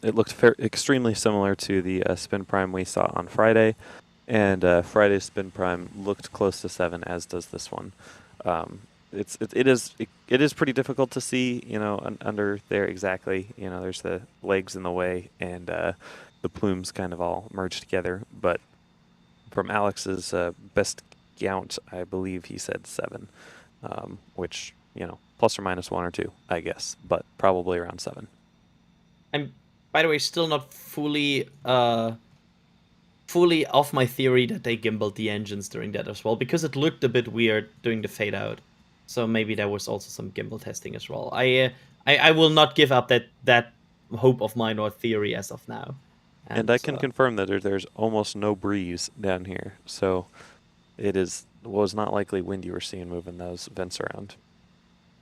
It looked extremely similar to the spin prime we saw on Friday, and Friday's spin prime looked close to 7, as does this one. It is pretty difficult to see, under there exactly. There's the legs in the way, and the plumes kind of all merged together. But from Alex's best count, I believe he said 7, which plus or minus 1 or 2, I guess, but probably around 7. I'm, by the way, still not fully off my theory that they gimbaled the engines during that as well, because it looked a bit weird doing the fade out. So maybe there was also some gimbal testing as well. I will not give up that hope of mine or theory as of now. And I can confirm that there's almost no breeze down here, so it was not likely wind you were seeing moving those vents around.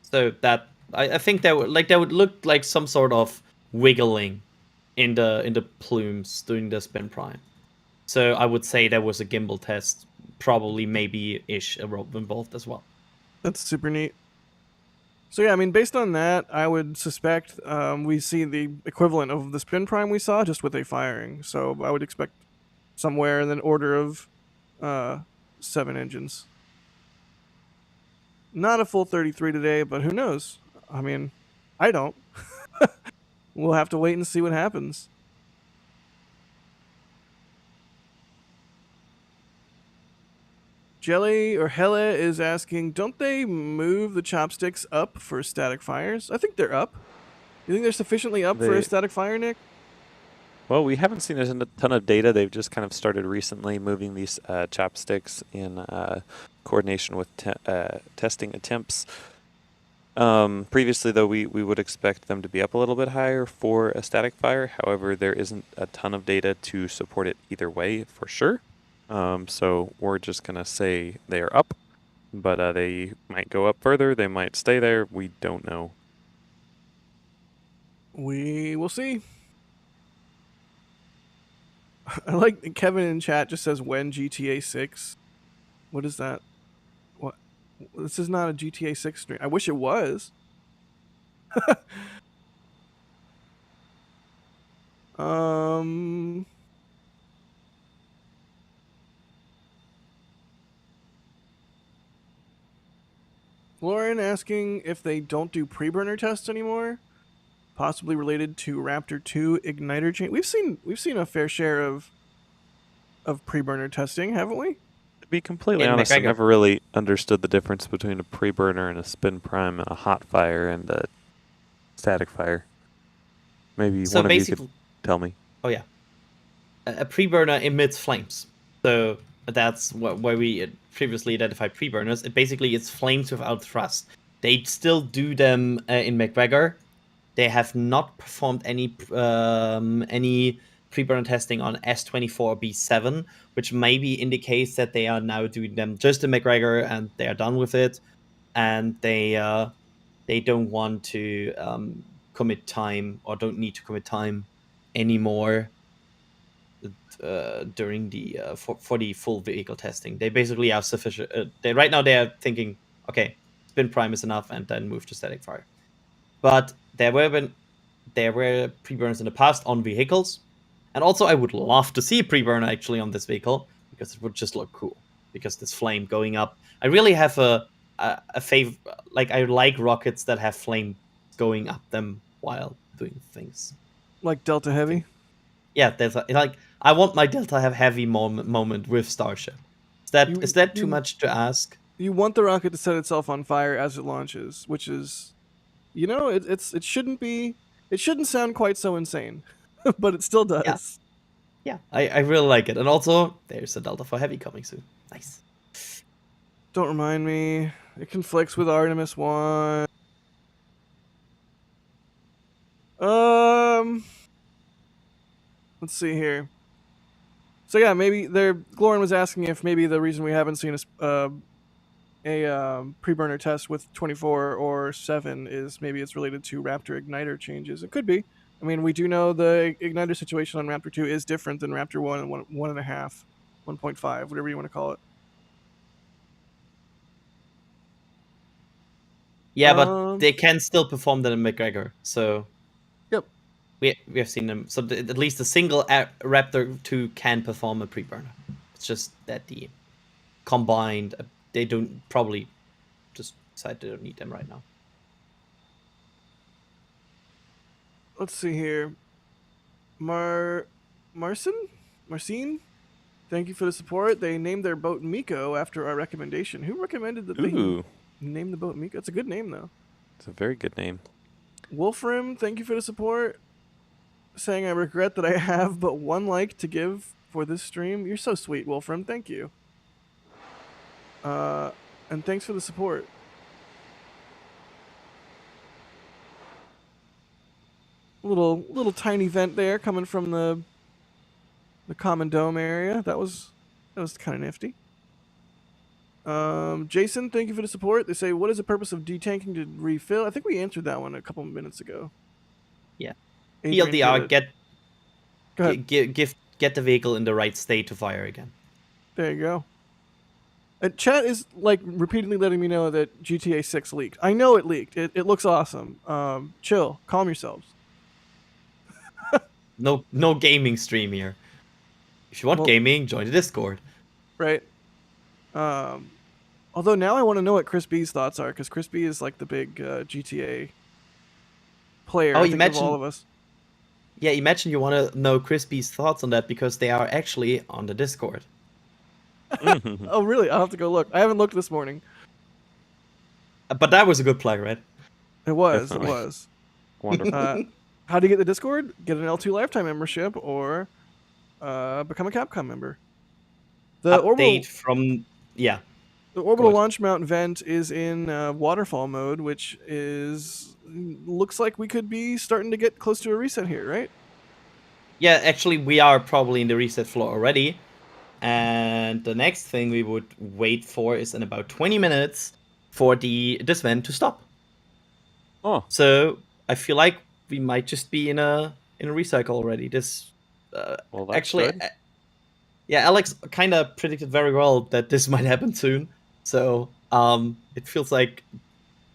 So that I think that would look like some sort of wiggling in the plumes during the spin prime. So I would say there was a gimbal test, probably maybe-ish a rope involved as well. That's super neat. So yeah, I mean, based on that, I would suspect we see the equivalent of the spin prime we saw, just with a firing. So I would expect somewhere in the order of 7 engines. Not a full 33 today, but who knows? I mean, I don't. We'll have to wait and see what happens. Jelly or Helle is asking, don't they move the chopsticks up for static fires? I think they're up. You think they're sufficiently up for a static fire, Nick? Well, we haven't seen a ton of data. They've just kind of started recently moving these chopsticks in coordination with testing attempts. Previously, though, we would expect them to be up a little bit higher for a static fire. However, there isn't a ton of data to support it either way for sure. So we're just going to say they are up, but they might go up further. They might stay there. We don't know. We will see. I like Kevin in chat just says when GTA 6. What is that? What? This is not a GTA 6 stream. I wish it was. Lauren asking if they don't do pre-burner tests anymore, possibly related to Raptor 2 igniter chain. We've seen a fair share of pre-burner testing, haven't we? To be completely honest, I never really understood the difference between a pre-burner and a spin prime and a hot fire and a static fire. Maybe one of you could tell me. Oh yeah, a pre-burner emits flames. So that's where we previously identified pre-burners. It's flames without thrust. They still do them in McGregor. They have not performed any pre-burner testing on S24B7, which maybe indicates that they are now doing them just in McGregor and they are done with it, and they don't want to commit time or don't need to commit time anymore during the for the full vehicle testing. They basically have sufficient. Right now they are thinking, okay, spin prime is enough, and then move to static fire. But there were pre-burners in the past on vehicles, and also I would love to see a pre-burner actually on this vehicle because it would just look cool. Because this flame going up, I really have a favor. Like I like rockets that have flame going up them while doing things. Like Delta Heavy. Yeah, there's I want my Delta Heavy moment with Starship. Is that too much to ask? You want the rocket to set itself on fire as it launches, which is, it shouldn't sound quite so insane, but it still does. Yeah, I really like it. And also, there's a Delta for Heavy coming soon. Nice. Don't remind me. It conflicts with Artemis 1. Let's see here. So yeah, maybe Glorin was asking if maybe the reason we haven't seen a pre-burner test with 24 or 7 is maybe it's related to Raptor igniter changes. It could be. I mean, we do know the igniter situation on Raptor 2 is different than Raptor 1 and 1.5, 1.5, whatever you want to call it. Yeah, but they can still perform that in McGregor. So yep, we have seen them. So at least a single Raptor 2 can perform a pre-burner. It's just that the combined, they don't probably just decide they don't need them right now. Let's see here. Marcin? Thank you for the support. They named their boat Miko after our recommendation. Who recommended that they name the boat Miko? It's a good name, though. It's a very good name. Wolfram, thank you for the support. Saying I regret that I have but one like to give for this stream. You're so sweet, Wolfram. Thank you. And thanks for the support. Little tiny vent there coming from the common dome area. That was kind of nifty. Jason, thank you for the support. They say, what is the purpose of detanking to refill? I think we answered that one a couple minutes ago. Yeah. Adrian PLDR, Go ahead. get the vehicle in the right state to fire again. There you go. Chat is like repeatedly letting me know that GTA 6 leaked. I know it leaked. It looks awesome. Chill. Calm yourselves. No gaming stream here. If you want gaming, join the Discord. Right. Although now I want to know what Chris B's thoughts are, because Chris B is like the big GTA player of all of us. Yeah, imagine you want to know Chris B's thoughts on that, because they are actually on the Discord. Oh, really? I'll have to go look. I haven't looked this morning. But that was a good plug, right? It was. Definitely. It was. Wonderful. How do you get the Discord? Get an L2 lifetime membership or become a Capcom member. The orbital launch mount vent is in waterfall mode, which looks like we could be starting to get close to a reset here, right? Yeah, actually, we are probably in the reset floor already. And the next thing we would wait for is in about 20 minutes for this vent to stop. Oh. So I feel like we might just be in a recycle already. This Well, that's actually, good. yeah, Alex kind of predicted very well that this might happen soon. So it feels like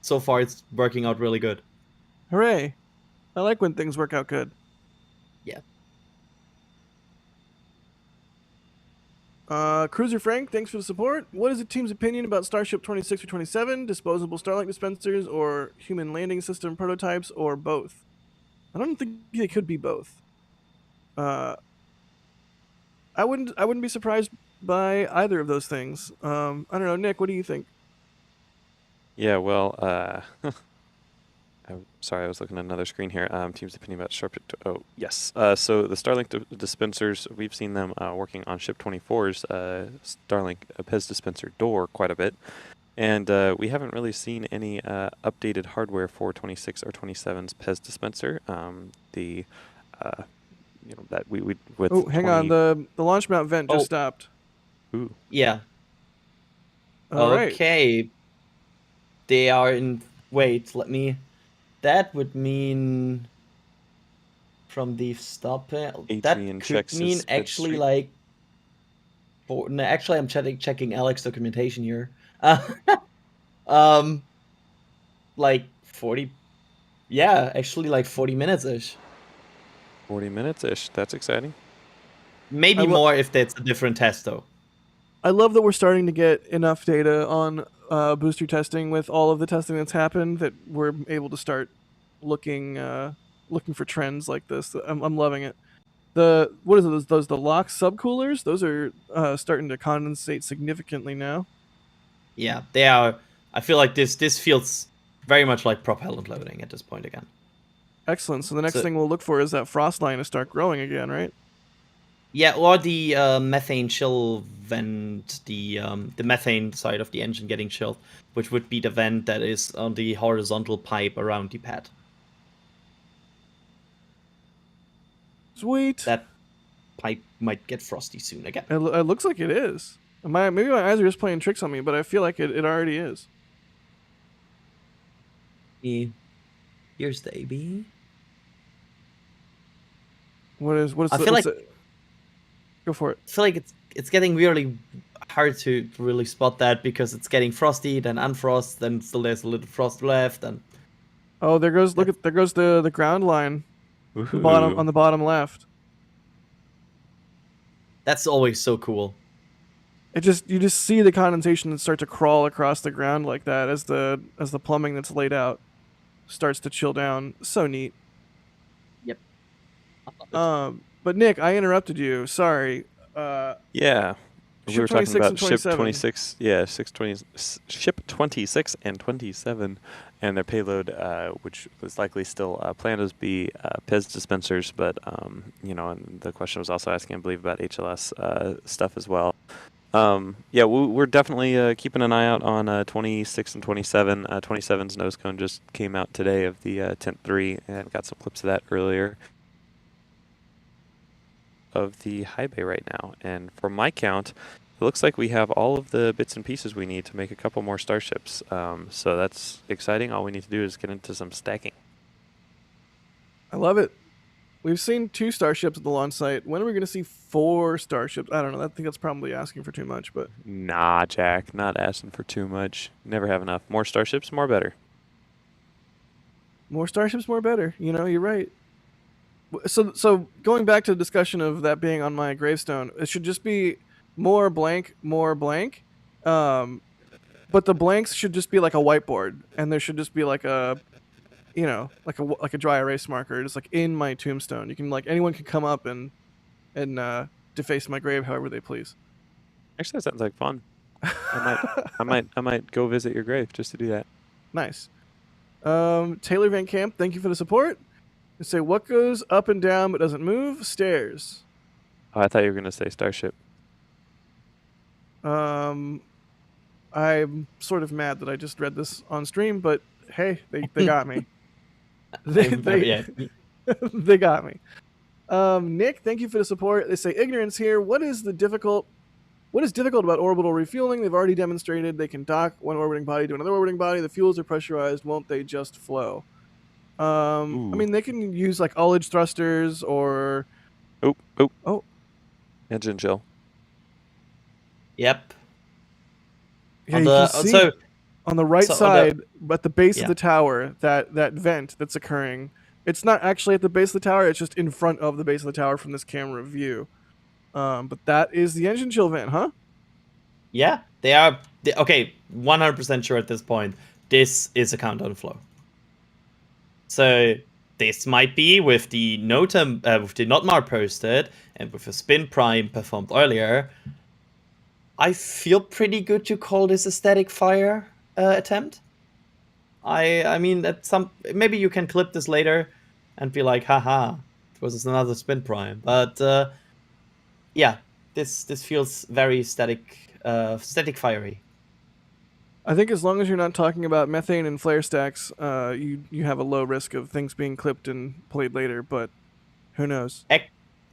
so far it's working out really good. Hooray! I like when things work out good. Yeah. Cruiser Frank, thanks for the support. What is the team's opinion about Starship 26 or 27, disposable Starlink dispensers, or human landing system prototypes, or both? I don't think they could be both. I wouldn't be surprised by either of those things. I don't know, Nick. What do you think? Yeah, well, I'm sorry, I was looking at another screen here. Team's opinion about Starship. Oh, yes. So the Starlink dispensers, we've seen them working on Ship 24's Starlink PEZ dispenser door quite a bit. And we haven't really seen any updated hardware for 26 or 27's PEZ dispenser. That we with. Oh, hang on. The launch mount vent just stopped. Ooh. Yeah. All right. Okay. They are in. Wait, let me. That would mean from the stop. That Adrian could checks his mean bit actually stream. like. No, actually, I'm checking Alex documentation here. Like 40. Yeah, actually, like 40 minutes ish. 40 minutes ish. That's exciting. Maybe more if that's a different test, though. I love that we're starting to get enough data on booster testing with all of the testing that's happened that we're able to start looking for trends like this. I'm loving it. What is it? Those the LOX subcoolers? Those are starting to condensate significantly now. Yeah, they are. I feel like this feels very much like propellant loading at this point again. Excellent. So the next thing we'll look for is that frost line to start growing again, right? Yeah, or the methane chill vent, the methane side of the engine getting chilled, which would be the vent that is on the horizontal pipe around the pad. Sweet. That pipe might get frosty soon again. It looks like it is. Maybe my eyes are just playing tricks on me, but I feel like it already is. Here's the AB. What is I feel like go for it. I feel like it's getting really hard to really spot that because it's getting frosty, then unfrost, then still there's a little frost left, and Oh, there goes there goes the ground line. The Woohoo. bottom on the bottom left. that's always so cool. You just see the condensation start to crawl across the ground like that as the plumbing that's laid out starts to chill down. So neat. Yep. But Nick, I interrupted you. Sorry. Yeah. We Ship were talking 26 about and Ship 27. 26, yeah, Ship 26 and 27, and their payload, which was likely still planned as be PEZ dispensers, but, and the question was also asking, I believe, about HLS stuff as well. Yeah, we're definitely keeping an eye out on 26 and 27. 27's nose cone just came out today of the Tent 3, and got some clips of that earlier. Of the high bay right now, and from my count, it looks like we have all of the bits and pieces we need to make a couple more starships. So that's exciting. All we need to do is get into some stacking. I love it. We've seen 2 starships at the launch site. When are we going to see 4 starships? I don't know. I think that's probably asking for too much, but Nah, Jack, not asking for too much. Never have enough. More starships, more better. more starships, more better. You're right. So going back to the discussion of that being on my gravestone, it should just be more blank, more blank. But the blanks should just be like a whiteboard, and there should just be like a, like a dry erase marker, just like in my tombstone. You can anyone can come up and deface my grave however they please. Actually, that sounds like fun. I might go visit your grave just to do that. Nice. Taylor Van Camp, thank you for the support. They say, what goes up and down but doesn't move? Stairs. Oh, I thought you were gonna say Starship. I'm sort of mad that I just read this on stream, but hey, they got me. Yeah. They got me. Nick, thank you for the support. They say, ignorance here. What is difficult about orbital refueling? They've already demonstrated they can dock one orbiting body to another orbiting body. The fuels are pressurized. Won't they just flow? I mean, they can use like ullage thrusters or... Oh. Engine chill. Yep. Yeah, you can see on the right side, at the base Yeah. of the tower, that vent that's occurring, it's not actually at the base of the tower, it's just in front of the base of the tower from this camera view. But that is the engine chill vent, huh? Yeah, they are. Okay, 100% sure at this point. This is a countdown flow. So this might be with the with the Notmar posted and with the spin prime performed earlier. I feel pretty good to call this a static fire attempt. I mean that maybe you can clip this later and be like, haha, it was another spin prime. But yeah, this feels very static fiery. I think as long as you're not talking about methane and flare stacks, you have a low risk of things being clipped and played later, but who knows?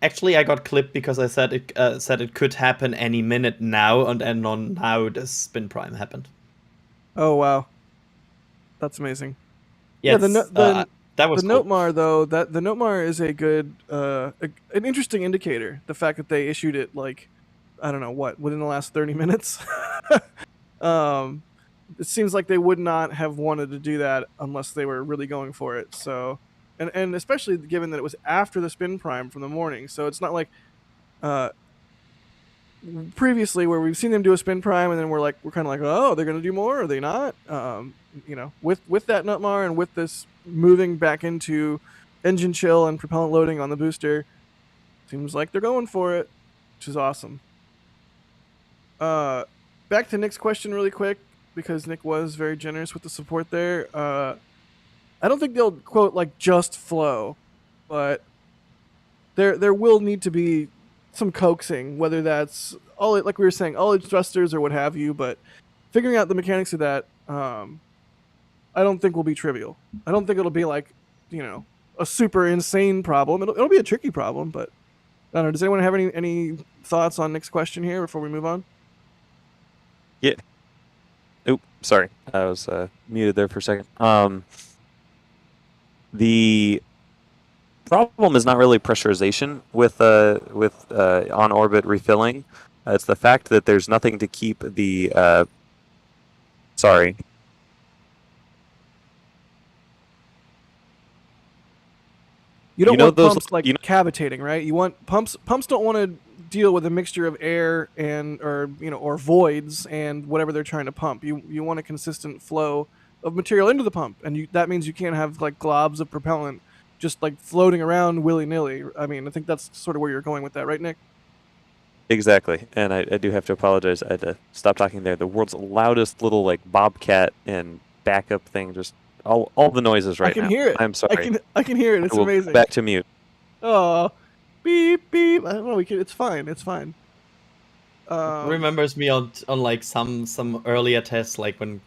Actually, I got clipped because I said it could happen any minute now, and then on how the spin prime happened. Oh wow, that's amazing. Yeah, that was the cool. cool. Notmar though. The Notmar is a good, an interesting indicator. The fact that they issued it I don't know within the last 30 minutes. It seems like they would not have wanted to do that unless they were really going for it. So, and especially given that it was after the spin prime from the morning, so it's not like previously where we've seen them do a spin prime and then we're kind of like, oh, they're gonna do more, or are they not? With that Nutmar and with this moving back into engine chill and propellant loading on the booster, seems like they're going for it, which is awesome. Back to Nick's question really quick, because Nick was very generous with the support there. I don't think they'll quote just flow, but there will need to be some coaxing, whether that's like we were saying, all its thrusters or what have you. But figuring out the mechanics of that, I don't think will be trivial. I don't think it'll be like, a super insane problem. It'll be a tricky problem, but I don't know. Does anyone have any thoughts on next question here before we move on? Yeah. Oh, sorry, I was muted there for a second. The problem is not really pressurization with on orbit refilling. It's the fact that there's nothing to keep the sorry. You don't want those, pumps like cavitating, right? You want pumps. Pumps don't want to deal with a mixture of air or voids and whatever they're trying to pump. You want a consistent flow of material into the pump, and that means you can't have like globs of propellant just like floating around willy-nilly. I mean, I think that's sort of where you're going with that, right, Nick? Exactly, and I do have to apologize. I had to stop talking there. The world's loudest little like bobcat and backup thing, just all the noises right now. I can hear it. I'm sorry. I can hear it. It's amazing. Back to mute. Oh, beep beep. I don't know. It's fine. It's fine. Remembers me on like some earlier tests, like when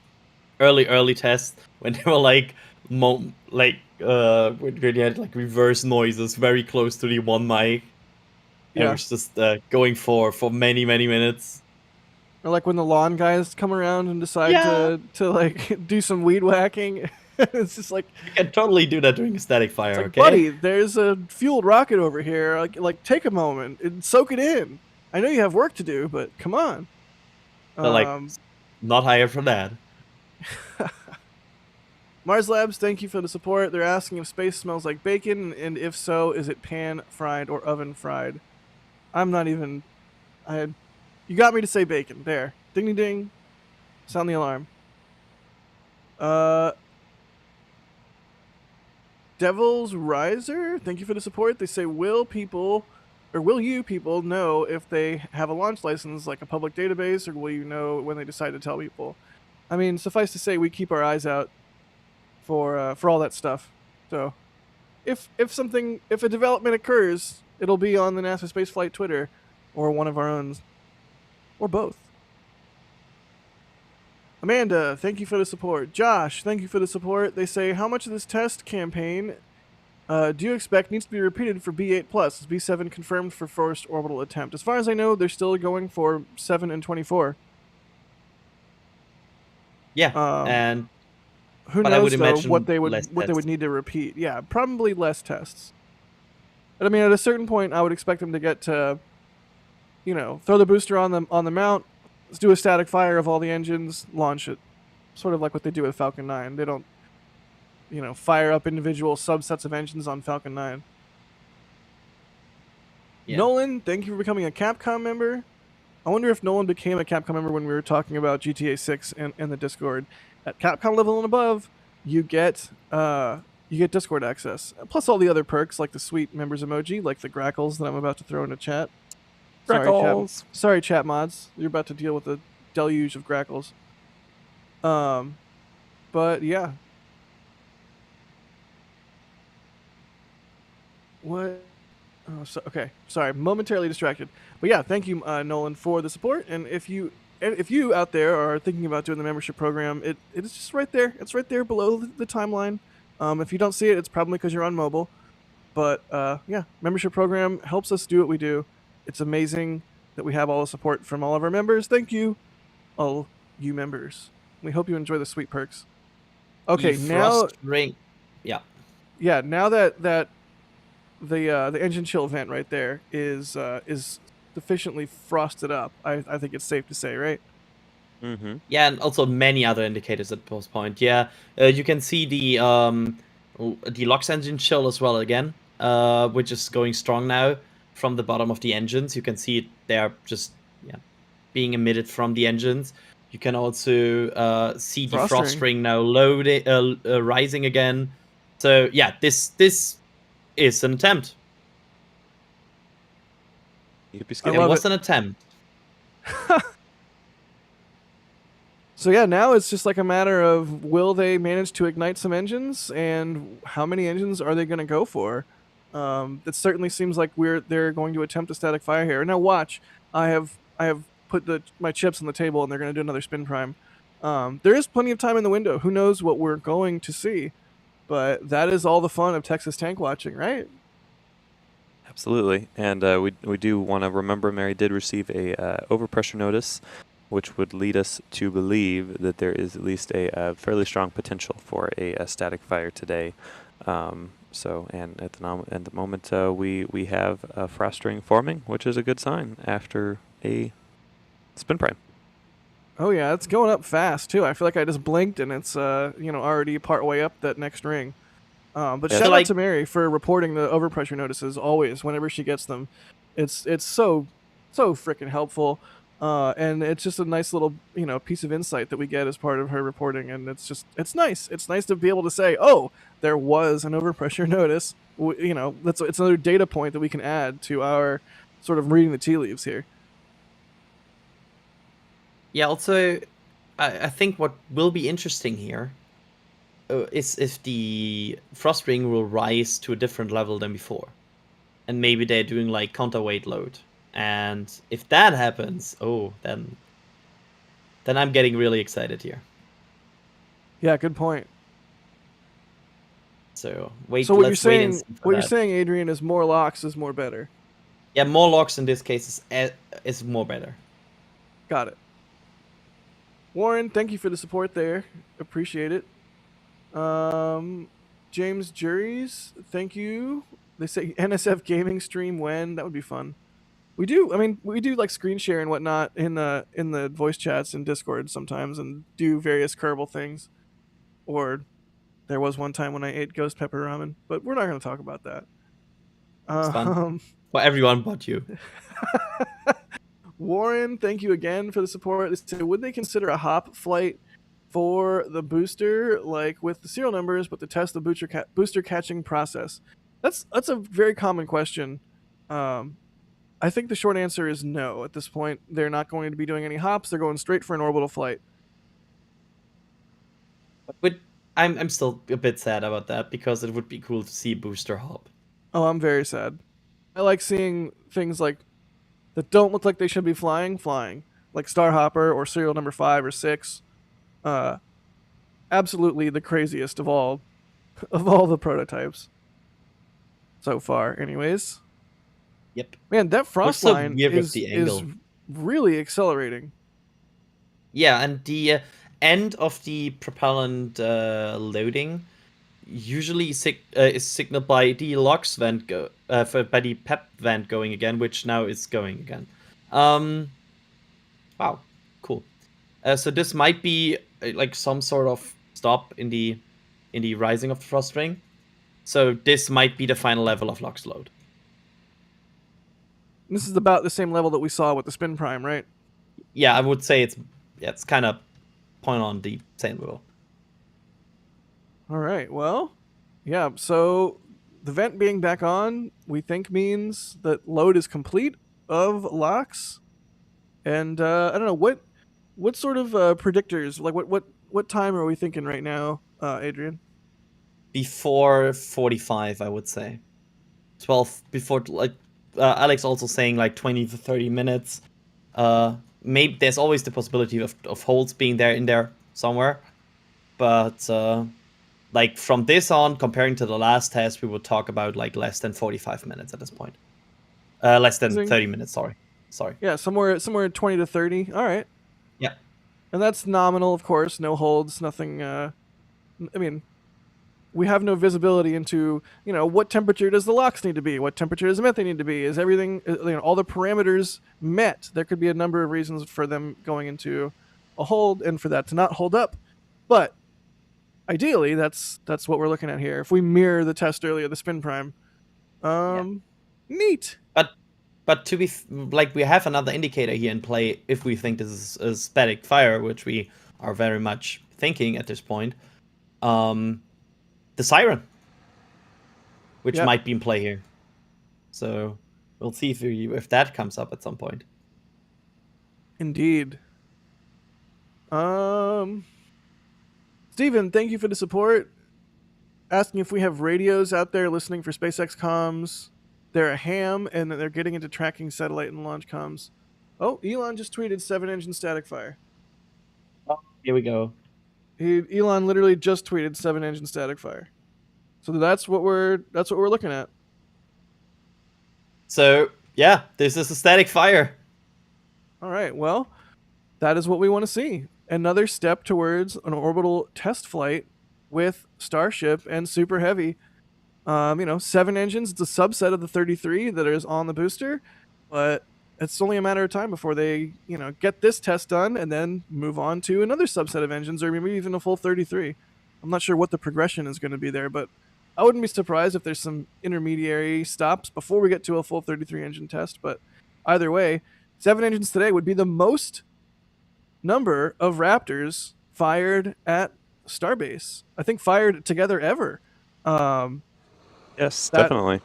early tests when they were like when you had like reverse noises very close to the one mic. And it was just going for many minutes. Or like when the lawn guys come around and decide to like do some weed whacking. It's just like you can totally do that during a static fire. It's like, okay, buddy, there's a fueled rocket over here. Like take a moment and soak it in. I know you have work to do, but come on. Not hired for that. Mars Labs, thank you for the support. They're asking if space smells like bacon, and if so, is it pan fried or oven fried? I'm not even. You got me to say bacon. There, ding ding ding. Sound the alarm. Devil's Riser, thank you for the support. They say, will you people know if they have a launch license, like a public database, or will you know when they decide to tell people? I mean, suffice to say, we keep our eyes out for all that stuff. So, if a development occurs, it'll be on the NASASpaceflight Twitter, or one of our own, or both. Amanda, thank you for the support. Josh, thank you for the support. They say, how much of this test campaign do you expect needs to be repeated for B8+? Is B7 confirmed for first orbital attempt? As far as I know, they're still going for 7 and 24. Yeah, and who but knows I would imagine what they would need to repeat. Yeah, probably less tests. But I mean, at a certain point, I would expect them to get to, throw the booster on the mount. Let's do a static fire of all the engines, launch it. Sort of like what they do with Falcon 9. They don't, fire up individual subsets of engines on Falcon 9. Yeah. Nolan, thank you for becoming a Capcom member. I wonder if Nolan became a Capcom member when we were talking about GTA 6 and the Discord. At Capcom level and above, you get Discord access. Plus all the other perks like the sweet members emoji, like the grackles that I'm about to throw into chat. Grackles. Sorry, chat mods. You're about to deal with a deluge of grackles. But yeah. What? Oh, okay. Sorry, momentarily distracted. But yeah, thank you, Nolan, for the support. And if you out there are thinking about doing the membership program, it is just right there. It's right there below the timeline. If you don't see it, it's probably because you're on mobile. But yeah, membership program helps us do what we do. It's amazing that we have all the support from all of our members. Thank you, all you members. We hope you enjoy the sweet perks. Okay, now yeah, now that the engine chill vent right there is sufficiently frosted up, I think it's safe to say, right? Mm-hmm. Yeah, and also many other indicators at this point. Yeah, you can see the LOX engine chill as well again, which is going strong now from the bottom of the engines. You can see it there just being emitted from the engines. You can also see the frost ring now rising again. So yeah, this is an attempt. It was an attempt. So yeah, now it's just like a matter of will they manage to ignite some engines, and how many engines are they going to go for? It certainly seems like they're going to attempt a static fire here. Now watch, I have put my chips on the table, and they're going to do another spin prime. There is plenty of time in the window. Who knows what we're going to see? But that is all the fun of Texas tank watching, right? Absolutely, and we do want to remember Mary did receive a overpressure notice, which would lead us to believe that there is at least a fairly strong potential for a static fire today. And at the moment, we have a frost ring forming, which is a good sign after a spin prime. Oh yeah, it's going up fast too. I feel like I just blinked and it's already part way up that next ring. But Yeah. shout So, out like- to Mary for reporting the overpressure notices always whenever she gets them. It's so freaking helpful. And it's just a nice little piece of insight that we get as part of her reporting, and it's nice. It's nice to be able to say, oh, there was an overpressure notice. It's another data point that we can add to our sort of reading the tea leaves here. Yeah, also, I think what will be interesting here is if the frost ring will rise to a different level than before. And maybe they're doing like counterweight load. And if that happens, then I'm getting really excited here. Yeah, good point. So So what you're let's wait and saying, see for that. Adrian, is more locks is more better. Yeah, more locks in this case is more better. Got it. Warren, thank you for the support there. Appreciate it. James Juries, thank you. They say NSF gaming stream when? That would be fun. We do like screen share and whatnot in the voice chats and Discord sometimes, and do various Kerbal things. Or there was one time when I ate ghost pepper ramen, but we're not going to talk about that. It's fun. For everyone but you. Warren, thank you again for the support. They say, would they consider a hop flight for the booster, like with the serial numbers, but to test the booster catching process? That's a very common question. I think the short answer is no. At this point, they're not going to be doing any hops. They're going straight for an orbital flight. But I'm still a bit sad about that because it would be cool to see booster hop. Oh, I'm very sad. I like seeing things like that don't look like they should be flying, like Starhopper or serial number 5 or 6. Absolutely the craziest of all the prototypes so far. Anyways, Yep. man, that frost so line weird with is the angle. really accelerating. Yeah, and the end of the propellant loading usually is signaled by the LOX vent by the PEP vent going again, which now is going again. Wow, cool. So this might be like some sort of stop in the rising of the frost ring. So this might be the final level of LOX load. This is about the same level that we saw with the spin prime, right? Yeah, I would say it's kind of point on the same level. All right. Well, yeah. So the vent being back on, we think means that load is complete of LOX. And I don't know what sort of predictors, like what time are we thinking right now, Adrian? Before 45, I would say. 12 before, like Alex also saying like 20 to 30 minutes. Maybe there's always the possibility of holds being in there somewhere, but like from this on, comparing to the last test, we would talk about like less than 45 minutes at this point. Less than 30 minutes. Sorry. Yeah, somewhere 20 to 30. All right. Yeah. And that's nominal, of course. No holds, nothing. I mean, we have no visibility into what temperature does the LOX need to be, what temperature does the methane need to be. Is everything all the parameters met? There could be a number of reasons for them going into a hold and for that to not hold up, but ideally that's what we're looking at here. If we mirror the test earlier, the spin prime, neat. But to be like, we have another indicator here in play if we think this is a static fire, which we are very much thinking at this point. The siren, which might be in play here. So we'll see if that comes up at some point. Indeed. Steven, thank you for the support. asking if we have radios out there listening for SpaceX comms. They're a ham, and they're getting into tracking satellite and launch comms. Oh, Elon just tweeted 7-engine static fire. Here we go. Elon literally just tweeted 7-engine static fire. So that's what we're looking at. So yeah, this is a static fire. All right. Well, that is what we want to see. Another step towards an orbital test flight with Starship and Super Heavy. 7 engines. It's a subset of the 33 that is on the booster, but it's only a matter of time before they, get this test done and then move on to another subset of engines, or maybe even a full 33. I'm not sure what the progression is going to be there, but I wouldn't be surprised if there's some intermediary stops before we get to a full 33 engine test. But either way, 7 engines today would be the most number of Raptors fired at Starbase. I think fired together ever. Yes, definitely.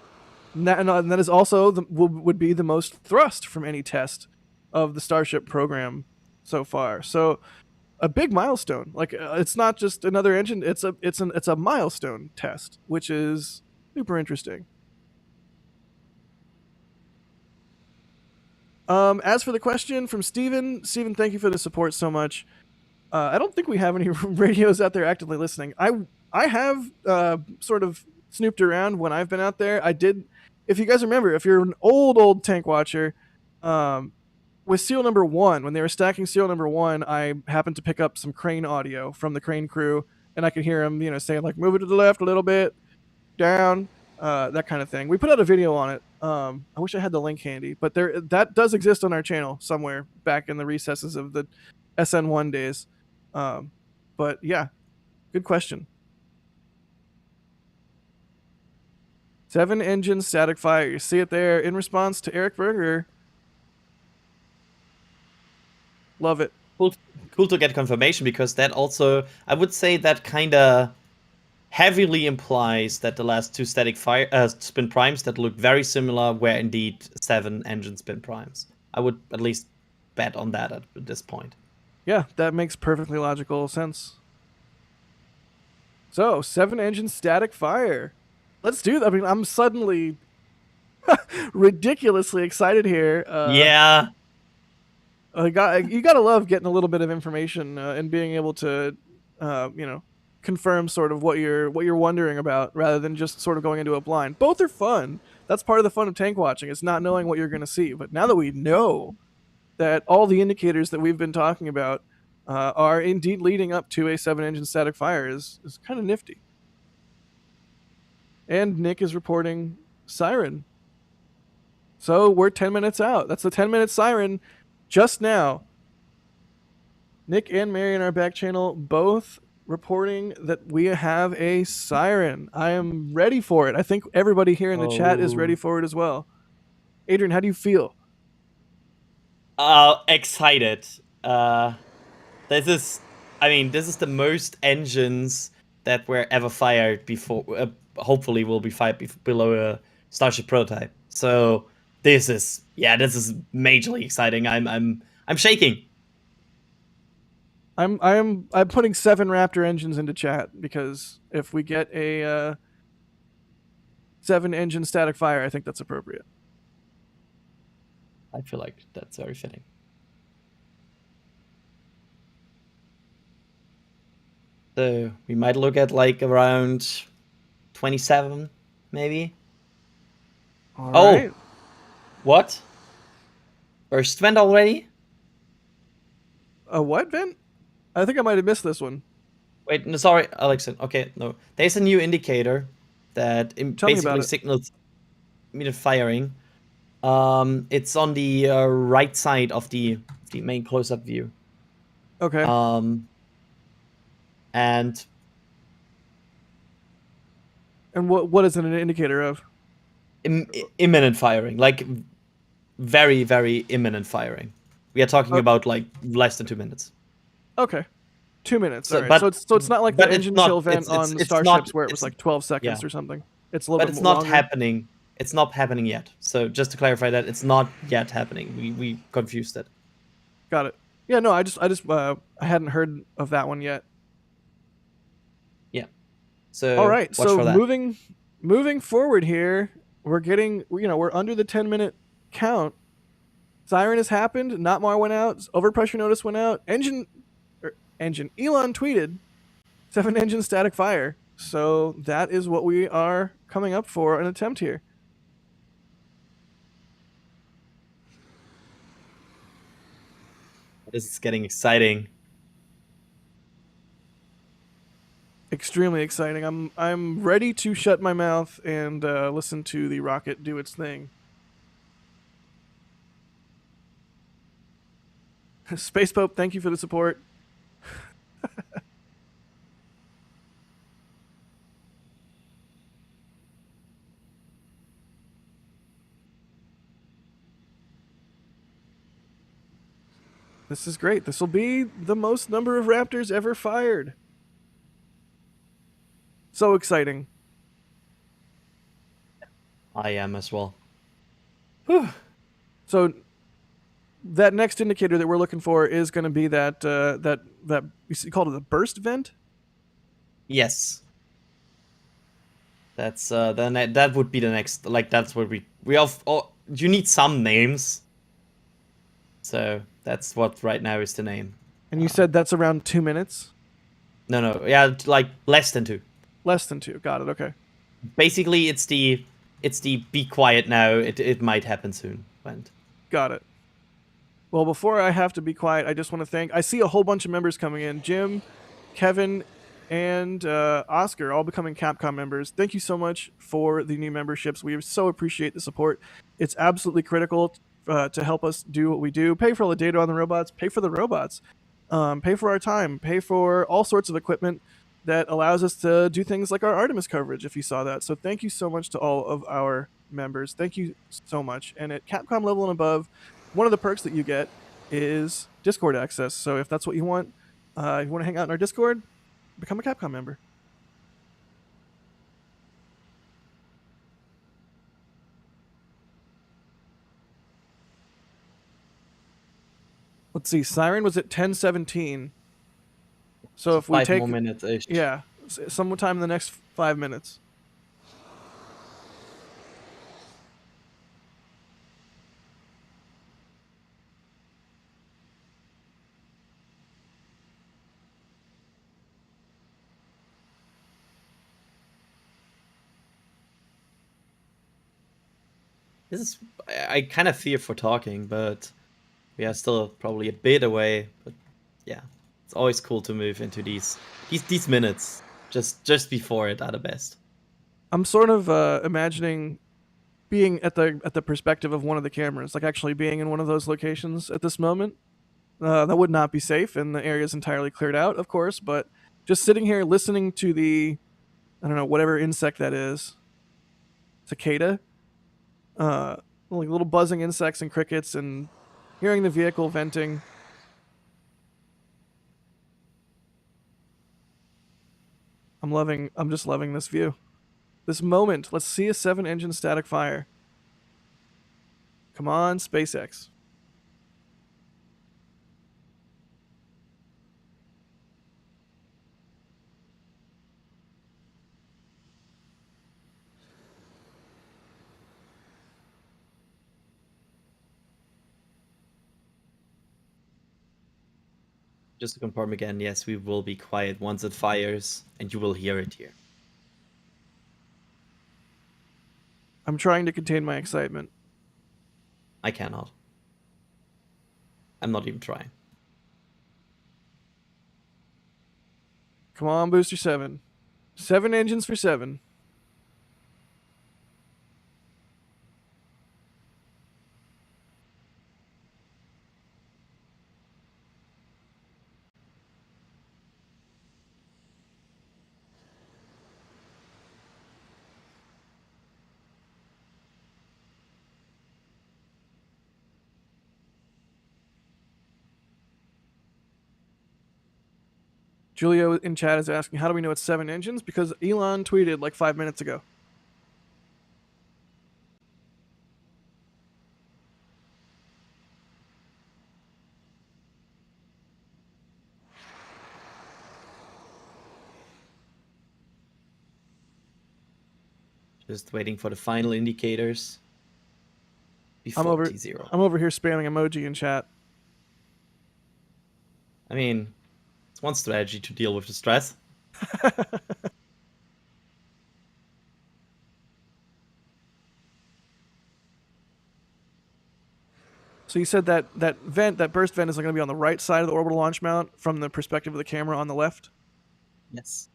And that is also would be the most thrust from any test of the Starship program so far. So a big milestone. Like it's not just another engine. It's a milestone test, which is super interesting. As for the question from Steven, thank you for the support so much. I don't think we have any radios out there actively listening. I have sort of snooped around when I've been out there. I did. If you guys remember, if you're an old tank watcher, with serial number 1, when they were stacking serial number 1, I happened to pick up some crane audio from the crane crew, and I could hear them, saying like, move it to the left a little bit, down, that kind of thing. We put out a video on it. I wish I had the link handy, but that does exist on our channel somewhere back in the recesses of the SN1 days. But yeah, good question. 7-engine static fire. You see it there in response to Eric Berger. Love it. Cool to get confirmation, because that also, I would say, that kind of heavily implies that the last 2 static fire spin primes that look very similar were indeed 7-engine spin primes. I would at least bet on that at this point. Yeah, that makes perfectly logical sense. So, 7-engine static fire. Let's do that. I mean, I'm suddenly ridiculously excited here. Yeah. You gotta love getting a little bit of information and being able to, confirm sort of what you're wondering about, rather than just sort of going into a blind. Both are fun. That's part of the fun of tank watching. It's not knowing what you're going to see. But now that we know that all the indicators that we've been talking about are indeed leading up to a 7-engine static fire, is kind of nifty. And Nick is reporting siren. So we're 10 minutes out. That's the 10-minute siren just now. Nick and Mary in our back channel both reporting that we have a siren. I am ready for it. I think everybody here in the chat is ready for it as well. Adrian, how do you feel? Excited. This is the most engines that were ever fired before. Hopefully, will be fired below a Starship prototype. So this is majorly exciting. I'm shaking. I'm putting 7 Raptor engines into chat, because if we get a 7-engine static fire, I think that's appropriate. I feel like that's very fitting. So we might look at like around 27, maybe. All right. Oh, what? First vent already? A what vent? I think I might have missed this one. Wait, no, sorry, Alexa. Okay, no. There's a new indicator that basically signals immediate firing. It's on the right side of the main close-up view. Okay. And what is it an indicator of? Imminent firing, like very, very imminent firing. We are talking about like less than 2 minutes. Okay, 2 minutes. So, all right. So it's not like the engine chill vent it's on it's Starships not, where it was like 12 seconds or something. It's a little but bit it's more not longer. happening. It's not happening yet. So just to clarify that, it's not yet happening. We confused it. Got it. Yeah, no, I hadn't heard of that one yet. Yeah. So All right, watch so for that. moving forward here, we're under the 10-minute count. Siren has happened. Not more went out. Overpressure notice went out. Engine. Elon tweeted 7 engine static fire. So that is what we are coming up for an attempt here. This is getting exciting. Extremely exciting. I'm ready to shut my mouth and listen to the rocket do its thing. Space Pope, thank you for the support. This is great. This will be the most number of Raptors ever fired. So exciting. I am as well. So that next indicator that we're looking for is going to be that you called it a burst vent. Yes. That's that would be the next. Like that's what we have. Oh, you need some names. So that's what right now is the name. And you said that's around 2 minutes. No, yeah, like less than 2. Less than 2. Got it. Okay. Basically, it's the be quiet now. It might happen soon. Went. Got it. Well, before I have to be quiet, I just want to thank. I see a whole bunch of members coming in. Jim, Kevin, and Oscar all becoming Capcom members. Thank you so much for the new memberships. We so appreciate the support. It's absolutely critical to help us do what we do. Pay for all the data on the robots. Pay for the robots. Pay for our time. Pay for all sorts of equipment that allows us to do things like our Artemis coverage, if you saw that. So thank you so much to all of our members. Thank you so much. And at Capcom level and above, one of the perks that you get is Discord access. So if that's what you want, if you want to hang out in our Discord, become a Capcom member. Let's see. Siren was at 10:17. So if we 5 take more minutes ish. yeah, sometime in the next 5 minutes. This is. I kind of fear for talking, but we are still probably a bit away. But yeah, it's always cool to move into these minutes. Just before it are the best. I'm sort of imagining being at the perspective of one of the cameras, like actually being in one of those locations at this moment. That would not be safe, and the area is entirely cleared out, of course. But just sitting here listening to the, I don't know, whatever insect that is, cicada, like little buzzing insects and crickets, and hearing the vehicle venting. I'm just loving this view. This moment. Let's see a 7-engine static fire. Come on, SpaceX. Just to confirm again, yes, we will be quiet once it fires, and you will hear it here. I'm trying to contain my excitement. I cannot. I'm not even trying. Come on, Booster 7. 7 engines for 7. Julio in chat is asking, how do we know it's 7 engines? Because Elon tweeted like 5 minutes ago. Just waiting for the final indicators I'm before T0. I'm over here spamming emoji in chat. I mean, it's one strategy to deal with the stress. So you said that that burst vent is going to be on the right side of the orbital launch mount from the perspective of the camera on the left? Yes.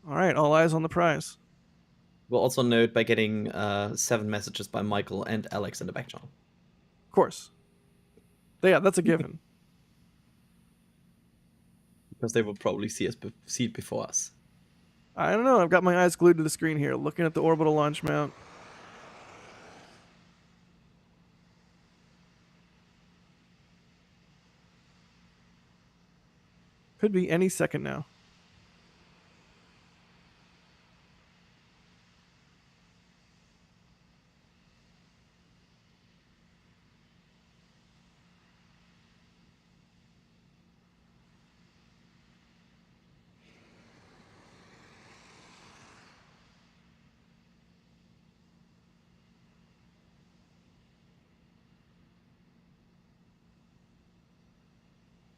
All right, all eyes on the prize. We'll also note by getting 7 messages by Michael and Alex in the back channel. Of course. Yeah, that's a given. Because they will probably see it before us. I don't know. I've got my eyes glued to the screen here, looking at the orbital launch mount. Could be any second now.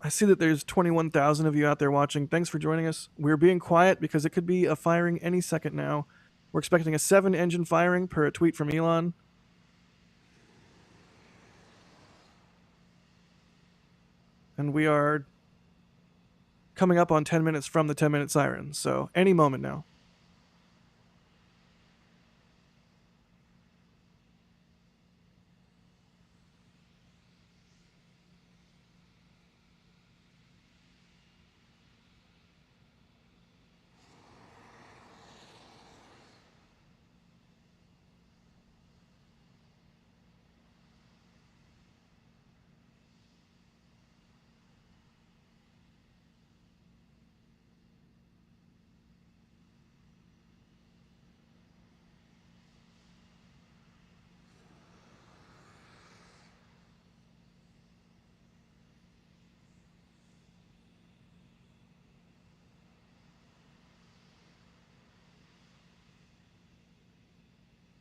I see that there's 21,000 of you out there watching. Thanks for joining us. We're being quiet because it could be a firing any second now. We're expecting a 7-engine firing per a tweet from Elon. And we are coming up on 10 minutes from the 10-minute siren, so any moment now.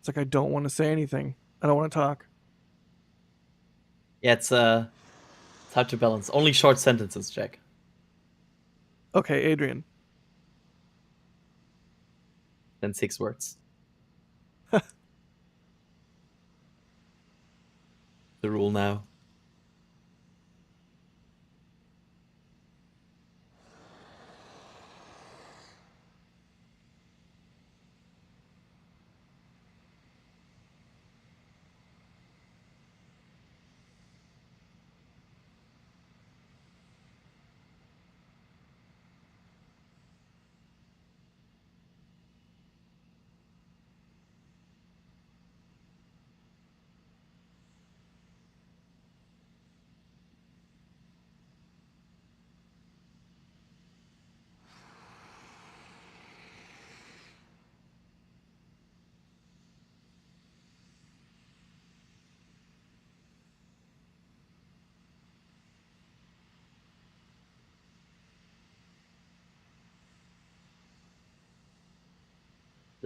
It's like I don't want to say anything. I don't want to talk. Yeah, it's hard to balance. Only short sentences, Jack. Okay, Adrian. Then 6 words. The rule now.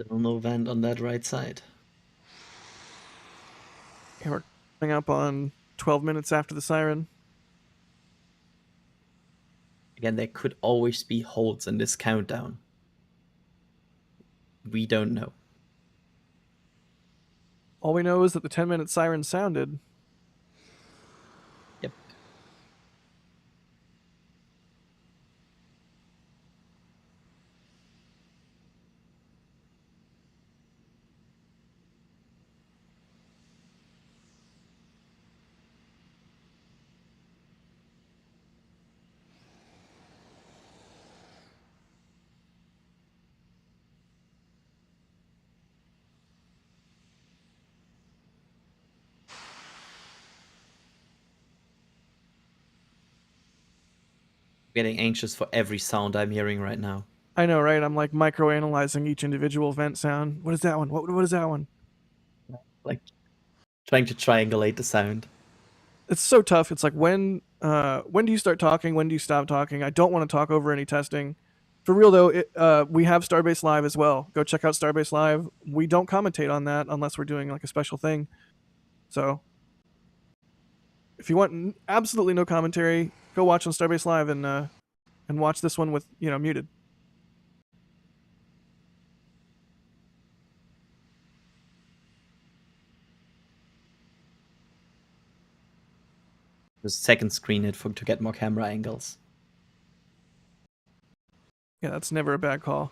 Still no vent on that right side. Okay, we're coming up on 12 minutes after the siren. Again, there could always be holds in this countdown. We don't know. All we know is that the 10-minute siren sounded. Yep. Getting anxious for every sound I'm hearing right now. I know, right? I'm like micro-analyzing each individual vent sound. What is that one? What is that one? Like trying to triangulate the sound. It's so tough. It's like when do you start talking? When do you stop talking? I don't want to talk over any testing. for real though, we have Starbase Live as well. Go check out Starbase Live. We don't commentate on that unless we're doing like a special thing. So if you want absolutely no commentary, go watch on Starbase Live and watch this one with muted. Just second screen it to get more camera angles. Yeah, that's never a bad call.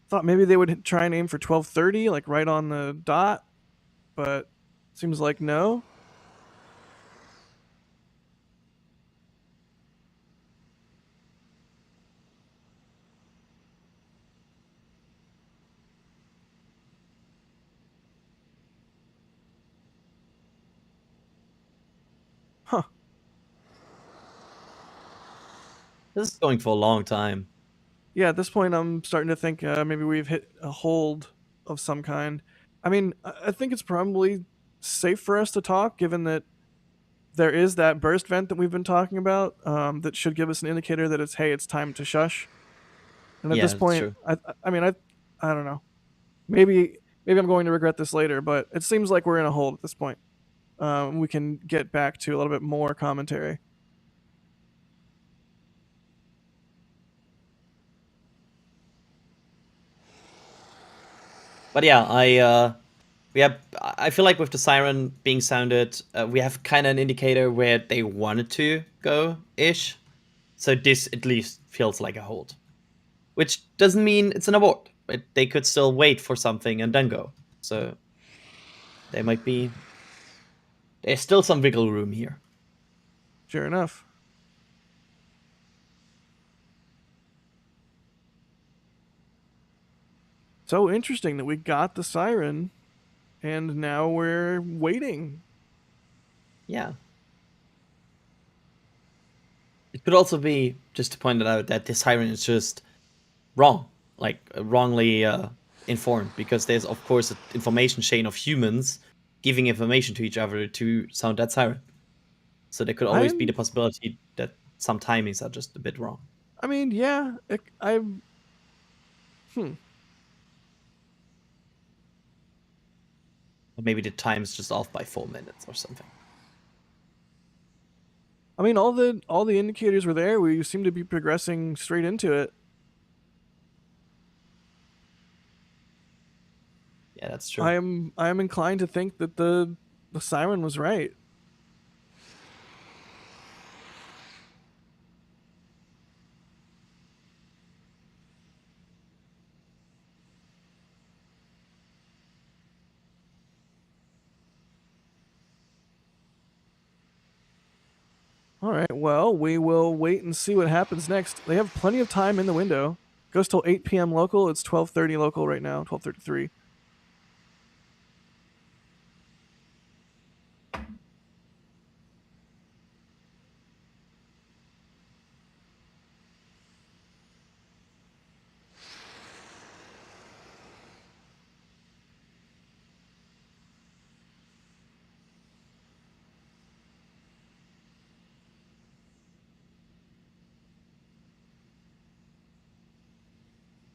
Thought maybe they would try and aim for 12:30, like right on the dot, but seems like no. Huh. This is going for a long time. Yeah, at this point, I'm starting to think maybe we've hit a hold of some kind. I mean, I think it's probably safe for us to talk, given that there is that burst vent that we've been talking about that should give us an indicator that it's time to shush. And at Yeah, this that's point, true. I don't know. Maybe I'm going to regret this later, but it seems like we're in a hold at this point. We can get back to a little bit more commentary. But yeah, I feel like with the siren being sounded, we have kind of an indicator where they wanted to go ish. So this at least feels like a hold, which doesn't mean it's an abort. But they could still wait for something and then go. So they might be. There's still some wiggle room here. Sure enough. So interesting that we got the siren, and now we're waiting. Yeah. It could also be, just to point it out, that this siren is just wrong, like wrongly informed, because there's of course an information chain of humans giving information to each other to sound that siren. So there could always be the possibility that some timings are just a bit wrong. I mean, yeah, Or maybe the time's just off by 4 minutes or something. I mean, all the indicators were there. We seem to be progressing straight into it. Yeah, that's true. I am inclined to think that the siren was right. All right, well, we will wait and see what happens next. They have plenty of time in the window. Goes till 8 p.m. local. It's 12:30 local right now, 12:33.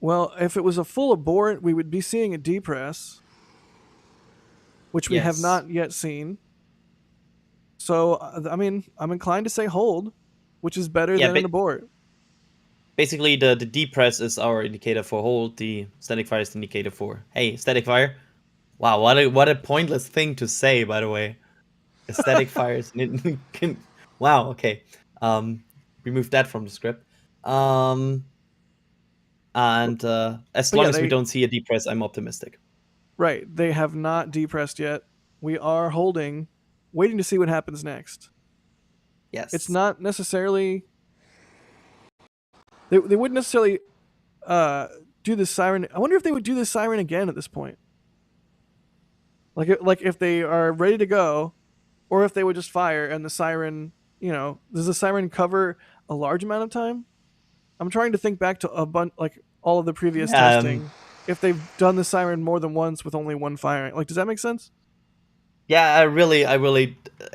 Well, if it was a full abort, we would be seeing a depress, which we have Yes. not yet seen. So, I mean, I'm inclined to say hold, which is better Yeah, than an abort. Basically, the depress is our indicator for hold. The static fire is the indicator for, hey, static fire. Wow, what a pointless thing to say, by the way. A static fire is wow. Okay, remove that from the script. And as long as we don't see a depress, I'm optimistic. Right, they have not depressed yet. We are holding, waiting to see what happens next. Yes, It's not necessarily. They wouldn't necessarily do the siren. I wonder if they would do the siren again at this point. Like if they are ready to go, or if they would just fire and the siren. Does the siren cover a large amount of time? I'm trying to think back to all of the previous testing. if they've done the siren more than once with only one firing. Like, does that make sense? Yeah, I really,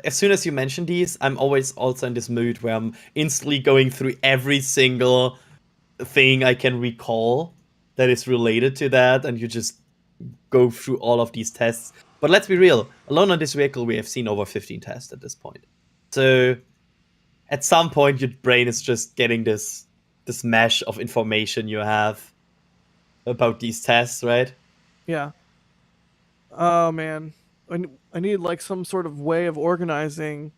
as soon as you mention these, I'm always also in this mood where I'm instantly going through every single thing I can recall that is related to that, and you just go through all of these tests. But let's be real, alone on this vehicle, we have seen over 15 tests at this point. So at some point, your brain is just getting this mesh of information you have about these tests, right? Yeah. Oh man, I need like some sort of way of organizing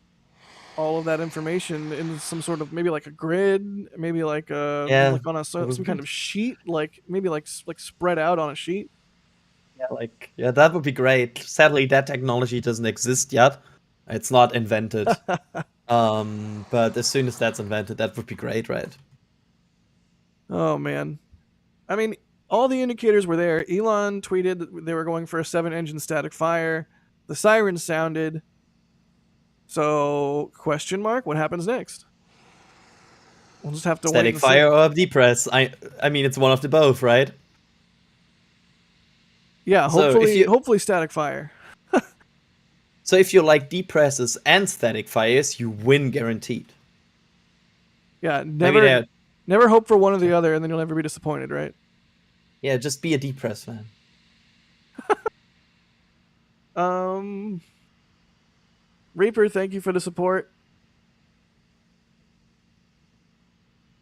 all of that information in some sort of, maybe like a grid, maybe like Yeah, like on a some kind of sheet, like maybe like spread out on a sheet. yeah, that would be great. Sadly, that technology doesn't exist yet. It's not invented. But as soon as that's invented, that would be great, right? Oh man, I mean, all the indicators were there. Elon tweeted that they were going for a 7-engine static fire. The siren sounded. So, question mark, what happens next? We'll just have to wait Static and fire see. or depress. I mean, it's one of the both, right? Yeah, So hopefully static fire. So if you like depresses and static fires, you win guaranteed. Yeah, Maybe never hope for one or the other, and then you'll never be disappointed, right? yeah, just be a depress fan. Reaper, thank you for the support.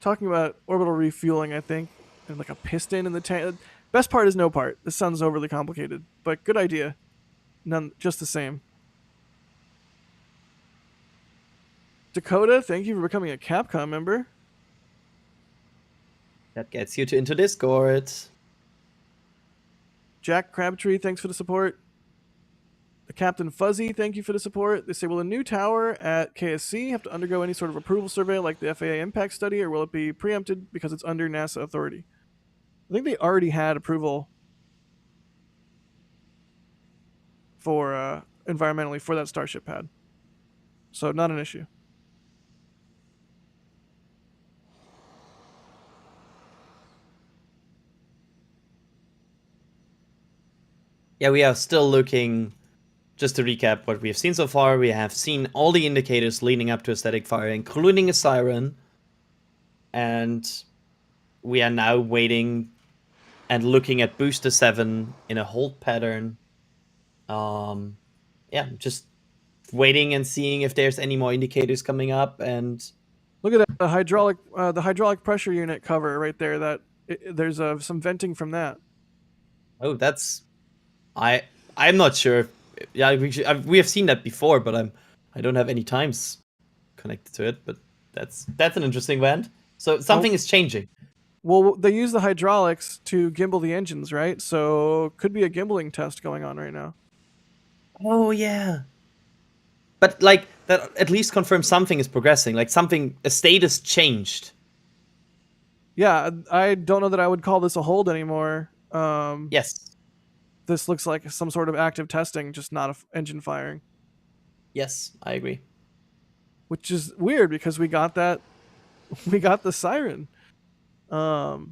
Talking about orbital refueling, I think, and like a piston in the tank. Best part is no part. This sounds overly complicated, but good idea. None, just the same. Dakota, thank you for becoming a Capcom member. That gets you into Discord. Jack Crabtree, thanks for the support. The Captain Fuzzy, thank you for the support. They say, will a new tower at KSC have to undergo any sort of approval survey like the FAA impact study, or will it be preempted because it's under NASA authority? I think they already had approval for environmentally for that Starship pad. So not an issue. Yeah, we are still looking. Just to recap what we have seen so far, we have seen all the indicators leading up to a static fire, including a siren. And we are now waiting and looking at Booster 7 in a hold pattern. Yeah, just waiting and seeing if there's any more indicators coming up. And look at that, the hydraulic pressure unit cover right there. There's some venting from that. oh, that's I'm not sure. Yeah, we have seen that before, but I don't have any times connected to it. But that's an interesting vent. So something is changing. Well, they use the hydraulics to gimbal the engines, right? So could be a gimbaling test going on right now. Oh yeah. But like that at least confirms something is progressing. Like a status changed. Yeah, I don't know that I would call this a hold anymore. Yes. This looks like some sort of active testing, just not engine firing. Yes, I agree. Which is weird because we got the siren. So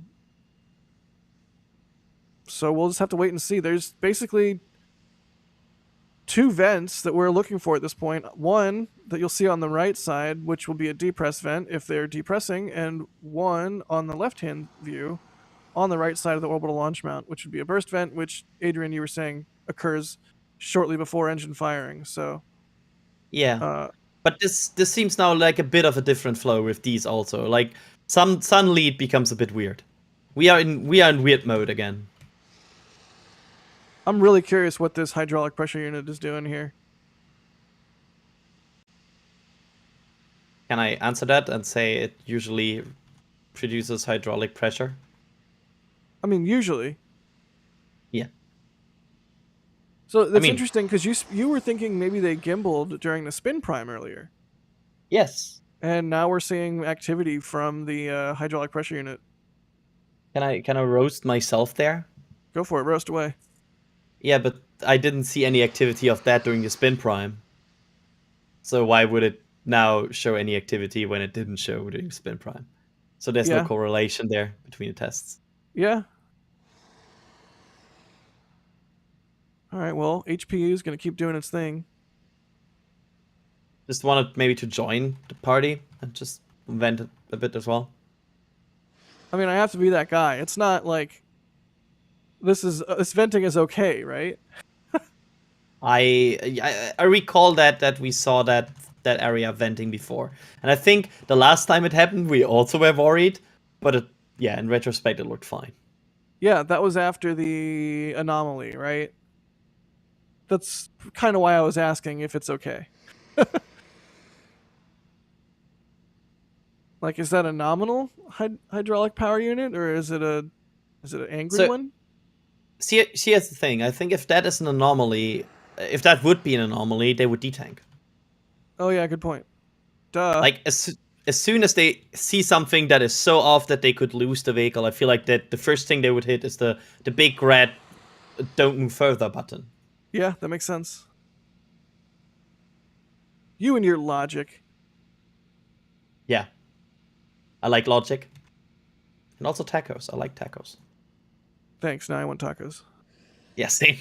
we'll just have to wait and see. There's basically 2 vents that we're looking for at this point. One that you'll see on the right side, which will be a depress vent if they're depressing, and one on the left-hand view on the right side of the orbital launch mount, which would be a burst vent, which, Adrian, you were saying occurs shortly before engine firing. So yeah. But this seems now like a bit of a different flow with these also. Like some sun lead becomes a bit weird. We are in weird mode again. I'm really curious what this hydraulic pressure unit is doing here. Can I answer that and say it usually produces hydraulic pressure? I mean, usually. Yeah. So that's interesting because you were thinking maybe they gimbaled during the spin prime earlier. Yes. And now we're seeing activity from the hydraulic pressure unit. Can I roast myself there? Go for it, roast away. Yeah, but I didn't see any activity of that during the spin prime. So why would it now show any activity when it didn't show during spin prime? So there's no correlation there between the tests. Yeah. All right, well, HPU is going to keep doing its thing. Just wanted maybe to join the party and just vent a bit as well. I mean, I have to be that guy. It's not like this venting is okay, right? I recall that we saw that area venting before, and I think the last time it happened, we also were worried, but yeah, in retrospect, it looked fine. Yeah, that was after the anomaly, right? That's kind of why I was asking if it's okay. Like, is that a nominal hydraulic power unit, or is it an angry one? See, here's the thing. I think if that is an anomaly, if that would be an anomaly, they would detank. Oh yeah, good point. Duh. Like as soon as they see something that is so off that they could lose the vehicle, I feel like that the first thing they would hit is the big red "Don't move further" button. Yeah, that makes sense. You and your logic. Yeah, I like logic, and also tacos. I like tacos. Thanks. Now I want tacos. Yeah, same.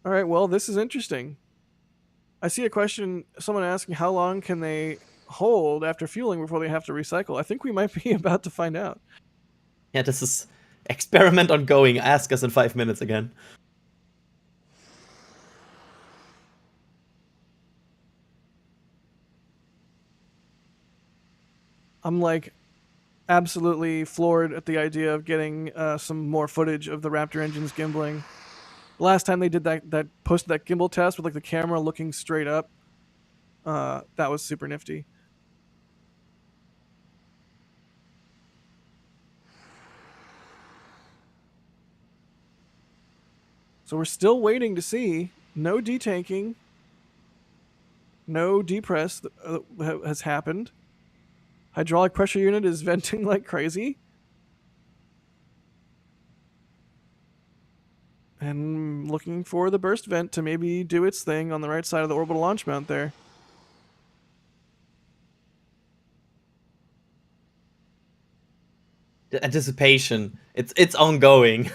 All right, well, this is interesting. I see a question, someone asking how long can they hold after fueling before they have to recycle. I think we might be about to find out. Yeah, this is experiment ongoing. Ask us in 5 minutes again. I'm like absolutely floored at the idea of getting some more footage of the Raptor engines gimbling. Last time they did that posted that gimbal test with like the camera looking straight up, that was super nifty. So we're still waiting to see. No detanking, no depress has happened. Hydraulic pressure unit is venting like crazy. And looking for the burst vent to maybe do its thing on the right side of the orbital launch mount there. The anticipation, it's ongoing.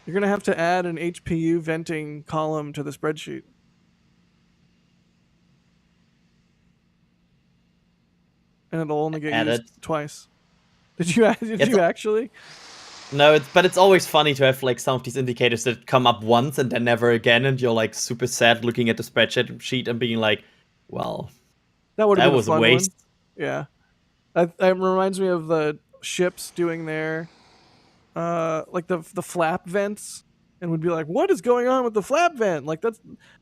You're going to have to add an HPU venting column to the spreadsheet. And it'll only get used twice. Did you actually? No, but it's always funny to have like some of these indicators that come up once and then never again, and you're like super sad looking at the spreadsheet sheet and being like, well, that was a waste. One. Yeah. That reminds me of the ships doing their like the flap vents, and would be like, what is going on with the flap vent? Like that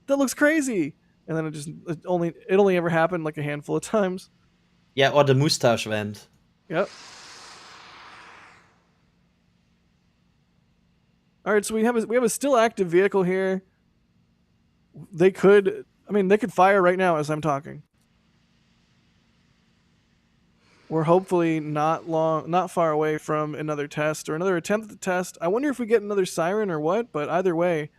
looks crazy. And then it only ever happened like a handful of times. Yeah, or the mustache vent. Yep. All right, so we have a still active vehicle here. They could fire right now as I'm talking. We're hopefully not far away from another test or another attempt at the test. I wonder if we get another siren or what, but either way,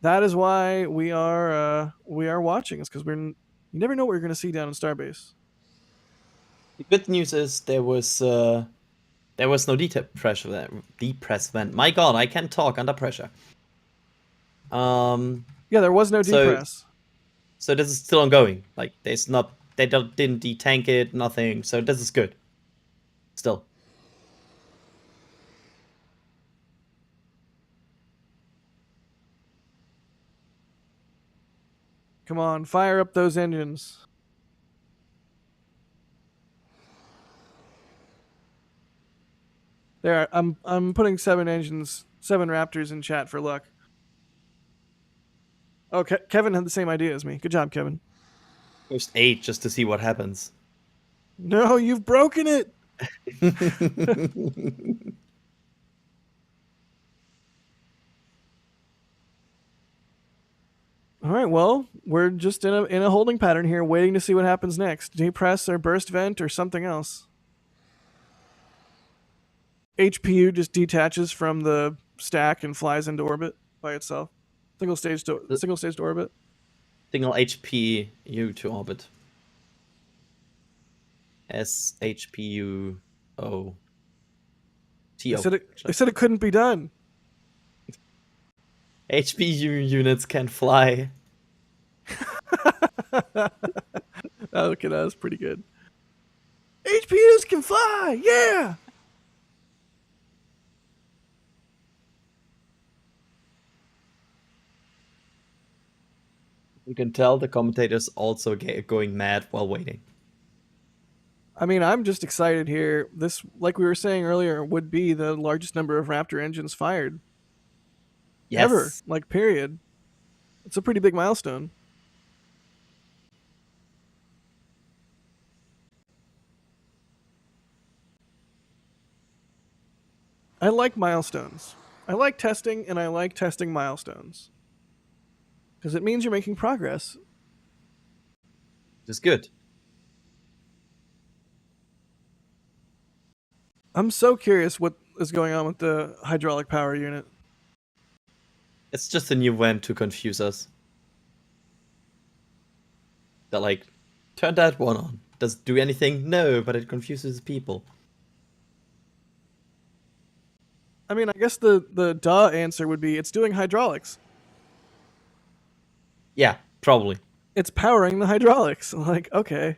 that is why we are watching. It's because you never know what you're going to see down in Starbase. The good news is there was no depress vent. My God, I can't talk under pressure. Yeah, there was no depress. So this is still ongoing. Like they didn't detank it, nothing. So this is good. Still. Come on, fire up those engines. There, I'm putting 7 Raptors in chat for luck. Oh, Kevin had the same idea as me. Good job, Kevin. First 8 just to see what happens. No, you've broken it. All right, well, we're just in a holding pattern here, waiting to see what happens next. Depress or burst vent or something else. HPU just detaches from the stack and flies into orbit by itself. Single stage to orbit. Signal HPU to orbit. SHPU O. They said it couldn't be done. HPU units can fly. Okay, that was pretty good. HPUs can fly, yeah. You can tell the commentators also going mad while waiting. I mean, I'm just excited here. This, like we were saying earlier, would be the largest number of Raptor engines fired ever. Like, period. It's a pretty big milestone. I like milestones. I like testing, and I like testing milestones. Because it means you're making progress. Which is good. I'm so curious what is going on with the hydraulic power unit. It's just a new vent to confuse us. They're like, turn that one on. Does it do anything? No, but it confuses people. I mean, I guess the duh answer would be it's doing hydraulics. Yeah, probably. It's powering the hydraulics. Like, okay,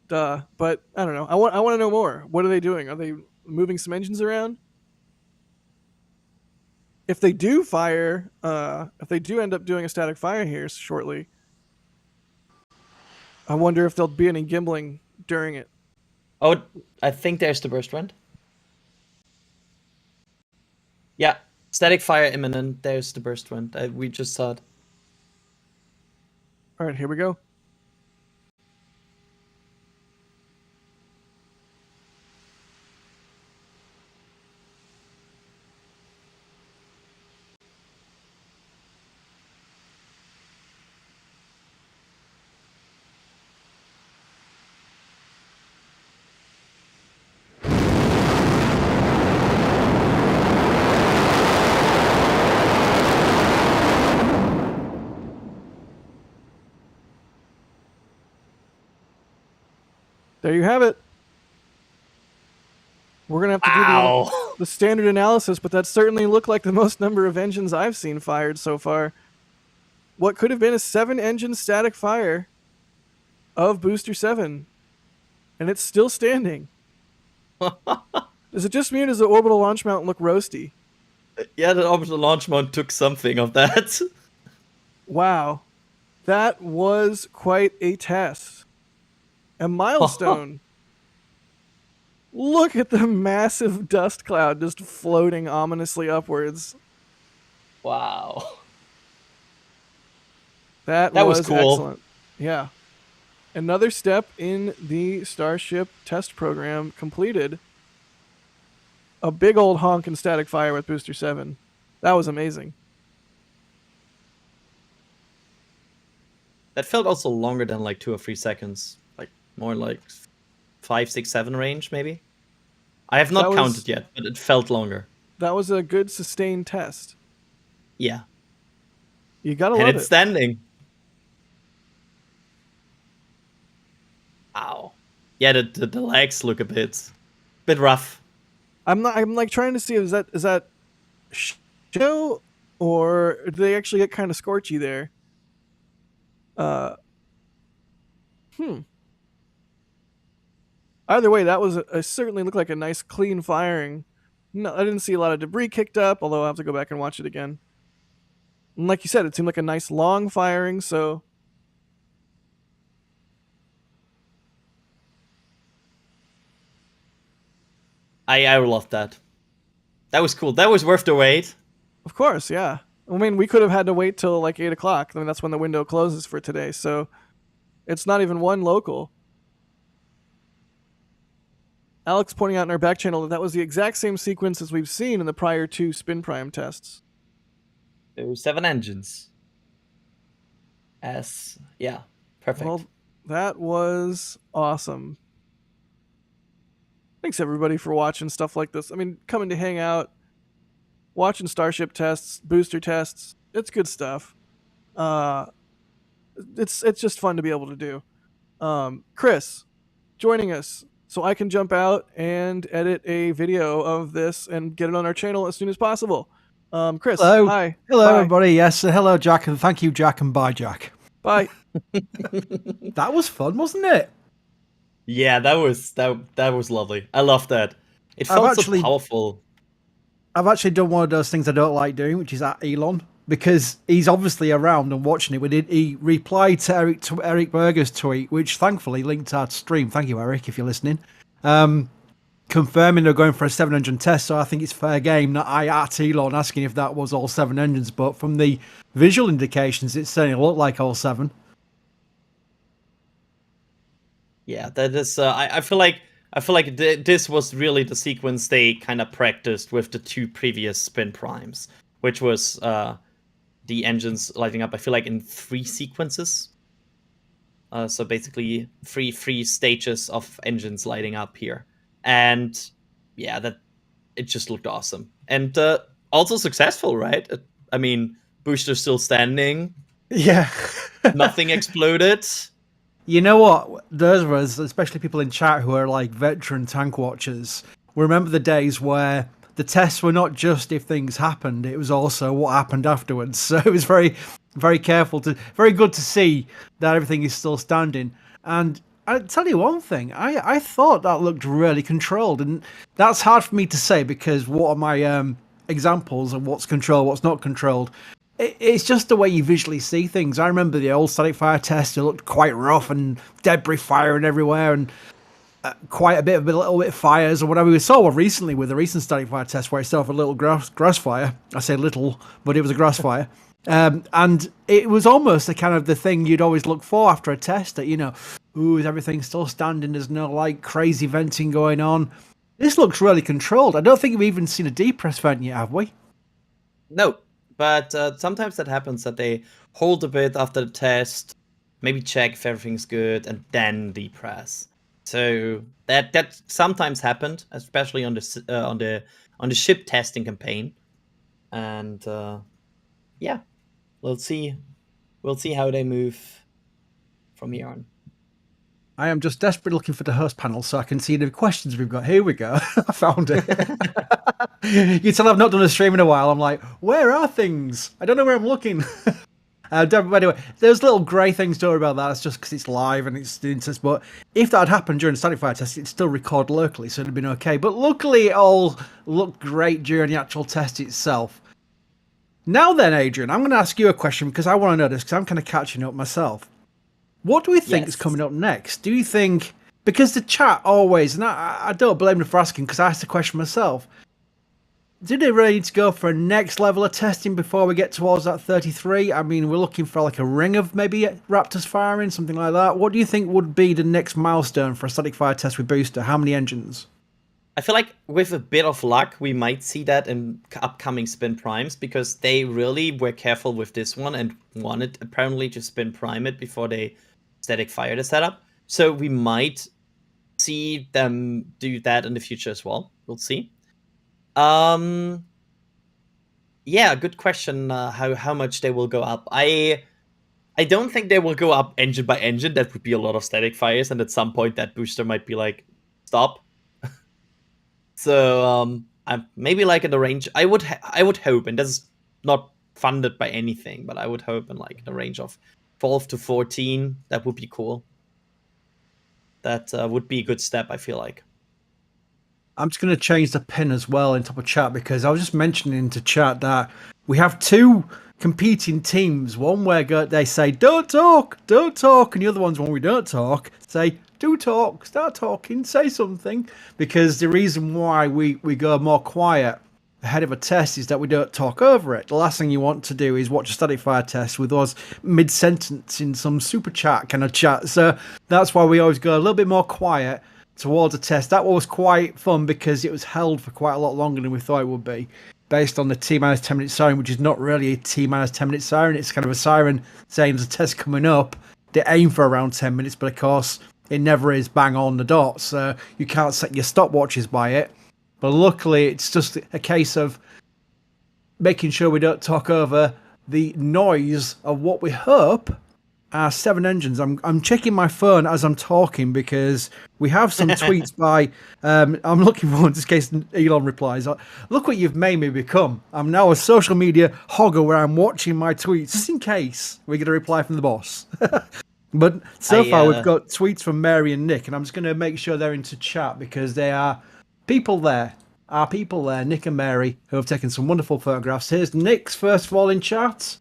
duh. But I don't know. I want to know more. What are they doing? Are they moving some engines around? If they do fire, if they do end up doing a static fire here shortly, I wonder if there'll be any gimbling during it. Oh, I think there's the burst vent. Yeah, static fire imminent. There's the burst vent. We just saw it. All right, here we go. There you have it. We're going to have to do the standard analysis, but that certainly looked like the most number of engines I've seen fired so far. What could have been a 7-engine static fire of Booster 7. And it's still standing. Is it just me or does the orbital launch mount look roasty? Yeah, the orbital launch mount took something of that. Wow. That was quite a test. A milestone. Look at the massive dust cloud just floating ominously upwards. Wow. That was cool. Excellent. Yeah. Another step in the Starship test program completed. A big old honk and static fire with Booster 7. That was amazing. That felt also longer than like 2 or 3 seconds. Like more like 5, 6, 7 range maybe. I have not counted yet, but it felt longer. That was a good sustained test. Yeah. You gotta love it. And it's standing. Ow. Yeah, the legs look a bit rough. I'm like trying to see is that show or do they actually get kind of scorchy there? Either way, that was certainly looked like a nice clean firing. No, I didn't see a lot of debris kicked up, although I'll have to go back and watch it again. And like you said, it seemed like a nice long firing, so I love that. That was cool. That was worth the wait. of course, yeah. I mean, we could have had to wait till like 8 o'clock. I mean, that's when the window closes for today, so it's not even one local. Alex pointing out in our back channel that was the exact same sequence as we've seen in the prior 2 spin prime tests. There were 7 engines. Yeah, perfect. Well, that was awesome. Thanks everybody for watching stuff like this. I mean, coming to hang out, watching Starship tests, booster tests. It's good stuff. it's just fun to be able to do. Chris, joining us, so I can jump out and edit a video of this and get it on our channel as soon as possible. Chris, Hello. hi. Hello, Bye. everybody. Yes, hello, Jack, and thank you, Jack, and bye, Jack. Bye. That was fun, wasn't it? Yeah, that was lovely. I love that. It felt so powerful. I've actually done one of those things I don't like doing, which is at Elon, because he's obviously around and watching it. He replied to Eric Berger's tweet, which thankfully linked our stream. Thank you, Eric, if you're listening. Confirming they're going for a 7 engine test, so I think it's fair game that I at Elon asking if that was all 7 engines, but from the visual indications, it certainly looked like all 7. Yeah, that is. I feel like this was really the sequence they kind of practiced with the 2 previous spin primes, which was the engines lighting up. I feel like in 3 sequences. So basically, three stages of engines lighting up here, and yeah, that it just looked awesome and also successful, right? I mean, booster's still standing. Yeah, nothing exploded. You know what? Those of us, especially people in chat who are like veteran tank watchers, remember the days where the tests were not just if things happened, it was also what happened afterwards. So it was very, very very good to see that everything is still standing. And I'll tell you one thing, I thought that looked really controlled. And that's hard for me to say because what are my examples of what's controlled, what's not controlled? It's just the way you visually see things. I remember the old static fire test. It looked quite rough and debris firing everywhere and quite a little bit of fires or whatever. We saw one recently with a recent static fire test where it started off a little grass fire. I say little, but it was a grass fire. And it was almost the kind of the thing you'd always look for after a test that, is everything still standing? There's no like crazy venting going on. This looks really controlled. I don't think we've even seen a depress vent yet, have we? No. But sometimes that happens that they hold a bit after the test, maybe check if everything's good, and then depress. So that sometimes happened, especially on the ship testing campaign. And yeah, we'll see how they move from here on. I am just desperately looking for the host panel so I can see the questions we've got. Here we go. I found it. You tell I've not done a stream in a while. I'm like, where are things? I don't know where I'm looking. Anyway, there's little grey things to worry about that. It's just because it's live and it's doing test. But if that had happened during the static fire test, it'd still record locally, so it'd have been okay. But luckily, it all looked great during the actual test itself. Now then, Adrian, I'm going to ask you a question because I want to know this because I'm kind of catching up myself. What do we think is coming up next? Do you think, because the chat always, and I don't blame them for asking because I asked the question myself, do they really need to go for a next level of testing before we get towards that 33? I mean, we're looking for like a ring of maybe Raptors firing, something like that. What do you think would be the next milestone for a static fire test with booster? How many engines? I feel like with a bit of luck, we might see that in upcoming spin primes because they really were careful with this one and wanted apparently to spin prime it before they static fire the setup. So we might see them do that in the future as well. We'll see. Yeah, good question. How much they will go up? I don't think they will go up engine by engine. That would be a lot of static fires, and at some point that booster might be like, stop. So I'm maybe like in the range. I would hope, and that's not funded by anything, but I would hope in like the range of 12 to 14. That would be cool. That would be a good step, I feel like. I'm just going to change the pin as well in top of chat because I was just mentioning to chat that we have 2 competing teams. One where they say, don't talk, and the other one's when we don't talk, say, do talk, start talking, say something. Because the reason why we go more quiet ahead of a test is that we don't talk over it. The last thing you want to do is watch a static fire test with us mid-sentence in some super chat kind of chat. So that's why we always go a little bit more quiet towards a test. That was quite fun because it was held for quite a lot longer than we thought it would be, based on the T-minus 10 minute siren, which is not really a T-minus 10 minute siren. It's kind of a siren saying there's a test coming up. They aim for around 10 minutes, but of course it never is bang on the dot, so you can't set your stopwatches by it. But luckily, it's just a case of making sure we don't talk over the noise of what we hope our 7 engines. I'm checking my phone as I'm talking because we have some tweets by. I'm looking forward just in case Elon replies. Look what you've made me become. I'm now a social media hogger where I'm watching my tweets just in case we get a reply from the boss. But so far we've got tweets from Mary and Nick, and I'm just going to make sure they're into chat because they are people there. Are people there, Nick and Mary, who have taken some wonderful photographs. Here's Nick's first of all in chat,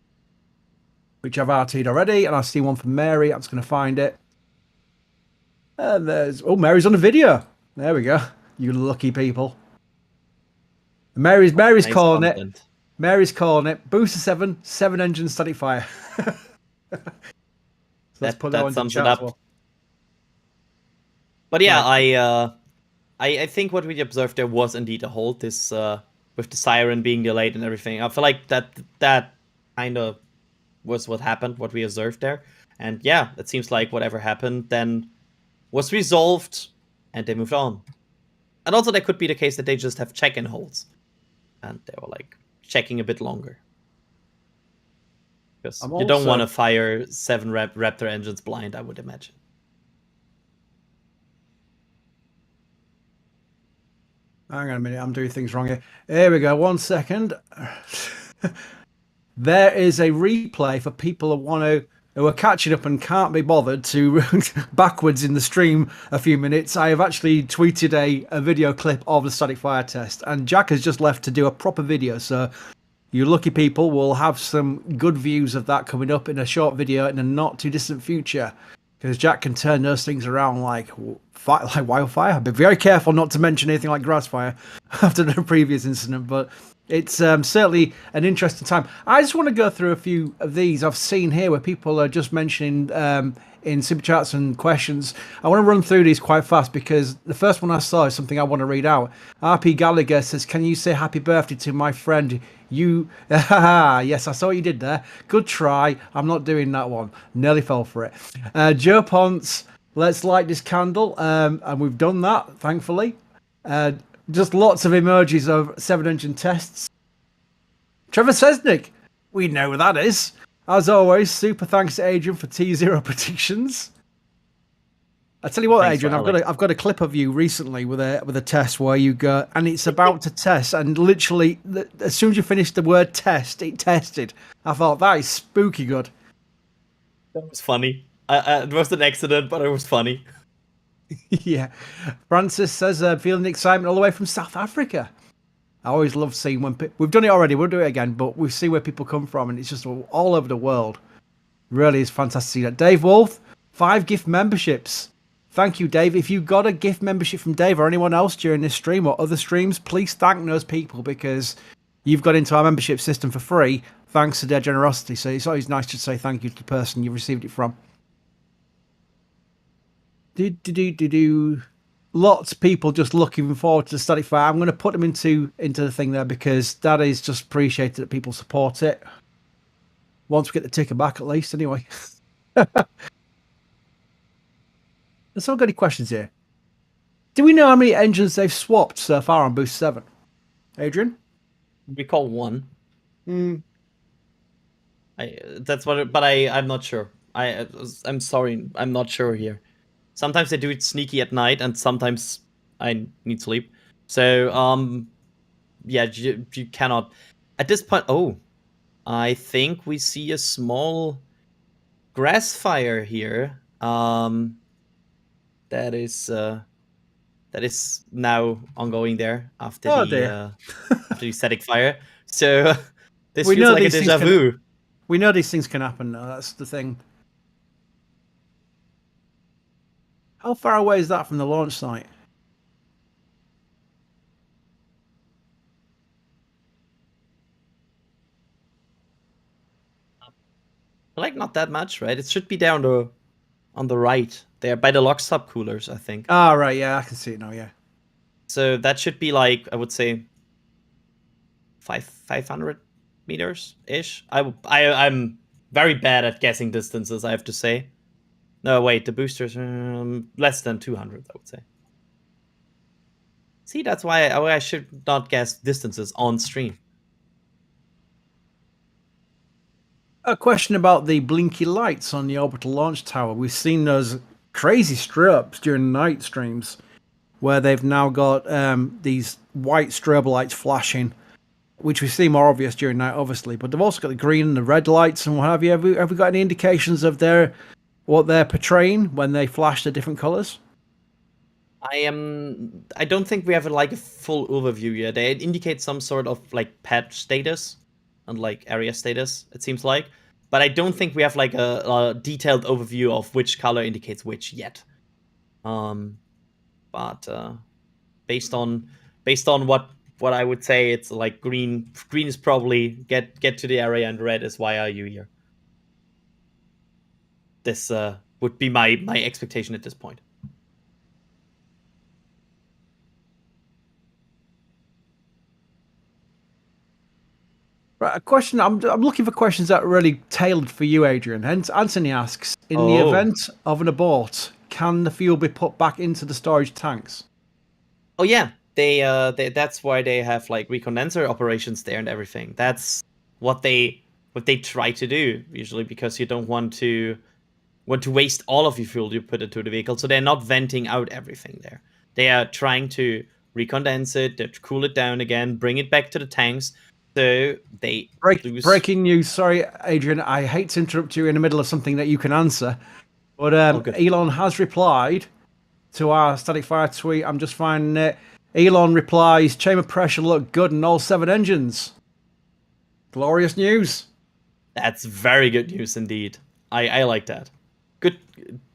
which I've RT'd already, and I see one from Mary. I'm just going to find it. And there's... Oh, Mary's on a video. There we go. You lucky people. Mary's nice calling content. It. Mary's calling it. Booster 7 engine static fire. So let's put that sums it up. Well. But yeah, right. I think what we observed there was indeed a hold. This with the siren being delayed and everything. I feel like that kind of was what happened, what we observed there. And yeah, it seems like whatever happened then was resolved and they moved on. And also that could be the case that they just have check-in holds. And they were like checking a bit longer. Because you don't want to fire 7 Raptor engines blind, I would imagine. Hang on a minute, I'm doing things wrong here. Here we go, 1 second. There is a replay for people who are catching up and can't be bothered to backwards in the stream a few minutes. I have actually tweeted a video clip of the static fire test, and Jack has just left to do a proper video, so you lucky people will have some good views of that coming up in a short video in a not too distant future, because Jack can turn those things around like wildfire. Be very careful not to mention anything like grass fire after the previous incident, but it's certainly an interesting time. I just want to go through a few of these I've seen here where people are just mentioning in super chats and questions. I want to run through these quite fast because the first one I saw is something I want to read out. RP Gallagher says, "Can you say happy birthday to my friend? You..." Yes, I saw what you did there. Good try. I'm not doing that one. Nearly fell for it. Joe Ponce, "Let's light this candle." And we've done that, thankfully. Just lots of emojis of 7 engine tests. Trevor Sesnick, we know what that is. As always, super thanks to Adrian for T0 predictions. I tell you what, thanks, Adrian, I've got a clip of you recently with a test where you go and it's about to test, and literally as soon as you finished the word test, it tested. I thought that is spooky good. That was funny. It was an accident, but it was funny. Yeah. Francis says, "Feeling excitement all the way from South Africa." I always love seeing when we've done it already, we'll do it again, but we see where people come from, and it's just all over the world. Really is fantastic to see that. Dave Wolf, 5 gift memberships. Thank you, Dave. If you got a gift membership from Dave or anyone else during this stream or other streams, please thank those people because you've got into our membership system for free thanks to their generosity. So it's always nice to say thank you to the person you received it from. Lots of people just looking forward to the static fire. I'm going to put them into the thing there because that is just appreciated that people support it. Once we get the ticker back, at least, anyway. Let's not got any questions here. Do we know how many engines they've swapped so far on Boost 7? Adrian? We call 1. That's what. But I'm not sure. I'm sorry. I'm not sure here. Sometimes they do it sneaky at night, and sometimes I need sleep. So, yeah, you cannot. At this point, I think we see a small grass fire here. That is now ongoing there after after the static fire. So this feels like a déjà vu. We know these things can happen. That's the thing. How far away is that from the launch site? Like not that much, right? It should be there on the right, there by the lock stop coolers, I think. Ah, right, yeah, I can see it now, yeah. So that should be like, I would say 500 meters ish. I'm very bad at guessing distances, I have to say. No, wait, the boosters less than 200, I would say. See, that's why I should not guess distances on stream. A question about the blinky lights on the orbital launch tower. We've seen those crazy strobes during night streams where they've now got these white strobe lights flashing, which we see more obvious during night, obviously. But they've also got the green and the red lights and what have you. Have we got any indications of what they're portraying when they flash the different colors? I don't think we have like a full overview yet. They indicate some sort of like patch status and like area status, it seems like. But I don't think we have like a detailed overview of which color indicates which yet. But based on what I would say, it's like green is probably get to the area, and red is why are you here. This would be my expectation at this point. Right, a question. I'm looking for questions that are really tailored for you, Adrian. Hence, Anthony asks: in the event of an abort, can the fuel be put back into the storage tanks? Oh yeah, they that's why they have like recondenser operations there and everything. That's what they try to do usually, because you don't want to waste all of your fuel you put into the vehicle. So they're not venting out everything there. They are trying to recondense it, to cool it down again, bring it back to the tanks. So they breaking news. Sorry, Adrian. I hate to interrupt you in the middle of something that you can answer, but Elon has replied to our static fire tweet. I'm just finding it. Elon replies: chamber pressure looked good in all 7 engines. Glorious news. That's very good news indeed. I like that. Good,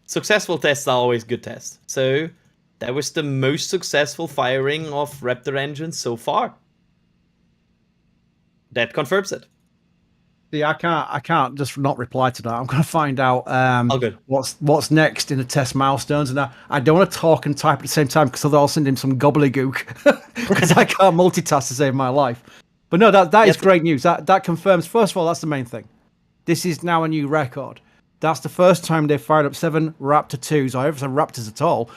successful tests are always good tests. So that was the most successful firing of Raptor engines so far. That confirms it. See, I can't just not reply to that. I'm going to find out good. what's next in the test milestones, and I don't want to talk and type at the same time because I'll send him some gobbledygook because I can't multitask to save my life. But no, that is great news. That confirms. First of all, that's the main thing. This is now a new record. That's the first time they've fired up 7 Raptor 2s, or ever some Raptors at all,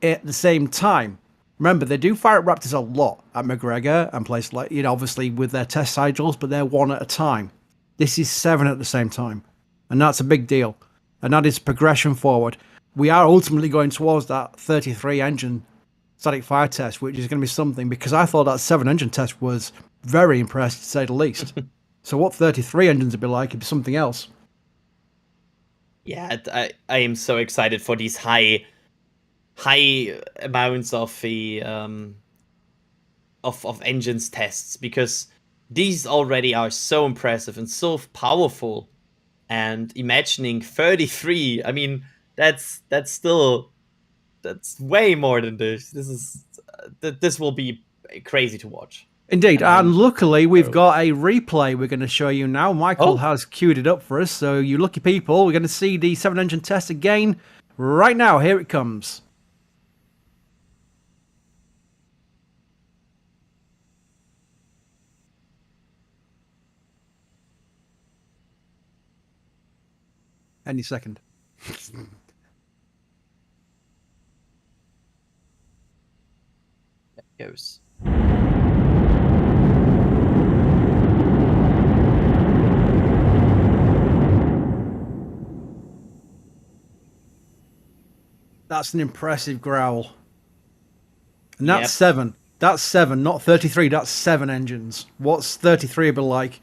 at the same time. Remember, they do fire up Raptors a lot at McGregor and places like, obviously with their test cycles, but they're 1 at a time. This is 7 at the same time. And that's a big deal. And that is progression forward. We are ultimately going towards that 33 engine static fire test, which is going to be something, because I thought that 7 engine test was very impressive, to say the least. So what 33 engines would be like, it'd be something else. Yeah, I am so excited for these high amounts of the of engines tests, because these already are so impressive and so powerful. And imagining 33, I mean, that's way more than this. This will be crazy to watch. Indeed, and luckily we've got a replay we're going to show you now. Michael has queued it up for us, so you lucky people, we're going to see the 7 engine test again right now. Here it comes. Any second. There it goes. That's an impressive growl. And that's 7. That's 7, not 33. That's 7 engines. What's 33 be like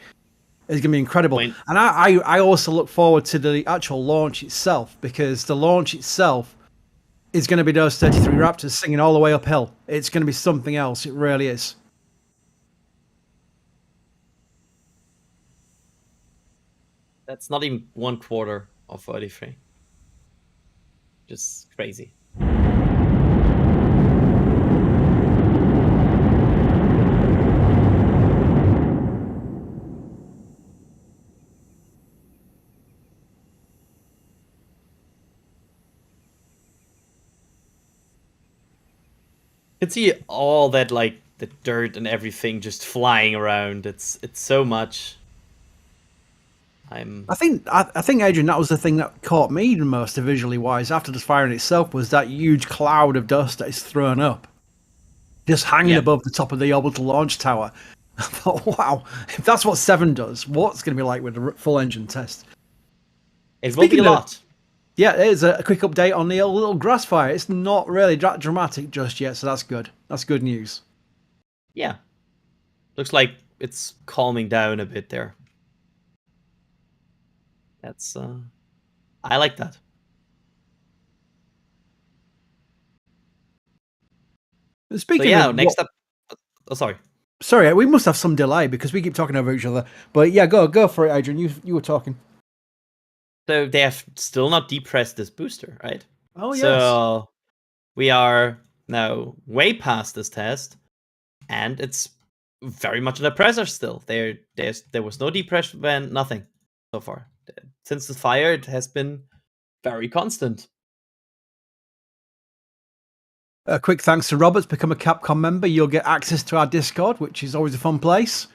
is going to be incredible. And I also look forward to the actual launch itself, because the launch itself is going to be those 33 Raptors singing all the way uphill. It's going to be something else. It really is. That's not even 1/4 of 33. Just crazy. You can see all that, like the dirt and everything just flying around. It's so much. I think Adrian, that was the thing that caught me the most visually wise after the firing itself, was that huge cloud of dust that is thrown up, just hanging above the top of the orbital launch tower. I thought, wow, if that's what 7 does, what's going to be like with a full engine test? It will be a Speaking of- lot. Yeah, it is a quick update on the little grass fire. It's not really dramatic just yet, so that's good. That's good news. Yeah. Looks like it's calming down a bit there. That's I like that. Speaking So yeah, of next up. Oh, sorry. Sorry, we must have some delay because we keep talking over each other. But yeah, go for it, Adrian. You were talking. So they have still not depressed this booster, right? Oh yes. So we are now way past this test, and it's very much under pressure still. There was no depression, nothing so far. Since the fire, it has been very constant. A quick thanks to Roberts. Become a Capcom member. You'll get access to our Discord, which is always a fun place.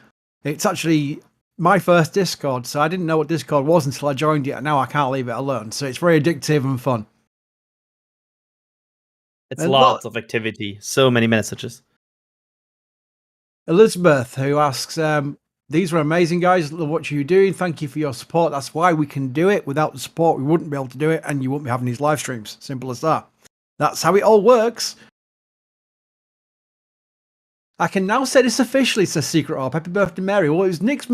It's actually my first Discord, so I didn't know what Discord was until I joined it, and now I can't leave it alone. So it's very addictive and fun. It's And lots of activity. So many messages. Elizabeth, who asks, these were amazing, guys. Love what you're doing. Thank you for your support. That's why we can do it. Without the support, we wouldn't be able to do it, and you wouldn't be having these live streams. Simple as that. That's how it all works. I can now say this officially, says Secret Orb. Happy birthday, Mary. Well, it was Nick's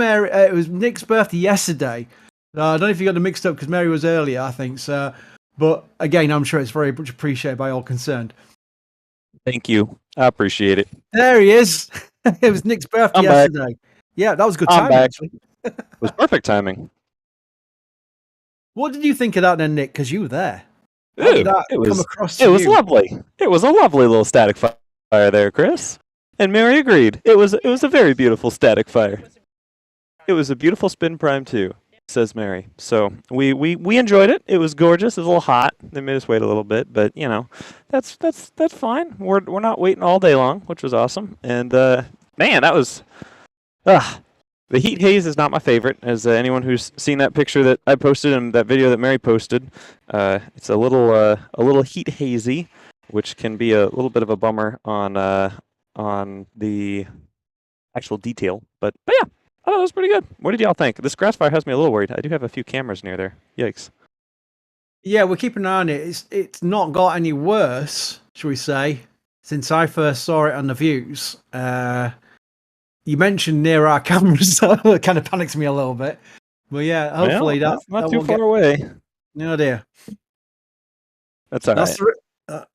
birthday yesterday. I don't know if you got them mixed up because Mary was earlier, I think. So, but again, I'm sure it's very much appreciated by all concerned. Thank you. I appreciate it. There he is. It was Nick's birthday I'm back. yesterday. Yeah, that was good I'm timing, back. actually. It was perfect timing. What did you think of that then, Nick? Because you were there. How Ooh, did that it come was across to it was you? lovely. It was a lovely little static fire there, Chris. And Mary agreed. It was a very beautiful static fire. It was a beautiful spin prime too, says Mary. So we enjoyed it. It was gorgeous. It was a little hot. They made us wait a little bit, but you know, that's fine. We're not waiting all day long, which was awesome. And man, that was the heat haze is not my favorite. As anyone who's seen that picture that I posted and that video that Mary posted, it's a little heat hazy, which can be a little bit of a bummer on the actual detail. But yeah, I thought it was pretty good. What did y'all think? This grass fire has me a little worried. I do have a few cameras near there. Yikes. Yeah, we're keeping an eye on it. It's not got any worse, shall we say, since I first saw it on the views. You mentioned near our cameras, so it kind of panics me a little bit. But yeah, hopefully that's not that too won't far away. No dear. That's all right.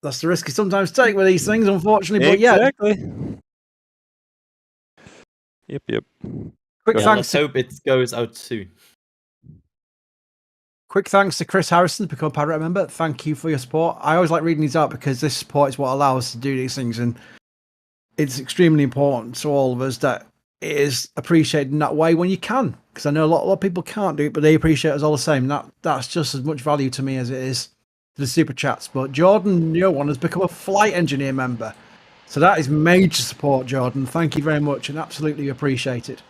That's the risk you sometimes take with these things, unfortunately. But yeah, Exactly. Yep. quick Yeah, thanks. let's hope it goes out soon. Quick thanks to Chris Harrison, become a Pirate member. Thank you for your support. I always like reading these out because this support is what allows us to do these things, and it's extremely important to all of us that it is appreciated in that way when you can. Because I know a lot of people can't do it, but they appreciate us all the same. That's just as much value to me as it is to the super chats. But Jordan, no one has become a flight engineer member, so that is major support, Jordan. Thank you very much, and absolutely appreciated.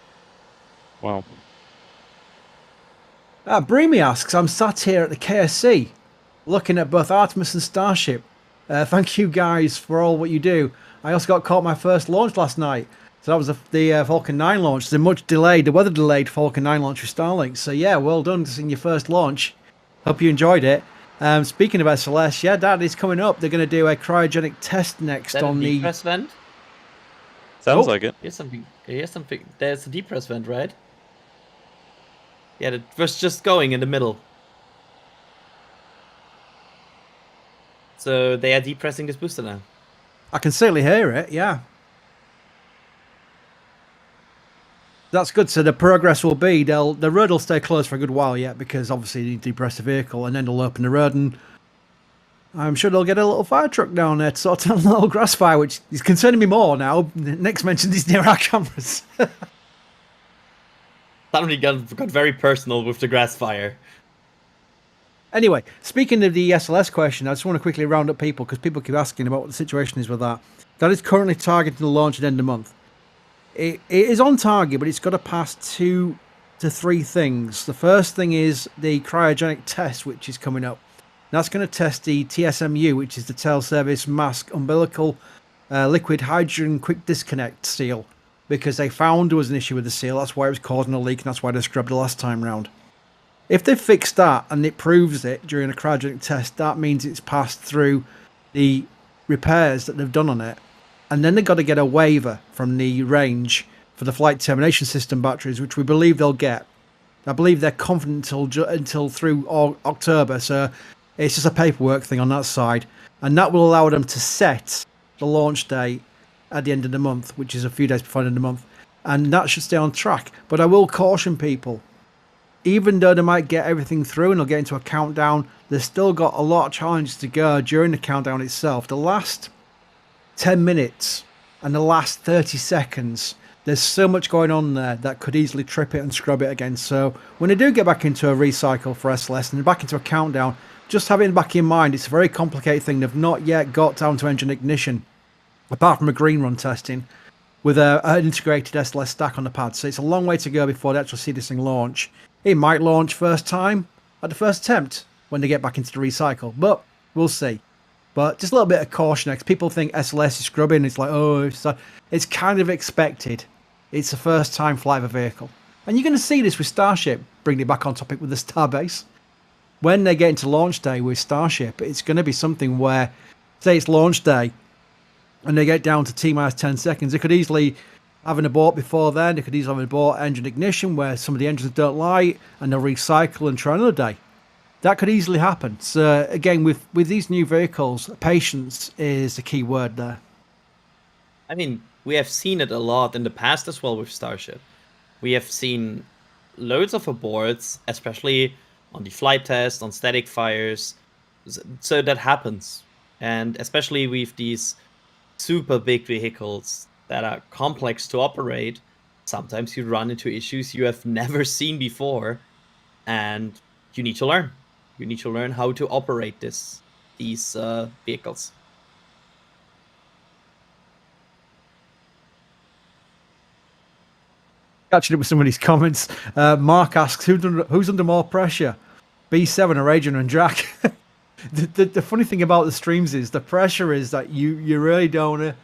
Wow. Breamy asks, I'm sat here at the KSC looking at both Artemis and Starship. Thank you guys for all what you do. I also got caught my first launch last night. So that was the Falcon 9 launch. The weather delayed Falcon 9 launch with Starlink. So yeah, well done in your first launch. Hope you enjoyed it. Speaking of SLS, yeah, that is coming up. They're going to do a cryogenic test next on the depress vent. Sounds like it. Here's something. There's a depress vent, right? Yeah, it was just going in the middle. So they are depressing this booster now. I can certainly hear it, yeah. That's good. So the progress will be the road will stay closed for a good while yet because obviously you need to depress the vehicle and then they'll open the road and I'm sure they'll get a little fire truck down there to sort out a little grass fire, which is concerning me more now. Next mentioned is near our cameras. Suddenly got very personal with the grass fire. Anyway, speaking of the SLS question, I just want to quickly round up people because people keep asking about what the situation is with that. That is currently targeted to launch at the end of the month. It is on target, but it's got to pass 2 to 3 things. The first thing is the cryogenic test, which is coming up. That's going to test the TSMU, which is the Tail Service Mask Umbilical Liquid Hydrogen Quick Disconnect Seal. because they found there was an issue with the seal. That's why it was causing a leak, and that's why they scrubbed the last time round. If they fix that and it proves it during a cryogenic test, that means it's passed through the repairs that they've done on it. And then they've got to get a waiver from the range for the flight termination system batteries, which we believe they'll get. I believe they're confident until through October, so it's just a paperwork thing on that side. And that will allow them to set the launch date at the end of the month, which is a few days before the end of the month. And that should stay on track. But I will caution people, even though they might get everything through and they'll get into a countdown, they've still got a lot of challenges to go during the countdown itself. The last 10 minutes and the last 30 seconds, there's so much going on there that could easily trip it and scrub it again. So when they do get back into a recycle for SLS and they're back into a countdown, just have it in the back of your mind, it's a very complicated thing. They've not yet got down to engine ignition, apart from a green run testing, with an integrated SLS stack on the pad. So it's a long way to go before they actually see this thing launch. It might launch first time at the first attempt when they get back into the recycle, but we'll see. But just a little bit of caution, because people think SLS is scrubbing. It's like, oh, it's kind of expected. It's the first time flight of a vehicle. And you're going to see this with Starship, bringing it back on topic with the Starbase. When they get into launch day with Starship, it's going to be something where, say it's launch day, and they get down to T-minus 10 seconds, they could easily have an abort before then. They could easily have an abort engine ignition where some of the engines don't light, and they'll recycle and try another day. That could easily happen. So again, with these new vehicles, patience is the key word there. I mean, we have seen it a lot in the past as well with Starship. We have seen loads of aborts, especially on the flight test, on static fires. So that happens. And especially with these super big vehicles that are complex to operate, sometimes you run into issues you have never seen before, and you need to learn. You need to learn how to operate these vehicles. Catching up with some of these comments, Mark asks, who's under more pressure, B7 or Adrian and Jack? the funny thing about the streams is the pressure is that you really don't want to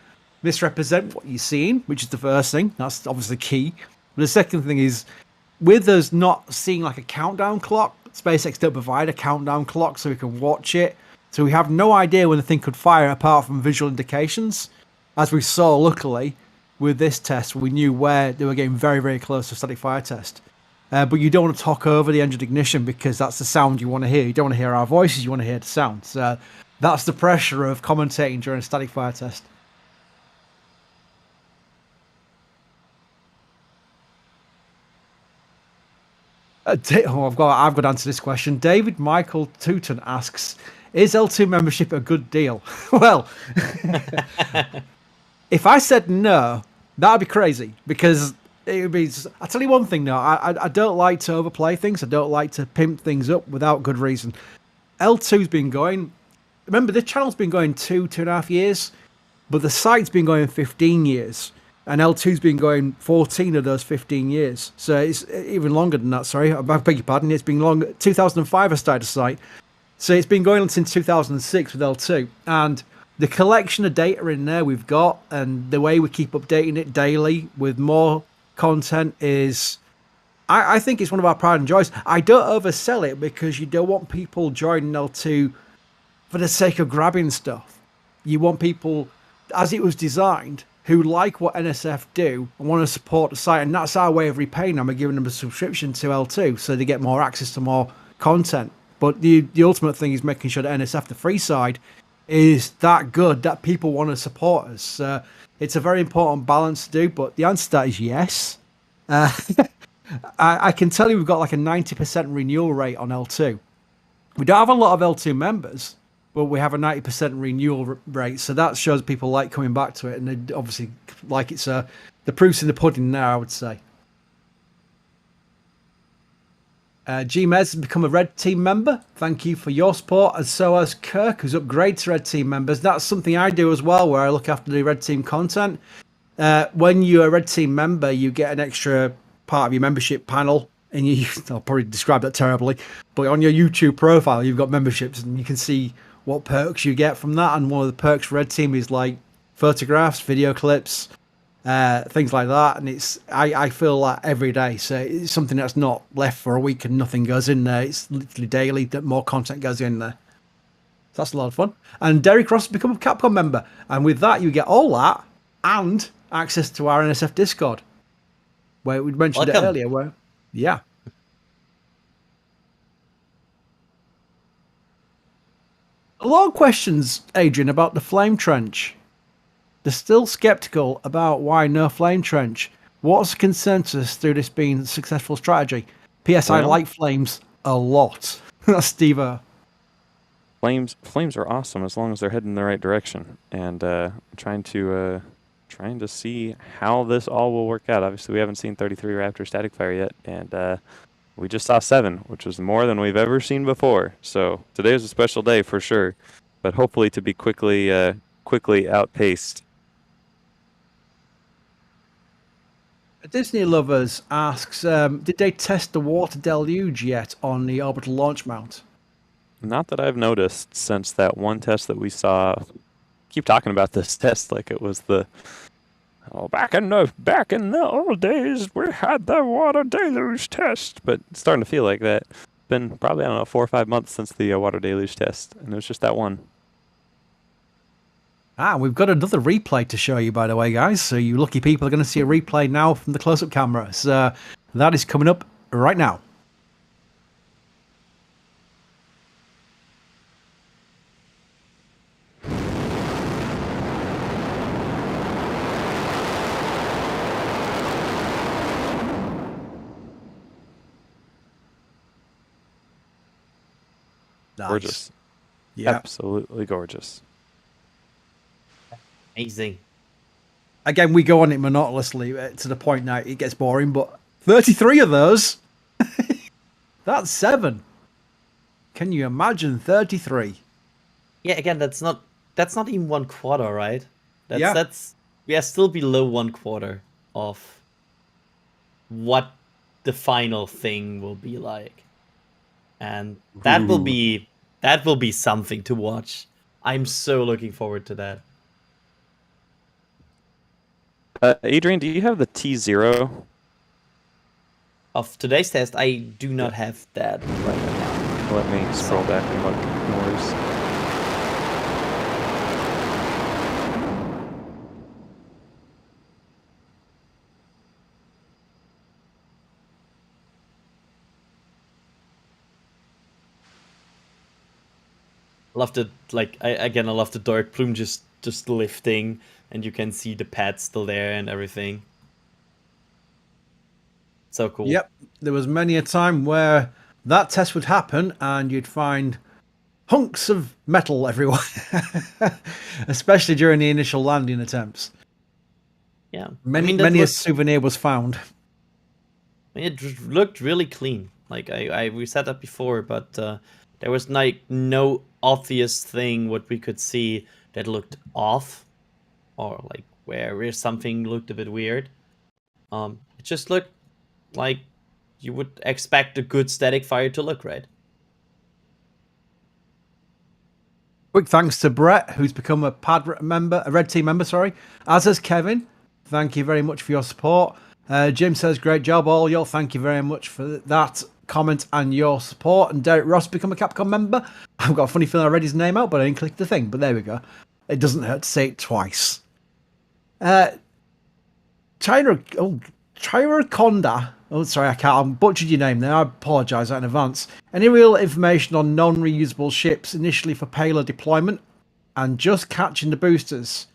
misrepresent what you're seeing, which is the first thing. That's obviously key. But the second thing is, with us not seeing like a countdown clock, SpaceX don't provide a countdown clock so we can watch it. So we have no idea when the thing could fire apart from visual indications. As we saw, luckily, with this test, we knew where they were getting very, very close to static fire test. But you don't want to talk over the engine ignition because that's the sound you want to hear. You don't want to hear our voices, you want to hear the sound. So that's the pressure of commentating during a static fire test. I've got to answer this question. David Michael Tooton asks, is L2 membership a good deal? Well, if I said no, that would be crazy, because it would be... I'll tell you one thing though, I don't like to overplay things. I don't like to pimp things up without good reason. L2's been going... Remember, the channel's been going 2.5 years, but the site's been going 15 years. And L2's been going 14 of those 15 years. So it's even longer than that, sorry. I beg your pardon. It's been long. 2005 I started the site. So it's been going on since 2006 with L2. And the collection of data in there we've got, and the way we keep updating it daily with more content is... I think it's one of our pride and joys. I don't oversell it because you don't want people joining L2 for the sake of grabbing stuff. You want people, as it was designed, who like what NSF do and want to support the site, and that's our way of repaying them by giving them a subscription to L2 so they get more access to more content. But the ultimate thing is making sure that NSF, the free side, is that good that people want to support us. It's a very important balance to do, but the answer to that is yes. I can tell you we've got like a 90% renewal rate on L2. We don't have a lot of L2 members, but we have a 90% renewal rate, so that shows people like coming back to it, and they obviously like it's the proof's in the pudding now, I would say. Gmez has become a Red Team member. Thank you for your support, and so has Kirk, who's upgraded to Red Team members. That's something I do as well, where I look after the Red Team content. When you're a Red Team member, you get an extra part of your membership panel, and I'll probably describe that terribly, but on your YouTube profile, you've got memberships, and you can see what perks you get from that. And one of the perks for Red Team is like photographs, video clips, things like that. And I feel that every day. So it's something that's not left for a week and nothing goes in there. It's literally daily that more content goes in there. So that's a lot of fun. And Derek Ross has become a Capcom member. And with that, you get all that and access to our NSF Discord, where we mentioned it earlier. Yeah. A lot of questions, Adrian, about the flame trench. They're still skeptical about why no flame trench. What's the consensus through this being a successful strategy? P.S. I like flames a lot. That's Steve. Flames are awesome as long as they're heading in the right direction. And trying to see how this all will work out. Obviously, we haven't seen 33 Raptor static fire yet, and we just saw 7, which was more than we've ever seen before. So today is a special day for sure, but hopefully to be quickly outpaced. Disney Lovers asks, did they test the water deluge yet on the orbital launch mount? Not that I've noticed since that one test that we saw. Keep talking about this test like it was the back in the old days we had the water deluge test, but it's starting to feel like that. It's been probably 4 or 5 months since the water deluge test, and it was just that one. We've got another replay to show you, by the way, guys. So you lucky people are going to see a replay now from the close-up camera. So that is coming up right now. Nice. Gorgeous. Yeah. Absolutely gorgeous. Amazing. Again, we go on it monotonously to the point now it gets boring, but 33 of those, that's 7. Can you imagine 33? Yeah, again, that's not even 1/4, right? Yeah. That's we are still below 1/4 of what the final thing will be like. And that will be something to watch. I'm so looking forward to that. Adrian, do you have the T0? Of today's test, I do not have that right now. Let me scroll back and look. No worries. I love the dark plume just lifting, and you can see the pad still there and everything. So cool. Yep. There was many a time where that test would happen and you'd find hunks of metal everywhere, especially during the initial landing attempts. Yeah. Many a souvenir was found. It looked really clean. Like we said that before, but there was no obvious thing what we could see that looked off, or like where something looked a bit weird. It just looked like you would expect a good static fire to look, right? Quick thanks to Brett, who's become a Red Team member, sorry. As has Kevin. Thank you very much for your support. Jim says, great job, all y'all. Thank you very much for that comment and your support. And Derek Ross become a Capcom member. I've got a funny feeling I read his name out, but I didn't click the thing. But there we go. It doesn't hurt to say it twice. Tyraconda. Oh, sorry, I butchered your name there. I apologise in advance. Any real information on non-reusable ships initially for payload deployment and just catching the boosters?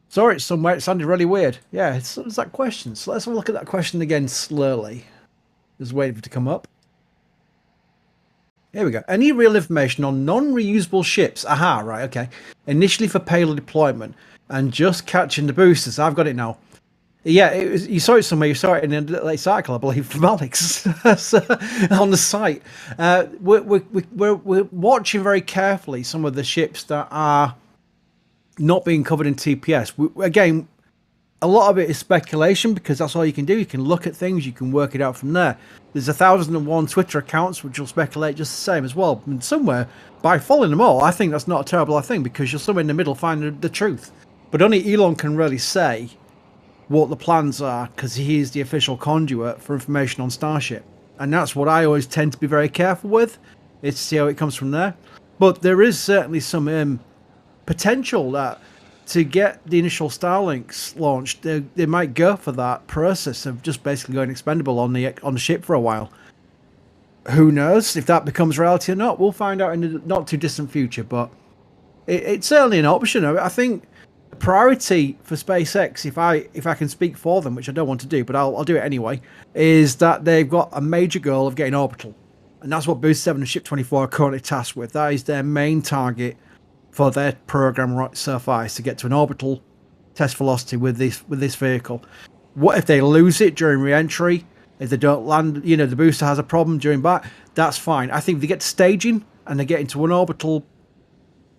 Saw it somewhere. It sounded really weird. Yeah, it's that question. So let's have a look at that question again slowly. Just waiting for it to come up. Here we go. Any real information on non-reusable ships? Aha, right, okay. Initially for payload deployment and just catching the boosters. I've got it now. Yeah, you saw it somewhere. You saw it in a late cycle, I believe, from Alex on the site. We're watching very carefully some of the ships that are not being covered in TPS. Again, a lot of it is speculation because that's all you can do. You can look at things, you can work it out from there. There's 1,001 Twitter accounts which will speculate just the same as well. And somewhere, by following them all, I think that's not a terrible thing because you'll somewhere in the middle find the truth. but only Elon can really say what the plans are, because he is the official conduit for information on Starship. And that's what I always tend to be very careful with, is to see how it comes from there. But there is certainly some potential that to get the initial Starlinks launched, they might go for that process of just basically going expendable on the ship for a while. Who knows if that becomes reality or not? We'll find out in the not too distant future, but it's certainly an option. I think the priority for SpaceX, if I can speak for them, which I don't want to do, but I'll do it anyway, is that they've got a major goal of getting orbital. And that's what Boost 7 and Ship 24 are currently tasked with. That is their main target for their program right so far, is to get to an orbital test velocity with this vehicle. What if they lose it during re-entry? If they don't land, the booster has a problem during back, that's fine. I think if they get to staging and they get into an orbital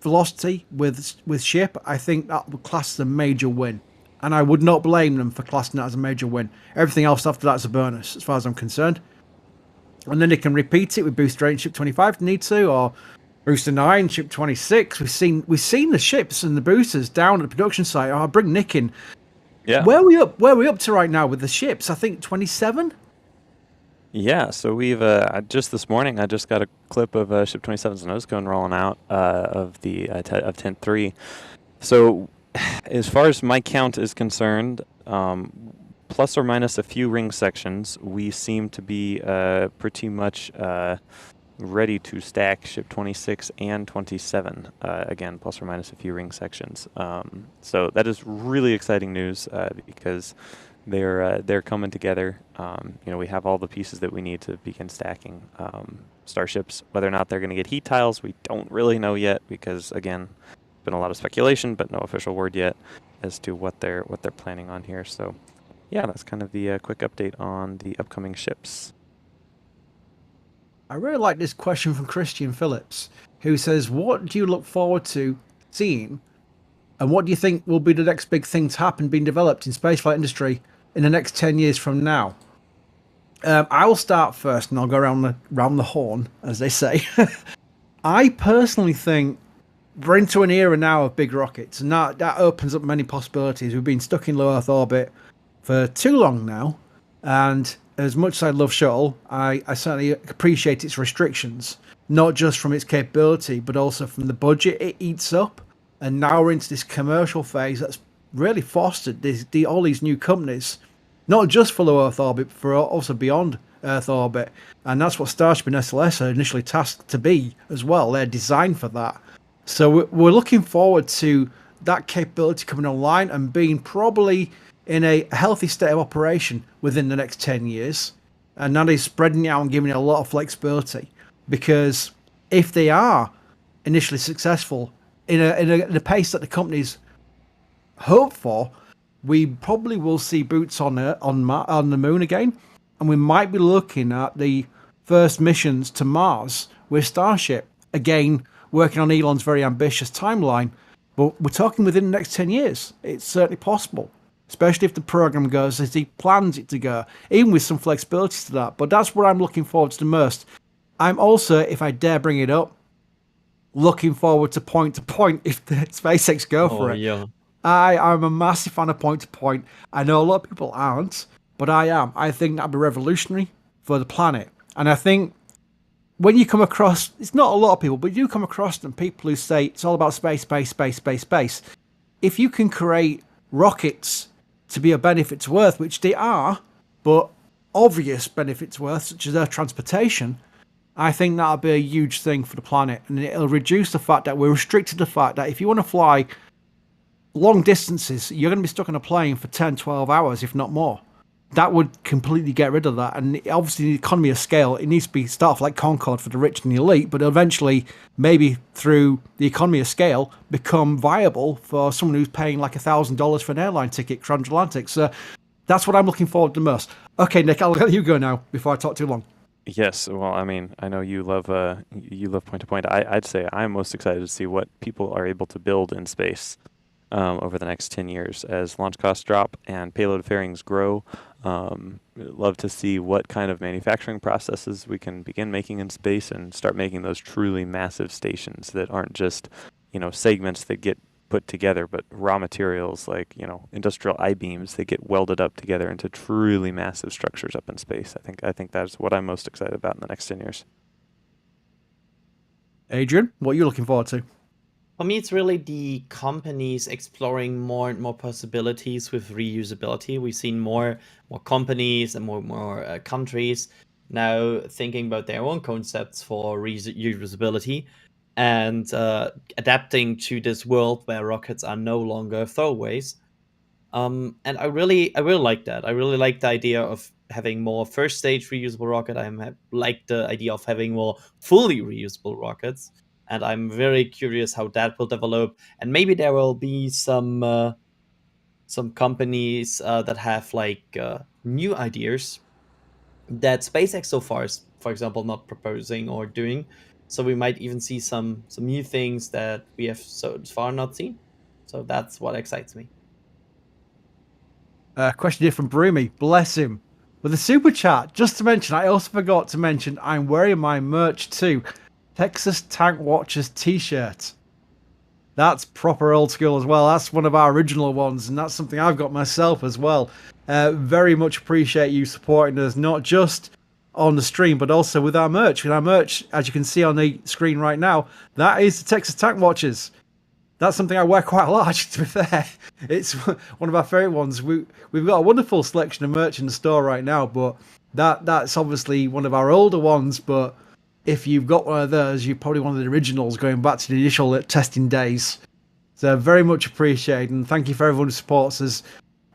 velocity with ship, I think that would class as a major win. And I would not blame them for classing that as a major win. Everything else after that is a bonus, as far as I'm concerned. And then they can repeat it with Booster 8 and Ship 25 if they need to, or Booster 9, Ship 26. We've seen the ships and the boosters down at the production site. I'll bring Nick in. Yeah. Where are we up to right now with the ships? I think 27? Yeah, so we've just this morning I just got a clip of Ship 27's nose cone rolling out of the of Tent 3. So as far as my count is concerned, plus or minus a few ring sections, we seem to be pretty much ready to stack Ship 26 and 27. Again, plus or minus a few ring sections. So that is really exciting news because they're coming together. We have all the pieces that we need to begin stacking starships. Whether or not they're going to get heat tiles, we don't really know yet because, again, been a lot of speculation, but no official word yet as to what they're planning on here. So, yeah, that's kind of the quick update on the upcoming ships. I really like this question from Christian Phillips, who says, what do you look forward to seeing, and what do you think will be the next big thing to happen being developed in spaceflight industry in the next 10 years from now? I will start first, and I'll go around the horn, as they say. I personally think we're into an era now of big rockets, and that opens up many possibilities. We've been stuck in low Earth orbit for too long now, and as much as I love shuttle, I certainly appreciate its restrictions, not just from its capability, but also from the budget it eats up. And now we're into this commercial phase that's really fostered all these new companies, not just for low Earth orbit, but for also beyond Earth orbit. And that's what Starship and SLS are initially tasked to be as well. They're designed for that. So we're looking forward to that capability coming online and being probably in a healthy state of operation within the next 10 years. And that is spreading it out and giving it a lot of flexibility. Because if they are initially successful in a pace that the companies hope for, we probably will see boots on the moon again. And we might be looking at the first missions to Mars with Starship. Again, working on Elon's very ambitious timeline. But we're talking within the next 10 years. It's certainly possible. Especially if the program goes as he plans it to go, even with some flexibility to that. But that's what I'm looking forward to the most. I'm also, if I dare bring it up, looking forward to point if the SpaceX go for it. Yeah. I'm a massive fan of point to point. I know a lot of people aren't, but I am. I think that'd be revolutionary for the planet. And I think when you come across, it's not a lot of people, but you do come across them, people who say it's all about space. If you can create rockets to be a benefit to Earth, which they are, but obvious benefit to Earth, such as Earth transportation, I think that'll be a huge thing for the planet. And it'll reduce the fact that we're restricted to the fact that if you want to fly long distances, you're going to be stuck on a plane for 10, 12 hours, if not more. That would completely get rid of that. And obviously, the economy of scale, it needs to be start off like Concorde for the rich and the elite, but eventually, maybe through the economy of scale, become viable for someone who's paying like $1,000 for an airline ticket transatlantic. So that's what I'm looking forward to most. Okay, Nick, I'll let you go now before I talk too long. Yes, well, I mean, I know you love point to point. I'd say I'm most excited to see what people are able to build in space over the next 10 years as launch costs drop and payload fairings grow. Love to see what kind of manufacturing processes we can begin making in space and start making those truly massive stations that aren't just, segments that get put together, but raw materials like, industrial I-beams, they get welded up together into truly massive structures up in space. I think that's what I'm most excited about in the next 10 years. Adrian, what are you looking forward to? For me, it's really the companies exploring more and more possibilities with reusability. We've seen more companies and more countries now thinking about their own concepts for reusability and adapting to this world where rockets are no longer throwaways. And I really like that. I really like the idea of having more first stage reusable rocket. I like the idea of having more fully reusable rockets. And I'm very curious how that will develop. And maybe there will be some companies that have new ideas that SpaceX so far is, for example, not proposing or doing. So we might even see some new things that we have so far not seen. So that's what excites me. Question here from Broomy, bless him, with a super chat. Just to mention, I also forgot to mention I'm wearing my merch too. Texas Tank Watchers t-shirt. That's proper old school as well. That's one of our original ones, and that's something I've got myself as well. Very much appreciate you supporting us, not just on the stream, but also with our merch. With our merch, as you can see on the screen right now, that is the Texas Tank Watchers. That's something I wear quite a lot, actually, to be fair. It's one of our favourite ones. We've got a wonderful selection of merch in the store right now, but that's obviously one of our older ones, but if you've got one of those, you're probably one of the originals going back to the initial testing days. So very much appreciated, and thank you for everyone who supports us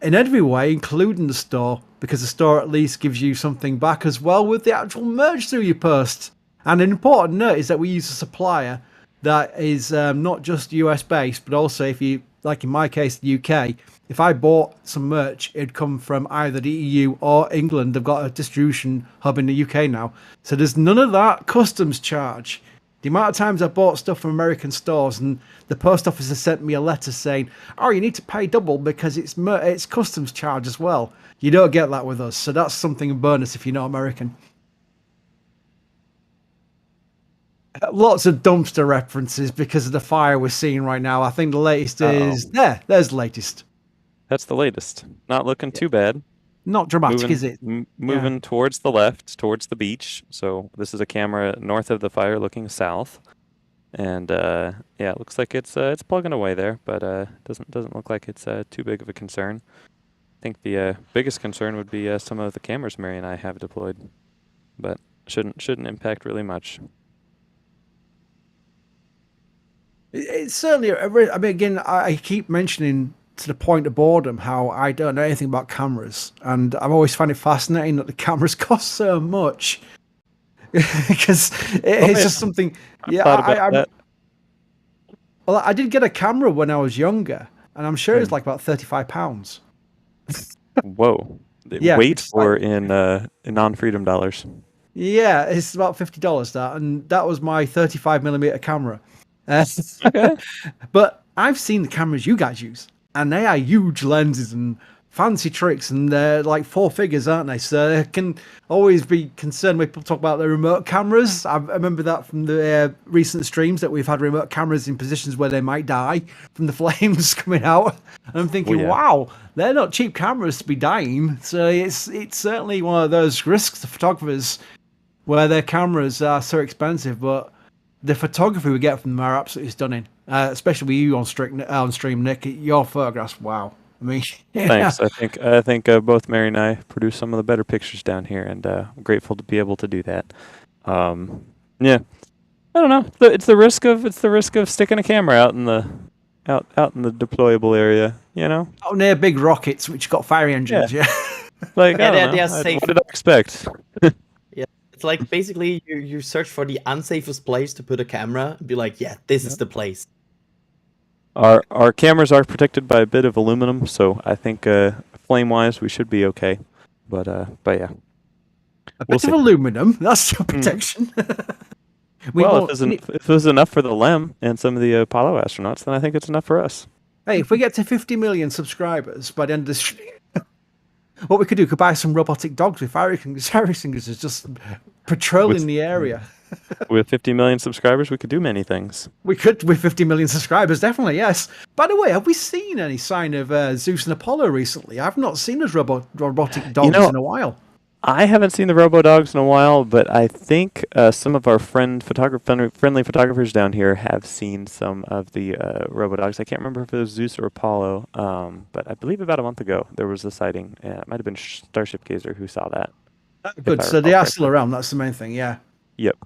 in every way, including the store, because the store at least gives you something back as well with the actual merch through your post. And an important note is that we use a supplier that is not just US based, but also if you, like in my case, the UK, if I bought some merch, it'd come from either the EU or England. They've got a distribution hub in the UK now. So there's none of that customs charge. The amount of times I bought stuff from American stores and the post office has sent me a letter saying, oh, you need to pay double because it's customs charge as well. You don't get that with us. So that's something a bonus if you're not American. Lots of dumpster references because of the fire we're seeing right now. I think the latest is there's the latest. That's the latest. Not looking too bad. Not dramatic, is it? Moving towards the left, towards the beach. So this is a camera north of the fire looking south. And it looks like it's plugging away there, but doesn't look like it's too big of a concern. I think the biggest concern would be some of the cameras Mary and I have deployed, but shouldn't impact really much. It's certainly, I mean, again, I keep mentioning to the point of boredom how I don't know anything about cameras, and I've always found it fascinating that the cameras cost so much because it's just something. Well, I did get a camera when I was younger, and I'm sure it's like about £35. Whoa! Yeah, wait for in non-freedom dollars. Yeah, it's about $50 that, and that was my 35mm camera. Okay. But I've seen the cameras you guys use, and they are huge lenses and fancy tricks, and they're like 4 figures, aren't they? So I can always be concerned when people talk about the remote cameras. I remember that from the recent streams that we've had remote cameras in positions where they might die from the flames coming out. And I'm thinking, wow, they're not cheap cameras to be dying. So it's certainly one of those risks to photographers where their cameras are so expensive, but the photography we get from them are absolutely stunning, especially with you on stream, Nick. Your photographs, wow. I mean, Thanks. I think both Mary and I produce some of the better pictures down here, and I'm grateful to be able to do that. I don't know. It's the risk of sticking a camera out in the deployable area. You know, out near big rockets which got fire engines. Yeah, like they're safe. What did I expect? It's like basically you search for the unsafest place to put a camera and be like, this is the place. Our cameras are protected by a bit of aluminum, so I think flame-wise we should be okay. But yeah. A bit of aluminum, that's your protection. If it was enough for the LEM and some of the Apollo astronauts, then I think it's enough for us. Hey, if we get to 50 million subscribers by the end of this stream, What we could do, we could buy some robotic dogs with fire extinguishers just patrolling With- the area. With 50 million subscribers, we could do many things. We could, with 50 million subscribers, definitely, yes. By the way, have we seen any sign of Zeus and Apollo recently? I've not seen those robotic dogs in a while. I haven't seen the Robo Dogs in a while, but I think some of our friendly photographers down here have seen some of the Robo Dogs. I can't remember if it was Zeus or Apollo, but I believe about a month ago there was a sighting. It might have been Starship Gazer who saw that. Good, so they are still around. That's the main thing, yeah. Yep.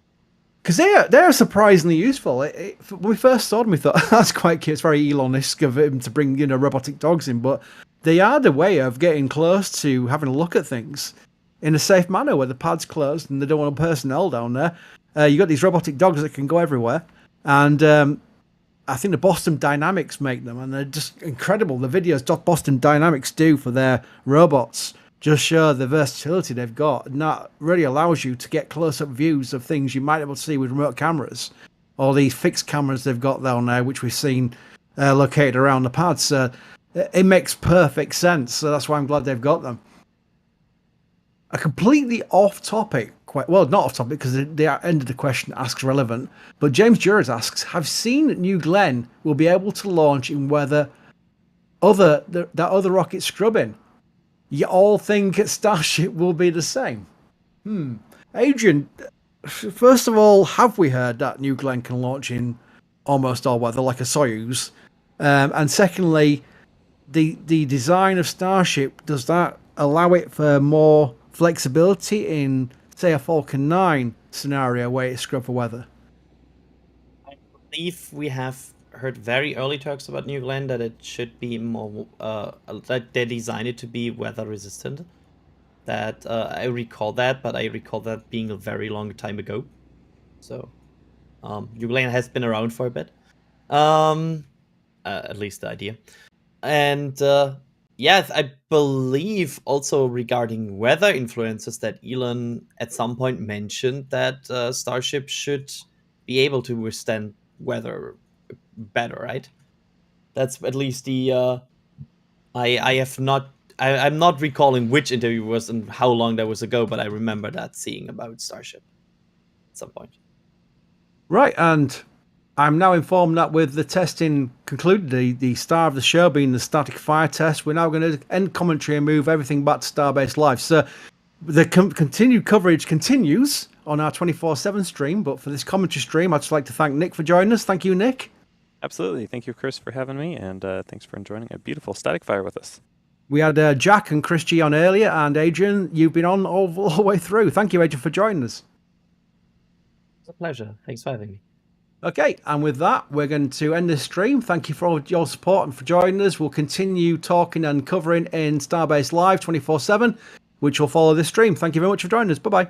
Because they're surprisingly useful. When we first saw them, we thought that's quite cute. It's very Elon-esque of him to bring robotic dogs in, but they are the way of getting close to having a look at things in a safe manner where the pad's closed and they don't want personnel down there. You got these robotic dogs that can go everywhere, and I think the Boston Dynamics make them, and they're just incredible. The videos Boston Dynamics do for their robots just show the versatility they've got, and that really allows you to get close-up views of things you might be able to see with remote cameras, or these fixed cameras they've got down there, which we've seen located around the pad. So it makes perfect sense. So that's why I'm glad they've got them. A completely off-topic, not off-topic because the end of the question asks relevant, but James Juras asks, have seen New Glenn will be able to launch in weather that other rocket's scrubbing? You all think Starship will be the same? Adrian, first of all, have we heard that New Glenn can launch in almost all weather, like a Soyuz? And secondly, the design of Starship, does that allow it for more flexibility in, say, a Falcon 9 scenario where it's scrubbed for weather? I believe we have heard very early talks about New Glenn that it should be more that they designed it to be weather resistant. That I recall that, but I recall that being a very long time ago. So New Glenn has been around for a bit, at least the idea. And yes, I believe also regarding weather influences that Elon at some point mentioned that Starship should be able to withstand weather better, right? That's at least the I'm not recalling which interview was and how long that was ago, but I remember that seeing about Starship at some point. Right, and I'm now informed that with the testing concluded, the star of the show being the static fire test, we're now going to end commentary and move everything back to Starbase Live. So the continued coverage continues on our 24/7 stream, but for this commentary stream, I'd just like to thank Nick for joining us. Thank you, Nick. Absolutely. Thank you, Chris, for having me, and thanks for enjoying a beautiful static fire with us. We had Jack and Chris G on earlier, and Adrian, you've been on all the way through. Thank you, Adrian, for joining us. It's a pleasure. Thanks for having me. Okay, and with that, we're going to end this stream. Thank you for all your support and for joining us. We'll continue talking and covering in Starbase Live 24/7, which will follow this stream. Thank you very much for joining us. Bye-bye.